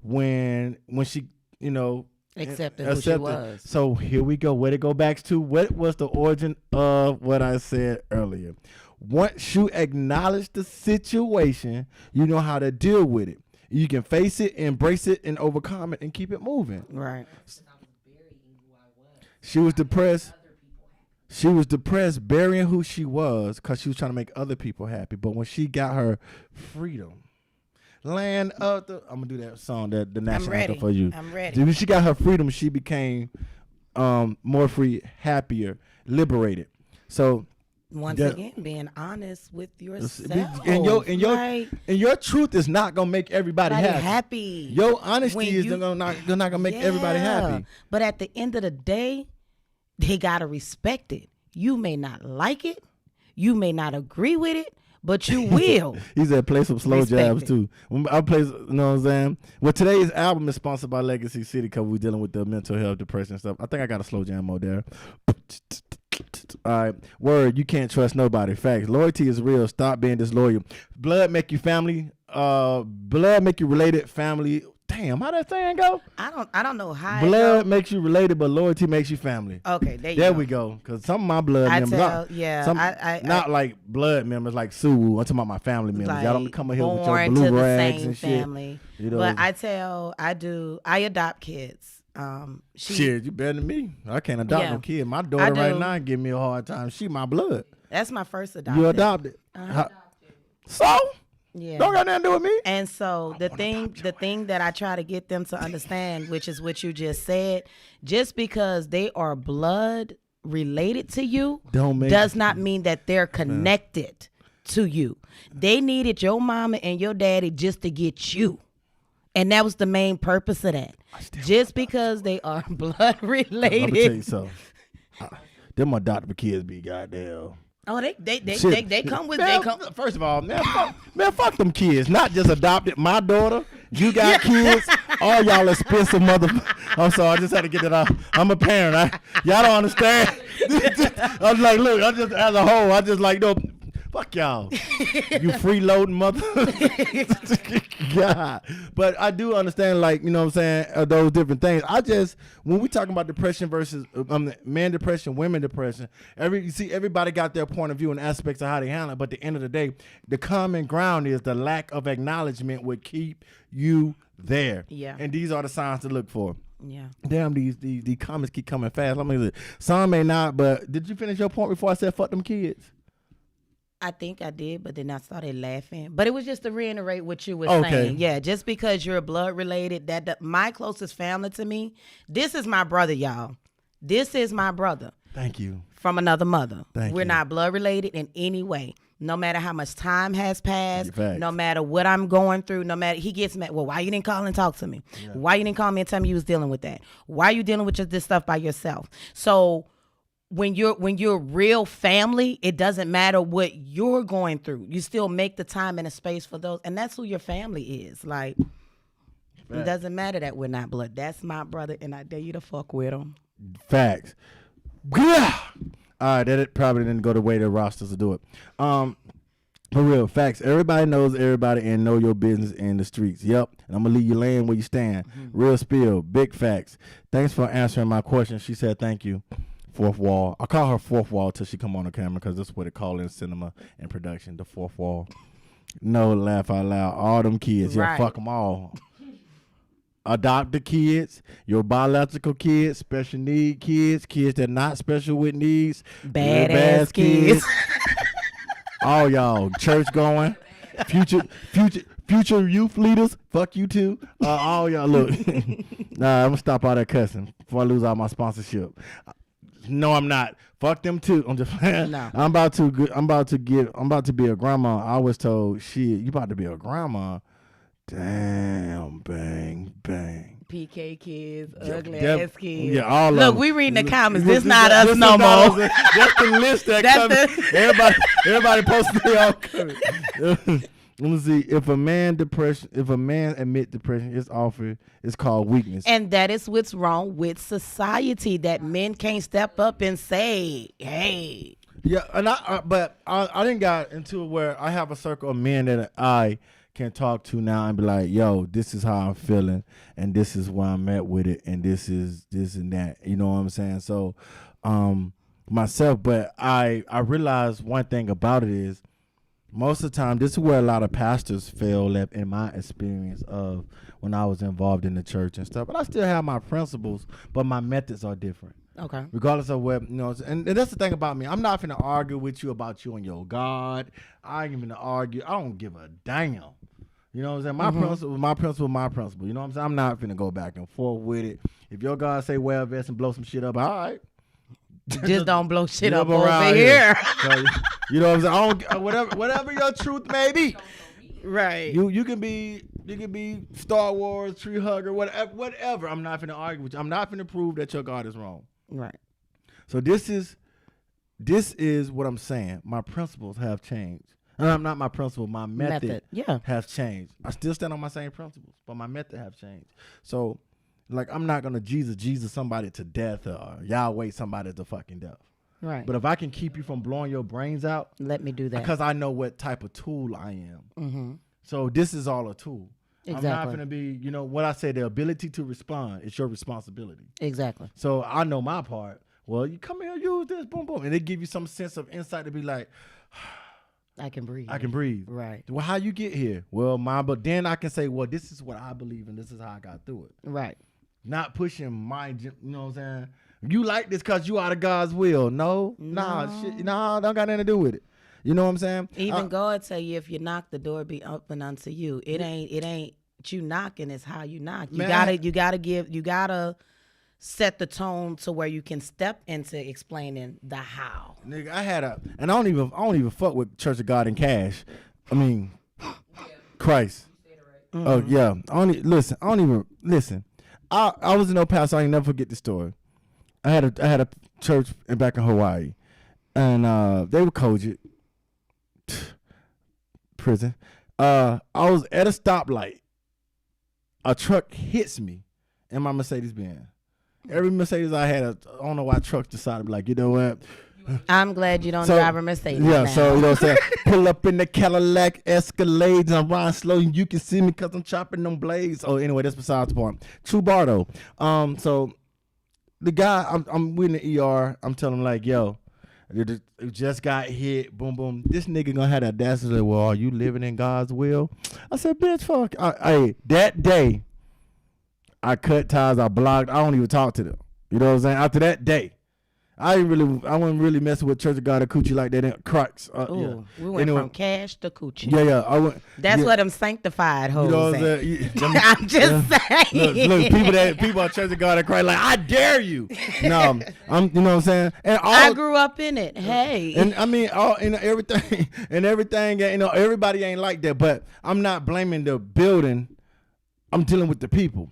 when she, you know, Accepted who she was. So here we go. Where to go back to? What was the origin of what I said earlier? Once you acknowledge the situation, you know how to deal with it. You can face it, embrace it, and overcome it, and keep it moving. Right. She was depressed. She was depressed, burying who she was, because she was trying to make other people happy. But when she got her freedom, land of the, I'm gonna do that song, the national anthem for you. I'm ready. When she got her freedom, she became more free, happier, liberated. So. Once again, being honest with yourself, and your truth is not gonna make everybody happy. Your honesty is not gonna make everybody happy. But at the end of the day, they gotta respect it. You may not like it, you may not agree with it, but you will. He said play some slow jabs too. I play, you know what I'm saying? Well, today's album is sponsored by Legacy City because we're dealing with the mental health, depression stuff. I think I got a slow jam mode there. All right, word, you can't trust nobody. Facts. Loyalty is real. Stop being disloyal. Blood make you family. Blood make you related. Family. Damn, how that saying go? I don't know how. Blood makes you related, but loyalty makes you family. Okay, there we go. Because some of my blood members, not like blood members like Sue. I'm talking about my family members. Like, y'all don't come in here with your blue rags and shit. Family. You know, but I adopt kids. Shit, you better than me. I can't adopt no kid. My daughter right now give me a hard time. She my blood. That's my first adopted. You adopted. So? Yeah. Don't got nothing to do with me. And so the thing that I try to get them to understand, which is what you just said, just because they are blood related to you does not mean that they're connected to you. They needed your mama and your daddy just to get you. And that was the main purpose of that. Just because they are blood related. Let me tell you something. Them adopted kids be goddamn. Oh, they come with First of all, man, fuck them kids. Not just adopted. My daughter, you got kids. All y'all expensive mother. I'm sorry, I just had to get that out. I'm a parent. Y'all don't understand. I was like, look, I just as a whole, I just like no. Fuck y'all. You freeloading mother. God. But I do understand, like, you know what I'm saying, those different things. When we talking about depression versus man depression, women depression, everybody got their point of view and aspects of how they handle it. But at the end of the day, the common ground is the lack of acknowledgement would keep you there. Yeah. And these are the signs to look for. Yeah. Damn, these comments keep coming fast. Some may not, but did you finish your point before I said fuck them kids? I think I did, but then I started laughing. But it was just to reiterate what you were saying. Yeah, just because you're blood related, my closest family to me, this is my brother, y'all. This is my brother. Thank you. From another mother. We're not blood related in any way. No matter how much time has passed, no matter what I'm going through, no matter, he gets mad. Well, why you didn't call and talk to me? Yeah. Why you didn't call me and tell me you was dealing with that? Why are you dealing with this stuff by yourself? So when you're real family, it doesn't matter what you're going through. You still make the time and a space for those, and that's who your family is. Like, it doesn't matter that we're not blood. That's my brother, and I dare you to fuck with him. Facts. Yeah. All right, that probably didn't go the way the rosters will do it. For real, facts. Everybody knows everybody and know your business in the streets. Yep. And I'm gonna leave you laying where you stand. Mm-hmm. Real spill, big facts. Thanks for answering my question. She said thank you. Fourth wall. I call her fourth wall till she come on the camera because that's what they call in cinema and production, the fourth wall. No, laugh out loud. All them kids, yeah, fuck them all. Adopt the kids, your biological kids, special need kids, kids that not special with needs, badass kids. All y'all, church going, future youth leaders, fuck you too. All y'all look. Nah, I'm gonna stop all that cussing before I lose all my sponsorship. No, I'm not. Fuck them too. I'm just playing. No. I'm about to be a grandma. I was told, shit, you about to be a grandma. Damn, bang, bang. PK kids, Yeah, ugly def- ass kids. yeah, all of Look, them. we reading the comments. This This not us this no is not more. us. That's the list that That's comes. Everybody posted their own comment. Let me see. If a man admit depression, it's called weakness. And that is what's wrong with society, that men can't step up and say, hey. Yeah, and I didn't got into it where I have a circle of men that I can talk to now and be like, yo, this is how I'm feeling, and this is where I'm at with it, and this is this and that. You know what I'm saying? So, myself, but I realized one thing about it is, most of the time, this is where a lot of pastors fail at, in my experience of when I was involved in the church and stuff. But I still have my principles, but my methods are different. Okay. Regardless of what, and that's the thing about me. I'm not finna argue with you about you and your God. I ain't even finna argue. I don't give a damn. You know what I'm saying? My principle. You know what I'm saying? I'm not finna go back and forth with it. If your God say wear a vest and blow some shit up, all right. Just don't blow shit up Live around over here. So, you know what I'm saying? Whatever your truth may be. Right. You can be Star Wars, tree hugger, whatever. I'm not finna argue with you. I'm not finna prove that your God is wrong. Right. So this is what I'm saying. My principles have changed. And not my principle, my method has changed. I still stand on my same principles, but my method have changed. So, like, I'm not gonna Jesus somebody to death or Yahweh somebody to fucking death. Right. But if I can keep you from blowing your brains out, let me do that. Because I know what type of tool I am. Mm-hmm. So this is all a tool. Exactly. I'm not gonna be, what I say, the ability to respond is your responsibility. Exactly. So I know my part. Well, you come here, use this, boom, boom. And they give you some sense of insight to be like, I can breathe. Right. Well, how you get here? Well, but then I can say, well, this is what I believe and this is how I got through it. Right. Not pushing my, you know what I'm saying? You like this because you out of God's will. No. Don't got nothing to do with it. You know what I'm saying? Even God tell you, if you knock, the door be open unto you. It ain't you knocking, it's how you knock. You gotta set the tone to where you can step into explaining the how. Nigga, I don't even fuck with Church of God in Cash. I mean, Christ. Mm-hmm. Oh yeah. I don't even listen. I was in El Paso. I ain't never forget the story. I had a church back in Hawaii, and they were Kojic prison. I was at a stoplight. A truck hits me in my Mercedes Benz. Every Mercedes I had, I don't know why trucks decided to be like, you know what? I'm glad you don't drive a Mercedes. Yeah, now. so you know what I'm saying? Pull up in the Cadillac Escalade and I'm riding slow and you can see me because I'm chopping them blades. Oh, anyway, that's besides the point. True Bardo. So the guy, I'm in the ER. I'm telling him like, yo, it just got hit. Boom, boom. This nigga gonna have the audacity to say, well, are you living in God's will? I said, bitch, fuck. That day, I cut ties. I blocked. I don't even talk to them. You know what I'm saying? After that day, I wasn't really messing with Church of God or Coochie like that. Crux. We went from Cash to Coochie. Yeah. That's what them sanctified hoes. You know what I'm saying? I'm just saying. Look, people at Church of God that cry like, I dare you. No, you know what I'm saying? And I grew up in it. Hey. And I mean, everything, everybody ain't like that. But I'm not blaming the building. I'm dealing with the people.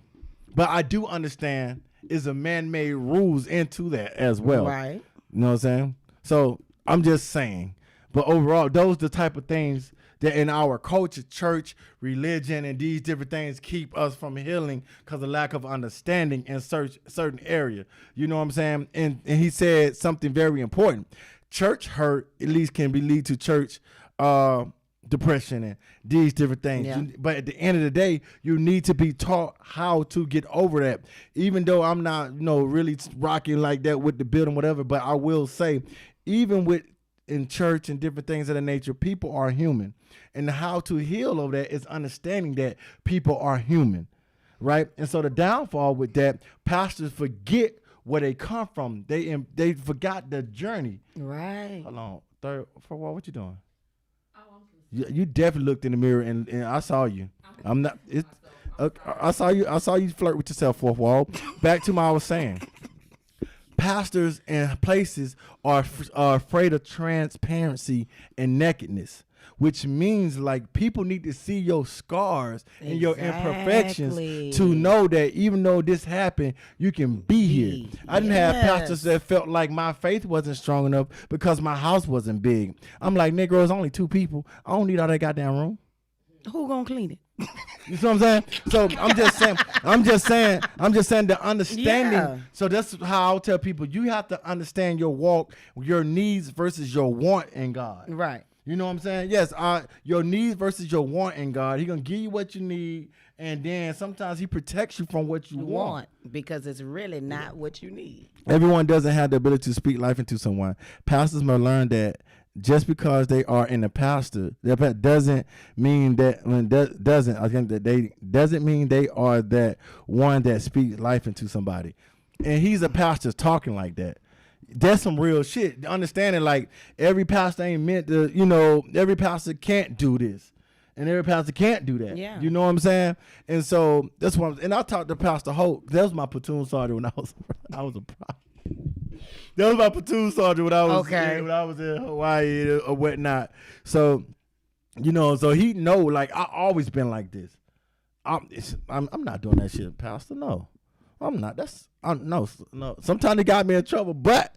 But I do understand is a man-made rules into that as well. Right. You know what I'm saying? So I'm just saying. But overall, those the type of things that in our culture, church, religion, and these different things keep us from healing because of lack of understanding in certain area. You know what I'm saying? And he said something very important. Church hurt at least can lead to church depression and these different things. Yeah. But at the end of the day, you need to be taught how to get over that. Even though I'm not, really rocking like that with the building, whatever, but I will say, even in church and different things of that nature, people are human. And how to heal over that is understanding that people are human, right? And so the downfall with that, pastors forget where they come from. They forgot the journey. Right. Hold on. Third, for what you doing? You definitely looked in the mirror and I saw you. I'm not. It. I saw you. I saw you flirt with yourself, fourth wall. Back to what I was saying. Pastors and places are afraid of transparency and nakedness, which means like people need to see your scars and your imperfections to know that even though this happened, you can be here. I didn't have pastors that felt like my faith wasn't strong enough because my house wasn't big. I'm like, Negro, it's only 2 people. I don't need all that goddamn room. Who gonna clean it? You see what I'm saying? So I'm just saying the understanding. Yeah. So that's how I'll tell people, you have to understand your walk, your needs versus your want in God. Right. You know what I'm saying? Yes, your needs versus your want in God. He's going to give you what you need, and then sometimes he protects you from what you want. Because it's really not what you need. Everyone doesn't have the ability to speak life into someone. Pastors must learn that just because they are in a pastor, that doesn't mean that doesn't mean they are that one that speaks life into somebody. And he's a pastor talking like that. That's some real shit. Understanding like every pastor ain't meant to, every pastor can't do this. And every pastor can't do that. Yeah. You know what I'm saying? And so that's what and I talked to Pastor Hope. That was my platoon sergeant when I was a private. That was my platoon sergeant when I was in Hawaii or whatnot. So, so he know like I always been like this. I'm not doing that shit, Pastor. No, I'm not. No. Sometimes he got me in trouble, but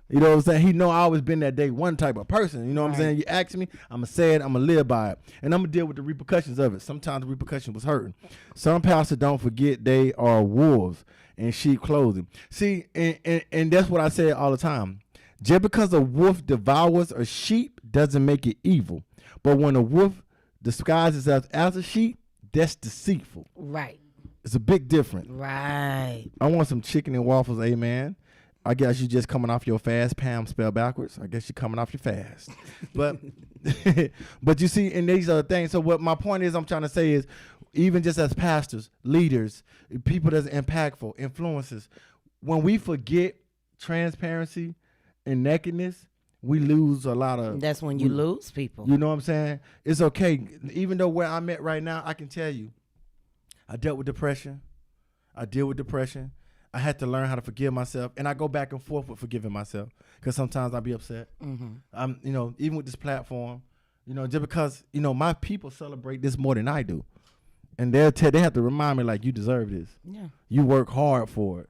you know what I'm saying? He know I always been that day one type of person. You know what I'm saying? You ask me, I'ma say it, I'ma live by it. And I'm gonna deal with the repercussions of it. Sometimes the repercussion was hurting. Some pastors don't forget they are wolves in sheep clothing. See, and that's what I say all the time. Just because a wolf devours a sheep doesn't make it evil. But when a wolf disguises itself as a sheep, that's deceitful. Right. It's a big difference. Right. I want some chicken and waffles, amen. I guess you just coming off your fast. Pam spelled backwards. I guess you're coming off your fast. But but you see, and these are the things. So what my point is I'm trying to say is, even just as pastors, leaders, people that's impactful, influencers, when we forget transparency and nakedness, we lose a lot of. That's when you lose people. You know what I'm saying? It's okay. Even though where I'm at right now, I can tell you, I dealt with depression. I deal with depression. I had to learn how to forgive myself, and I go back and forth with forgiving myself because sometimes I'll be upset. I'm, even with this platform, just because my people celebrate this more than I do, and they have to remind me like, you deserve this. Yeah, you work hard for it.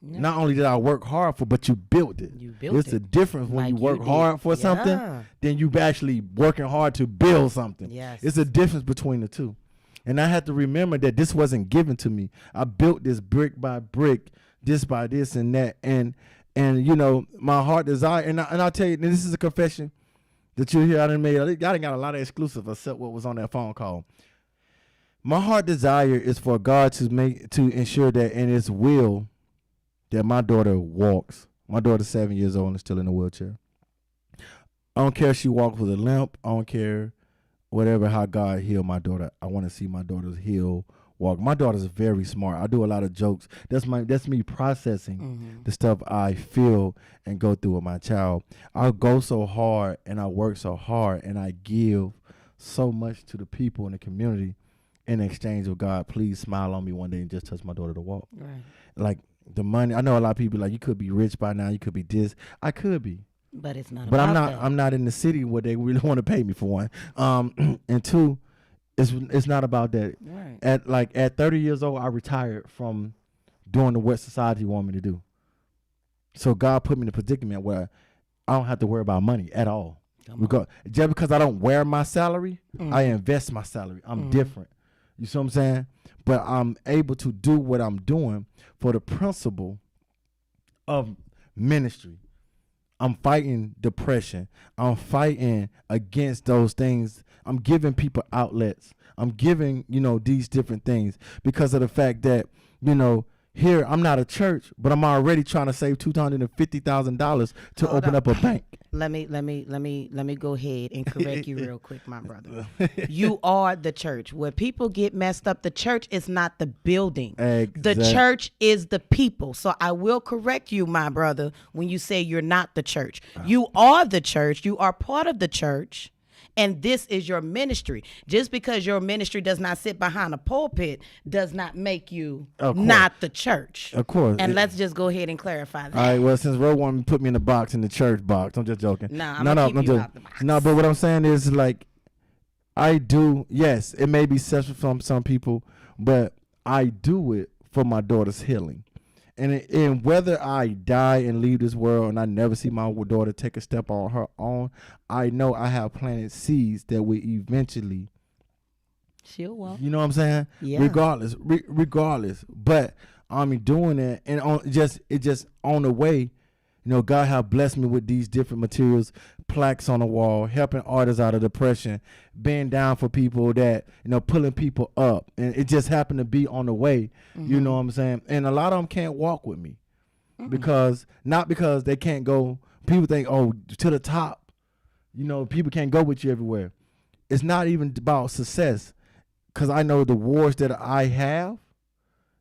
Yeah. Not only did I work hard for, but you built it. It's a difference when you work hard for something than you actually working hard to build something. Yes, it's a difference between the two. And I had to remember that this wasn't given to me. I built this brick by brick, this by this and that. And my heart desire, and I'll tell you, and this is a confession that you hear I done made. I done got a lot of exclusive except what was on that phone call. My heart desire is for God to ensure that in his will that my daughter walks. My daughter's 7 years old and still in a wheelchair. I don't care if she walks with a limp. I don't care whatever, how God healed my daughter. I want to see my daughter's heal walk. My daughter's very smart. I do a lot of jokes. That's me processing the stuff I feel and go through with my child. I go so hard and I work so hard and I give so much to the people in the community in exchange of God, please smile on me one day and just touch my daughter to walk. Right. Like the money, I know a lot of people like, you could be rich by now, you could be this. I could be. But it's not. But I'm not. That. I'm not in the city where they really want to pay me for one. And two, it's not about that. Right. At 30 years old, I retired from doing what society want me to do. So God put me in a predicament where I don't have to worry about money at all. Just because I don't wear my salary, I invest my salary. I'm different. You see what I'm saying? But I'm able to do what I'm doing for the principle of ministry. I'm fighting depression. I'm fighting against those things. I'm giving people outlets. I'm giving, these different things because of the fact that, here I'm not a church, but I'm already trying to save $250,000 to open up a bank. Let me go ahead and correct you real quick, my brother. You are the church. Where people get messed up, the church is not the building. The church is the people. So I will correct you, my brother, when you say you're not the church. You are the church. You are part of the church. and this is your ministry. Just because your ministry does not sit behind a pulpit does not make you not the church. Of course. And let's just go ahead and clarify that. All right, well, since Ro wanted to put me in the box, in the church box, I'm just joking. Nah, I'm gonna keep you out the box. No, but what I'm saying is, like, I do, yes, it may be sexual from some people, but I do it for my daughter's healing. And whether I die and leave this world and I never see my daughter take a step on her own, I know I have planted seeds that will eventually, she'll walk. you know what I'm saying? Yeah. Regardless. But I'm doing it, and it just on the way. You know, God have blessed me with these different materials, plaques on the wall, helping artists out of depression, being down for people that, you know, pulling people up. And it just happened to be on the way, you know what I'm saying? And a lot of them can't walk with me not because they can't go. People think, oh, to the top, you know, people can't go with you everywhere. It's not even about success, because I know the wars that I have,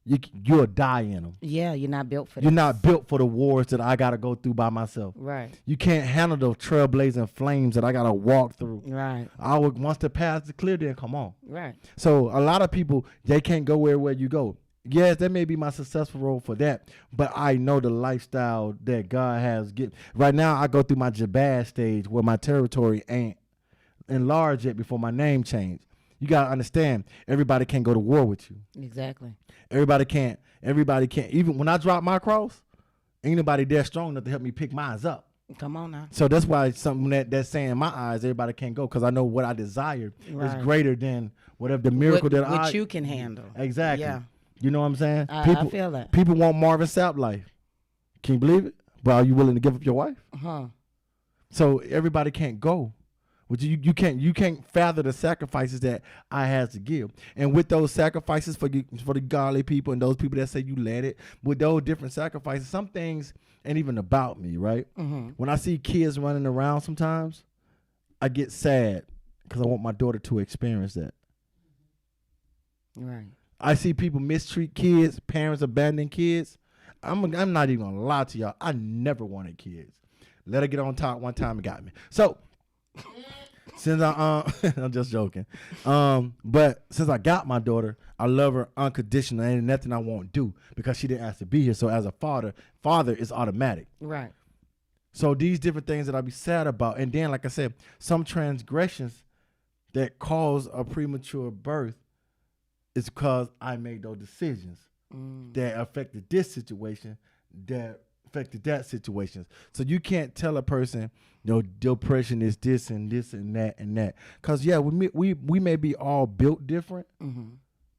you'll die in them. Yeah, you're not built for that. You're not built for the wars that I got to go through by myself. Right. You can't handle the trailblazing flames that I got to walk through. Right. Once the path is clear, then come on. Right. So a lot of people, they can't go where you go. Yes, that may be my successful role for that, but I know the lifestyle that God has given. Right now, I go through my Jabaz stage where my territory ain't enlarged yet before my name changed. You got to understand, everybody can't go to war with you. Exactly. Everybody can't. Even when I drop my cross, ain't nobody there strong enough to help me pick mine up. Come on now. So that's why something that's saying in my eyes, everybody can't go, because I know what I desire is greater than whatever the miracle what you can handle. Exactly. Yeah. You know what I'm saying? I feel that. People want Marvin Sapp life. Can you believe it? But are you willing to give up your wife? Huh. So everybody can't go. But you can't fathom the sacrifices that I had to give. And with those sacrifices for the godly people and those people that say you let it, with those different sacrifices, some things ain't even about me, right? Mm-hmm. When I see kids running around sometimes, I get sad because I want my daughter to experience that. Right. I see people mistreat kids, parents abandon kids. I'm not even gonna lie to y'all. I never wanted kids. Let her get on top one time and got me. So since I'm just joking. But since I got my daughter, I love her unconditionally. Ain't nothing I won't do because she didn't ask to be here. So as a father is automatic. Right. So these different things that I be sad about. And then, like I said, some transgressions that cause a premature birth is because I made those decisions that affected this situation, that affected that situation. So you can't tell a person, you know, depression is this and this and that and that. Because, yeah, we may be all built different. Mm-hmm.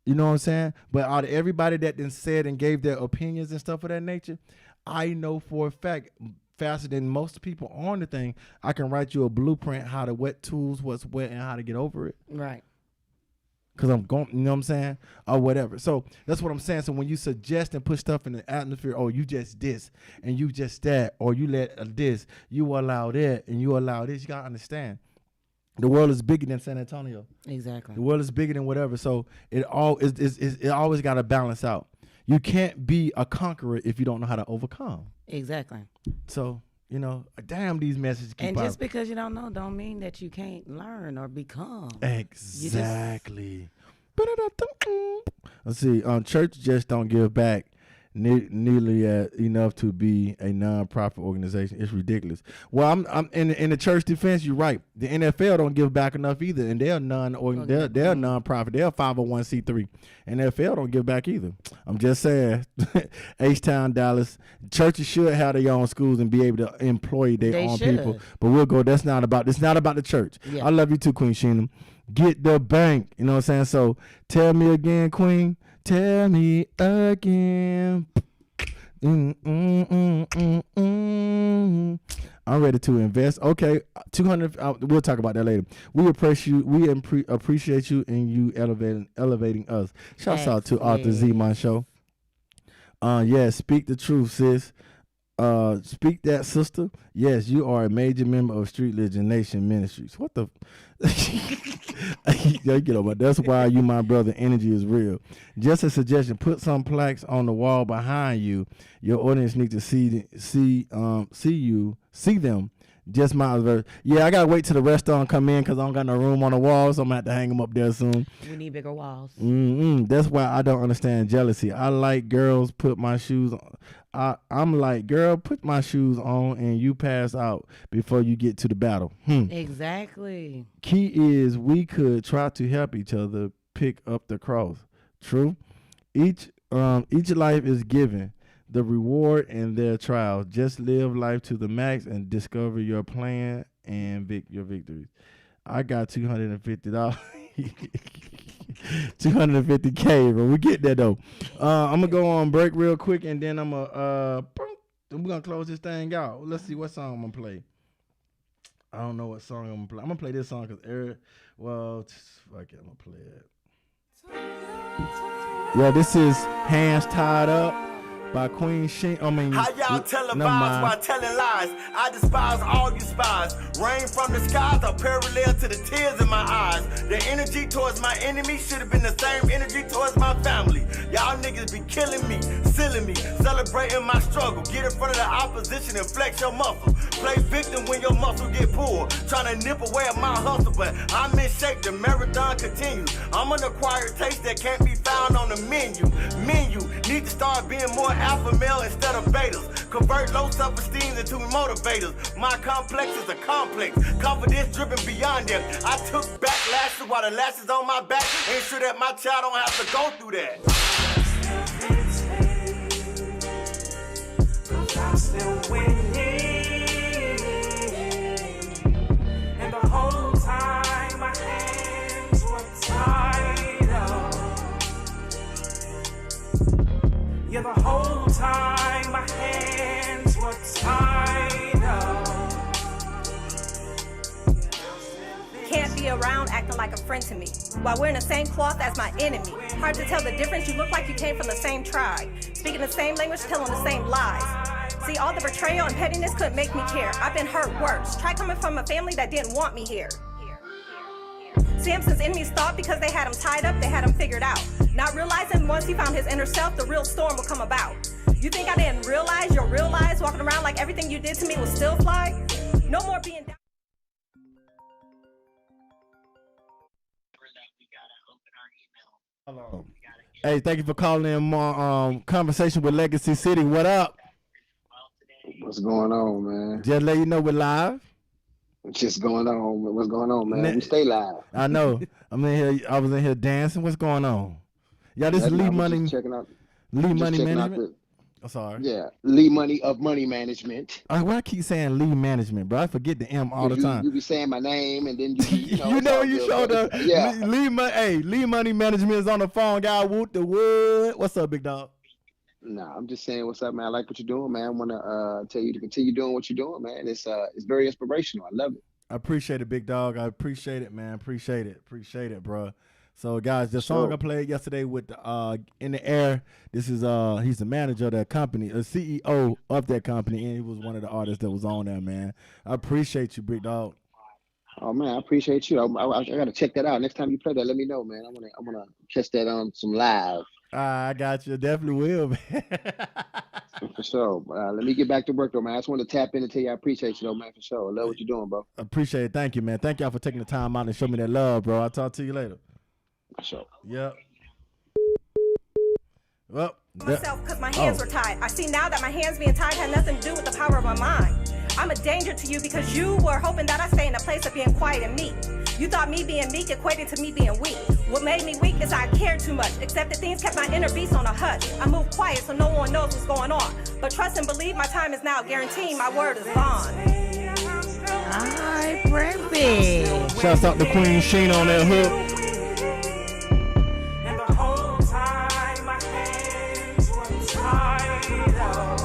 You know what I'm saying? But out of everybody that then said and gave their opinions and stuff of that nature, I know for a fact, faster than most people on the thing, I can write you a blueprint how to wet tools, what's wet, and how to get over it. Right. Because I'm going, you know what I'm saying? Or whatever. So that's what I'm saying. So when you suggest and put stuff in the atmosphere, oh, you just this, and you just that, or you let this, you allow that, and you allow this, you got to understand. The world is bigger than San Antonio. Exactly. The world is bigger than whatever. So it always got to balance out. You can't be a conqueror if you don't know how to overcome. Exactly. So, you know, damn, these messages keep And just out. because you don't know don't mean that you can't learn or become. Exactly. Let's see. Church just don't give back nearly enough to be a non-profit organization. It's ridiculous. Well, I'm in the church defense. You're right. The NFL don't give back enough either, and they're they're non-profit. They're 501c3. NFL don't give back either. I'm just saying. H-Town, Dallas. Churches should have their own schools and be able to employ their own people. But we'll go. It's not about the church. Yeah. I love you too, Queen Sheena. Get the bank. You know what I'm saying? So tell me again, Queen. Tell me again. I'm ready to invest. Okay, 200. We'll talk about that later. We appreciate you and you elevating us. Shouts out to Arthur Zeman Show. Yeah, speak the truth, sis. Speak that, sister. Yes, you are a major member of Street Legend Nation Ministries. What the? Get over. That's why you, my brother. Energy is real. Just a suggestion: put some plaques on the wall behind you. Your audience need to see them Just my verse. Yeah, I gotta wait till the restaurant come in because I don't got no room on the wall, so I'm gonna have to hang them up there soon. We need bigger walls. That's why I don't understand jealousy. I like girls put my shoes on. I'm like, girl, put my shoes on and you pass out before you get to the battle. Exactly. Key is we could try to help each other pick up the cross. True. Each life is given the reward and their trials. Just live life to the max and discover your plan and your victories. I got $250. 250K, bro. We get that though. I'm gonna go on break real quick and then we're gonna close this thing out. Let's see what song I'm gonna play. I don't know what song I'm gonna play. I'm gonna play this song because fuck it, I'm gonna play it. Yeah, this is Hands Tied Up by Queen Sheen. How y'all telling vibes while telling lies? I despise all you spies. Rain from the skies are parallel to the tears in my eyes. The energy towards my enemy should have been the same energy towards my family. Y'all niggas be killing me, silling me, celebrating my struggle. Get in front of the opposition and flex your muscle. Play victim when your muscle get pulled. Trying to nip away at my hustle, but I'm in shape. The marathon continues. I'm an acquired taste that can't be found on the menu. Need to start being more alpha male instead of betas. Convert low self-esteem into motivators. My complex is a complex. Confidence driven beyond them. I took back lashes while the lashes on my back. Ain't sure that my child don't have to go through that. I'm still winning. And the whole time my hands were tied up. Yeah, the whole time my hands were tied up. Can't be around acting like a friend to me while wearing the same cloth as my enemy. Hard to tell the difference. You look like you came from the same tribe, speaking the same language, telling the same lies. See, all the betrayal and pettiness couldn't make me care. I've been hurt worse. Try coming from a family that didn't want me here. Samson's enemies thought because they had him tied up, they had him figured out. Not realizing once he found his inner self, the real storm will come about. You think I didn't realize your real lies, walking around like everything you did to me will still fly? No more being down. Hello. Hey, thank you for calling in my conversation with Legacy City. What up? What's going on, man? Just let you know we're live. Just going on. What's going on, man? We stay live. I know. I'm in here. I was in here dancing. What's going on? Yeah, this is Lee Money. Checking out. Lee Money Management. I'm sorry. Yeah, Lee Money of Money Management. Why I keep saying Lee Management, bro? I forget the M all the time. You be saying my name, and then you you showed up. Yeah. Lee Money Management is on the phone, guy. Woot the wood. What's up, big dog? Nah, I'm just saying, what's up, man? I like what you're doing, man. I want to tell you to continue doing what you're doing, man. It's very inspirational. I love it. I appreciate it, big dog. I appreciate it, man. Appreciate it, bro. So, guys, the song I played yesterday with In the Air, this is he's the manager of that company, the CEO of that company, and he was one of the artists that was on there, man. I appreciate you, big dog. Oh man, I appreciate you. I gotta check that out. Next time you play that, let me know, man. I wanna catch that on some live. I got you. Definitely will, man. For sure. Let me get back to work though, man. I just want to tap in and tell you I appreciate you though, man. For sure. I love what you're doing, bro. I appreciate it. Thank you, man. Thank y'all for taking the time out and show me that love, bro. I'll talk to you later. For sure. Yep. Well, myself because my hands were tied. I see now that my hands being tied had nothing to do with the power of my mind. I'm a danger to you because you were hoping that I stay in a place of being quiet and meek. You thought me being meek equated to me being weak. What made me weak is I cared too much. Accepted things kept my inner beast on a hush. I moved quiet so no one knows what's going on. But trust and believe my time is now guaranteeing my word is bond. Hi, Brevy. Shouts out to Queen Sheen on that hook. And the whole time my hands were tied up.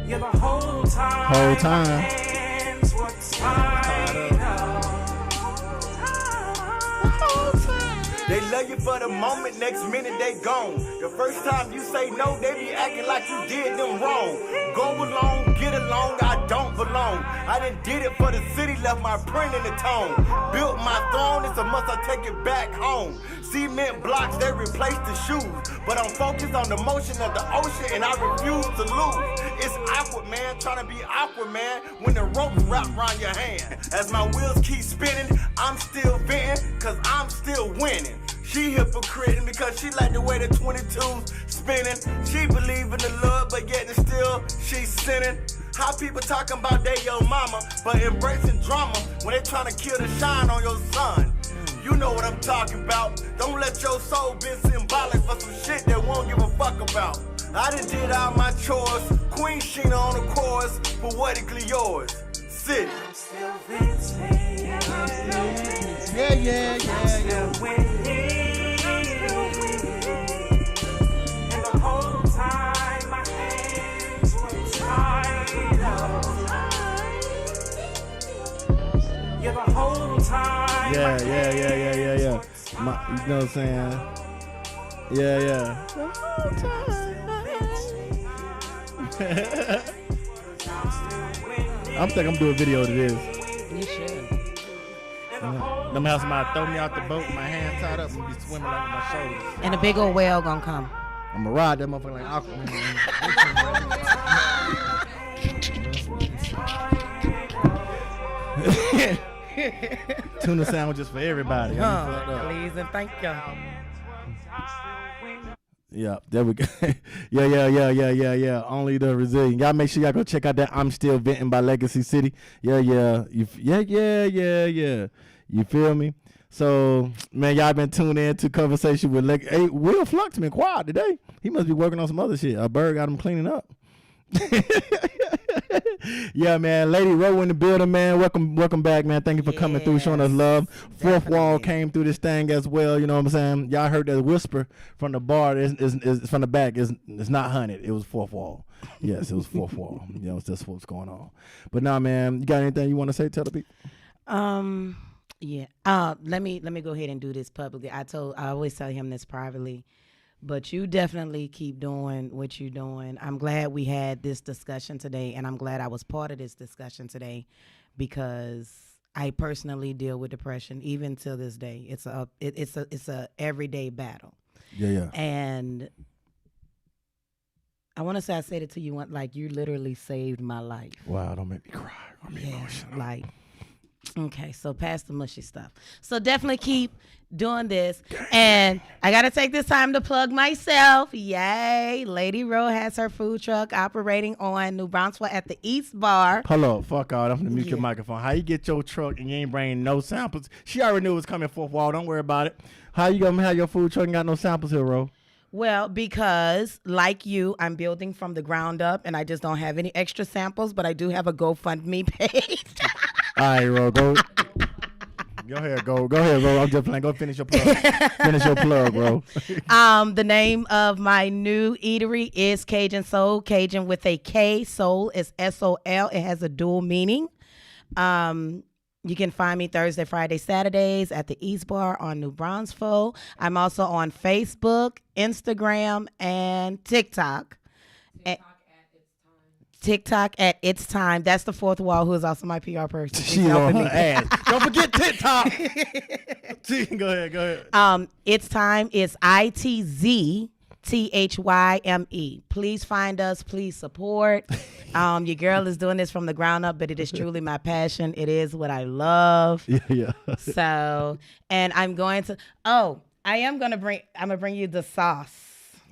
Yeah, the whole time. My hands were tied up. They love you for the moment, next minute they gone. The first time you say no, they be acting like you did them wrong. Go along, get along, I don't belong. I done did it for the city, left my print in the tone. Built my throne, it's a must I take it back home. Cement blocks, they replace the shoes. But I'm focused on the motion of the ocean and I refuse to lose. It's awkward, man, trying to be awkward, man, when the rope wrapped around your hand. As my wheels keep spinning, I'm still venting, cause I'm still winning. She hypocriting because she like the way the 22's spinning. She believe in the Lord, but yet and still she's sinning. How people talking about they your mama, but embracing drama when they trying to kill the shine on your son. You know what I'm talking about. Don't let your soul be symbolic for some shit that won't give a fuck about. I done did all my chores. Queen Sheena on the chorus, poetically yours. City. I'm still Vincent. Yeah. And the whole time my hands were tied up. Yeah, the whole time. Yeah. You know what I'm saying? Yeah. The whole time. I'm thinking I'm doing a video to this. You should. I'm gonna have somebody throw me out the boat with my hands tied up and be swimming like my shoulders. And a big old whale gonna come. I'm gonna ride that motherfucker like Aquaman. Tuna sandwiches for everybody. Please and thank you. Yeah, there we go. Yeah. Only the resilient. Y'all make sure y'all go check out that I'm Still Venting by Legacy City. Yeah. You feel me? So, man, y'all been tuned in to Coversation with Hey, Will Fluxman quiet today. He must be working on some other shit. A bird got him cleaning up. Yeah, man. Lady Rowe in the building, man. Welcome back, man. Thank you for coming through, showing us love. Fourth Wall came through this thing as well. You know what I'm saying? Y'all heard that whisper from the bar. Is from the back. It's not Hunted. It was Fourth Wall. Yes, it was Fourth Wall. You know, that's what's going on. But now, man, you got anything you want to say? Tell the people. Yeah. Let me go ahead and do this publicly. I always tell him this privately. But you definitely keep doing what you're doing. I'm glad we had this discussion today, and I'm glad I was part of this discussion today because I personally deal with depression even till this day. It's a everyday battle. Yeah. And I want to say I said it to you like you literally saved my life. Wow, don't make me cry. I'm emotional. Like, okay, so past the mushy stuff. So definitely keep doing this. And I got to take this time to plug myself. Yay. Lady Rowe has her food truck operating on New Brunswick at the East Bar. Hold on, fuck all. I'm going to mute your microphone. How you get your truck and you ain't bringing no samples? She already knew it was coming Fourth Wall. Don't worry about it. How you going to have your food truck and got no samples here, Rowe? Well, because like you, I'm building from the ground up and I just don't have any extra samples, but I do have a GoFundMe page. All right, Ro, go ahead, Ro. I'm just playing. Go finish your plug. Bro. The name of my new eatery is Cajun Soul. Cajun with a K. Soul is S-O-L. It has a dual meaning. You can find me Thursday, Friday, Saturdays at the East Bar on New Brunswick. I'm also on Facebook, Instagram, and TikTok. TikTok at It's Time. That's the Fourth Wall, who is also my PR person. She's on her ass. Don't forget TikTok. Go ahead. It's Time is ITZTHYME. Please find us. Please support. Your girl is doing this from the ground up, but it is truly my passion. It is what I love. Yeah. So, and I'm going to. I'm gonna bring you the sauce.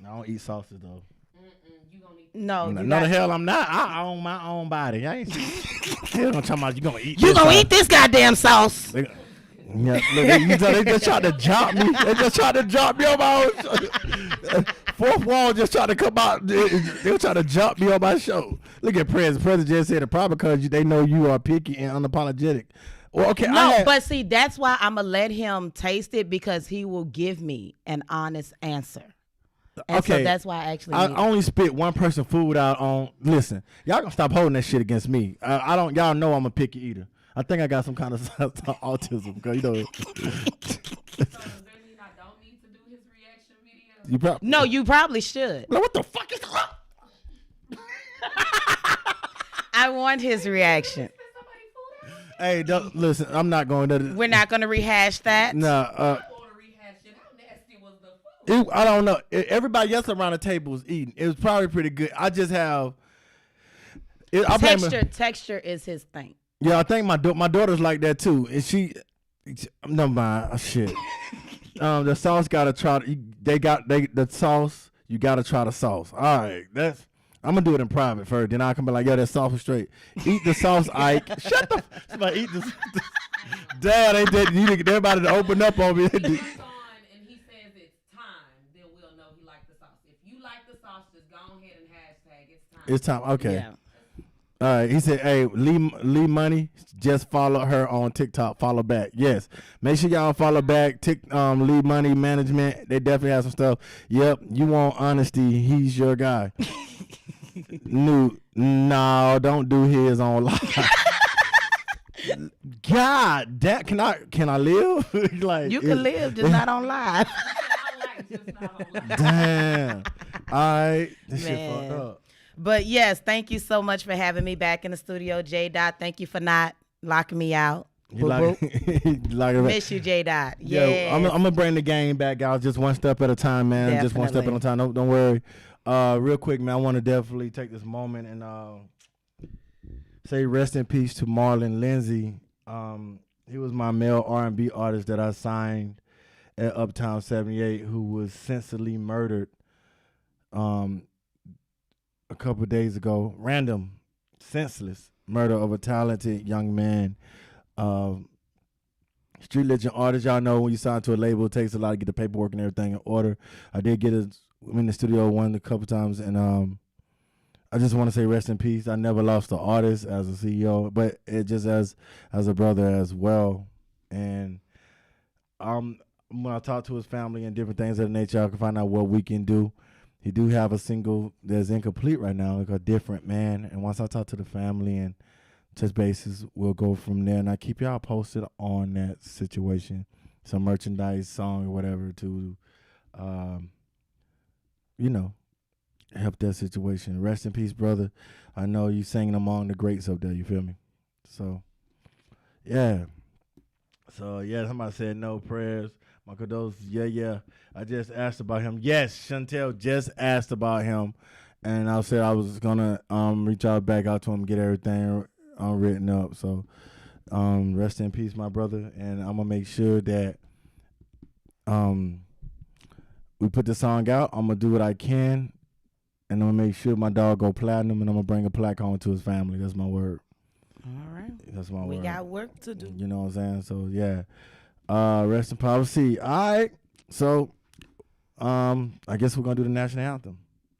I don't eat sauces though. No, the hell I'm not. I own my own body. I ain't talking about you gonna eat. You gonna eat this goddamn sauce? They just tried to drop me. They just tried to drop me on my own show. Fourth Wall just tried to come out. They were trying to jump me on my show. Look at President. President just said the problem because they know you are picky and unapologetic. Well, okay. But see, that's why I'm gonna let him taste it because he will give me an honest answer. And so that's why I actually only spit one person food out on. Listen, y'all gonna stop holding that shit against me. Y'all know I'm a picky eater. I think I got some kind of autism because you know. So does that mean I don't need to do his reaction video? No, you probably should. Like, what the fuck is that? I want his reaction. Hey, listen, I'm not going to. We're not going to rehash that. No. I don't know. Everybody else around the table was eating. It was probably pretty good. I just have Texture is his thing. Yeah, I think my daughter's like that too. And no mind. Shit. The sauce gotta try. The sauce. You gotta try the sauce. All right, I'm gonna do it in private first. Then I can be like, yo, that sauce was straight. Eat the sauce, Ike. Shut the. Somebody eat the. Dad, ain't that you need everybody to open up on me. And he says it's time, then we'll know he liked the sauce. If you like the sauce, just go ahead and hashtag it's time. It's time. Okay. Yeah. All right. He said, hey, Lee Money, just follow her on TikTok. Follow back. Yes. Make sure y'all follow back. Lee Money Management. They definitely have some stuff. Yep. You want honesty. He's your guy. No, don't do his on live. God, that can I live? Like you can live, just not on live. Damn. All right. This shit fucked up. But yes, thank you so much for having me back in the studio, J Dot. Thank you for not locking me out. Miss you, J Dot. Yeah, I'm gonna bring the game back, guys. Just one step at a time, man. Definitely. Just one step at a time. Don't worry. Real quick, man. I want to definitely take this moment and say rest in peace to Marlon Lindsay. He was my male R&B artist that I signed at Uptown 78, who was senselessly murdered. A couple of days ago, random, senseless murder of a talented young man. Street legend artist, y'all know when you sign to a label, it takes a lot to get the paperwork and everything in order. I did get in the studio a couple times, and I just want to say rest in peace. I never lost an artist as a CEO, but it just as a brother as well. And when I talk to his family and different things of that nature, I can find out what we can do. He do have a single that's incomplete right now, like A Different Man. And once I talk to the family and touch bases, we'll go from there. And I keep y'all posted on that situation. Some merchandise, song, or whatever to, help that situation. Rest in peace, brother. I know you singing among the greats up there. You feel me? So, yeah. Somebody said no prayers. My condolences. Yeah. I just asked about him. Yes, Chantel just asked about him. And I said I was going to reach out back out to him, get everything written up. So rest in peace, my brother. And I'm going to make sure that we put the song out. I'm going to do what I can. And I'm going to make sure my dog go platinum. And I'm going to bring a plaque home to his family. That's my word. All right. That's my word. We got work to do. You know what I'm saying? So, yeah. Rest in power. See. All right. So, I guess we're going to do the national anthem.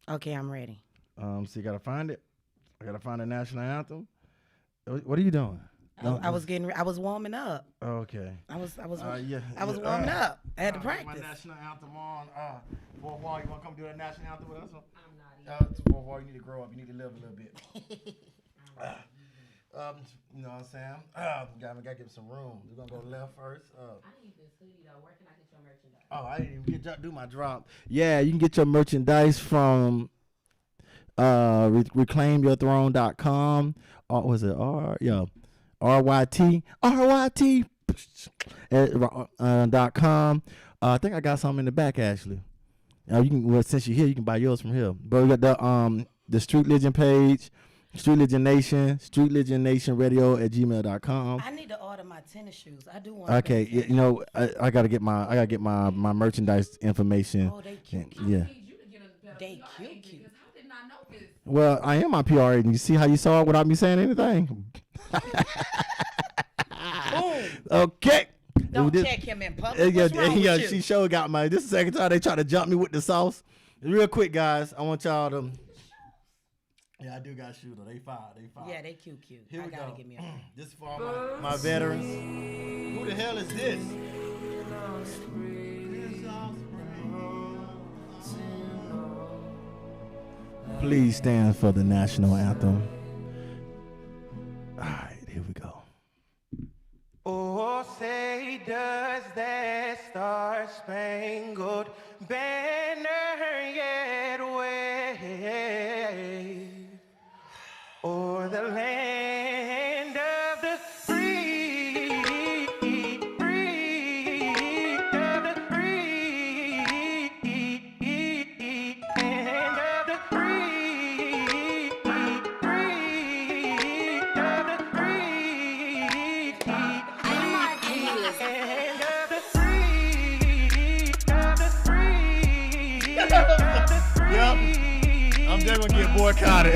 Okay, I'm ready. So you got to find it. I got to find the national anthem. What are you doing? I was warming up. Okay. I was warming up. I had to practice. My national anthem on. Fourth Wall, you want to come do that national anthem with us? I'm not even. Fourth Wall, you need to grow up. You need to live a little bit. You know what I'm saying? Gotta give some room. We're gonna go left first. I need this hoodie though. Where can I get your merchandise? Oh, I didn't even do my drop. Yeah, you can get your merchandise from reclaimyourthrone.com. Or was it RYT.com. I think I got something in the back actually. You can since you're here, you can buy yours from here. But we got the Street Legend page. Street Legend Nation, streetlegendnationradio@gmail.com. I need to order my tennis shoes. I do want. Okay, I gotta get my merchandise information. Oh, they cute. Yeah. They cute. How did I know this? Well, I am my PR agent. You see how you saw it without me saying anything? Okay. Don't check him in public. What's wrong with you? She sure got my. This is the second time they try to jump me with the sauce. Real quick, guys, I want y'all to. Yeah, I do got shoes though. They fire. Yeah, they cute. Here we gotta go. give me a This is for all my veterans. Who the hell is this? Please stand for the national anthem. All right, here we go. Oh, say does that star-spangled banner yet wave o'er the land of the free, free, of the free? gonna get boycotted.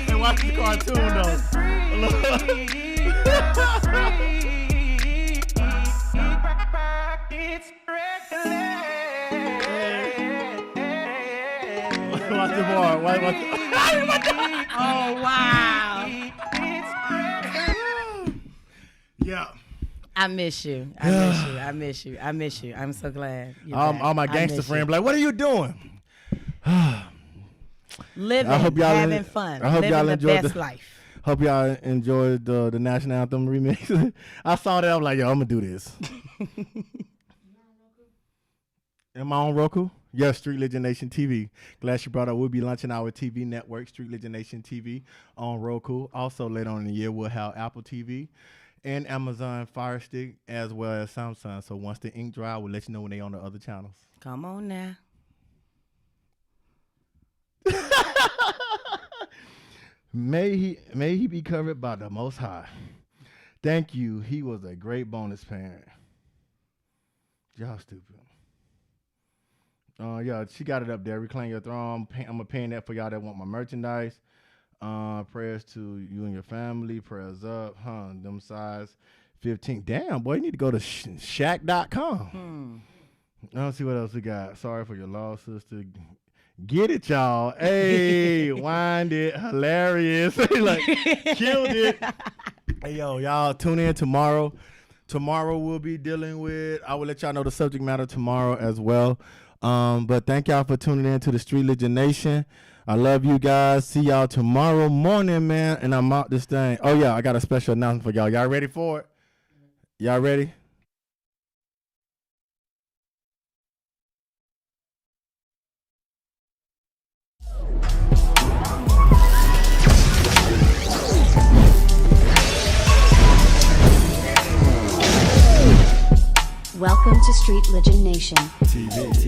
And watch the cartoon though. Watch the bar. Watch the... Oh wow. Yeah. I miss you. I miss you. I'm so glad. All my gangster friends be like, what are you doing? Living, I hope y'all having fun. I hope living y'all the enjoyed best life. Hope y'all enjoyed the national anthem remix. I saw that. I was like, yo, I'm going to do this. Am I on Roku? Yes, Street Legend Nation TV. Glad you brought up. We'll be launching our TV network, Street Legend Nation TV, on Roku. Also, later on in the year, we'll have Apple TV and Amazon Fire Stick, as well as Samsung. So once the ink dry, we'll let you know when they on the other channels. Come on now. May he be covered by the Most High. Thank you. He was a great bonus parent. Y'all stupid. Yeah, she got it up there. Reclaim Your Throne. I'm gonna paying that for y'all that want my merchandise. Prayers to you and your family. Prayers up. Them size 15. Damn, boy, you need to go to Shaq.com. Let's see what else we got. Sorry for your loss, sister. Get it, y'all. Hey, wind it. Hilarious. Like, killed it. Hey, yo, y'all tune in tomorrow. Tomorrow we'll be dealing with, I will let y'all know the subject matter tomorrow as well. But thank y'all for tuning in to the Street Legend Nation. I love you guys. See y'all tomorrow morning, man. And I'm out this thing. Oh, yeah, I got a special announcement for y'all. Y'all ready for it? Y'all ready? Welcome to Street Legend Nation. TV.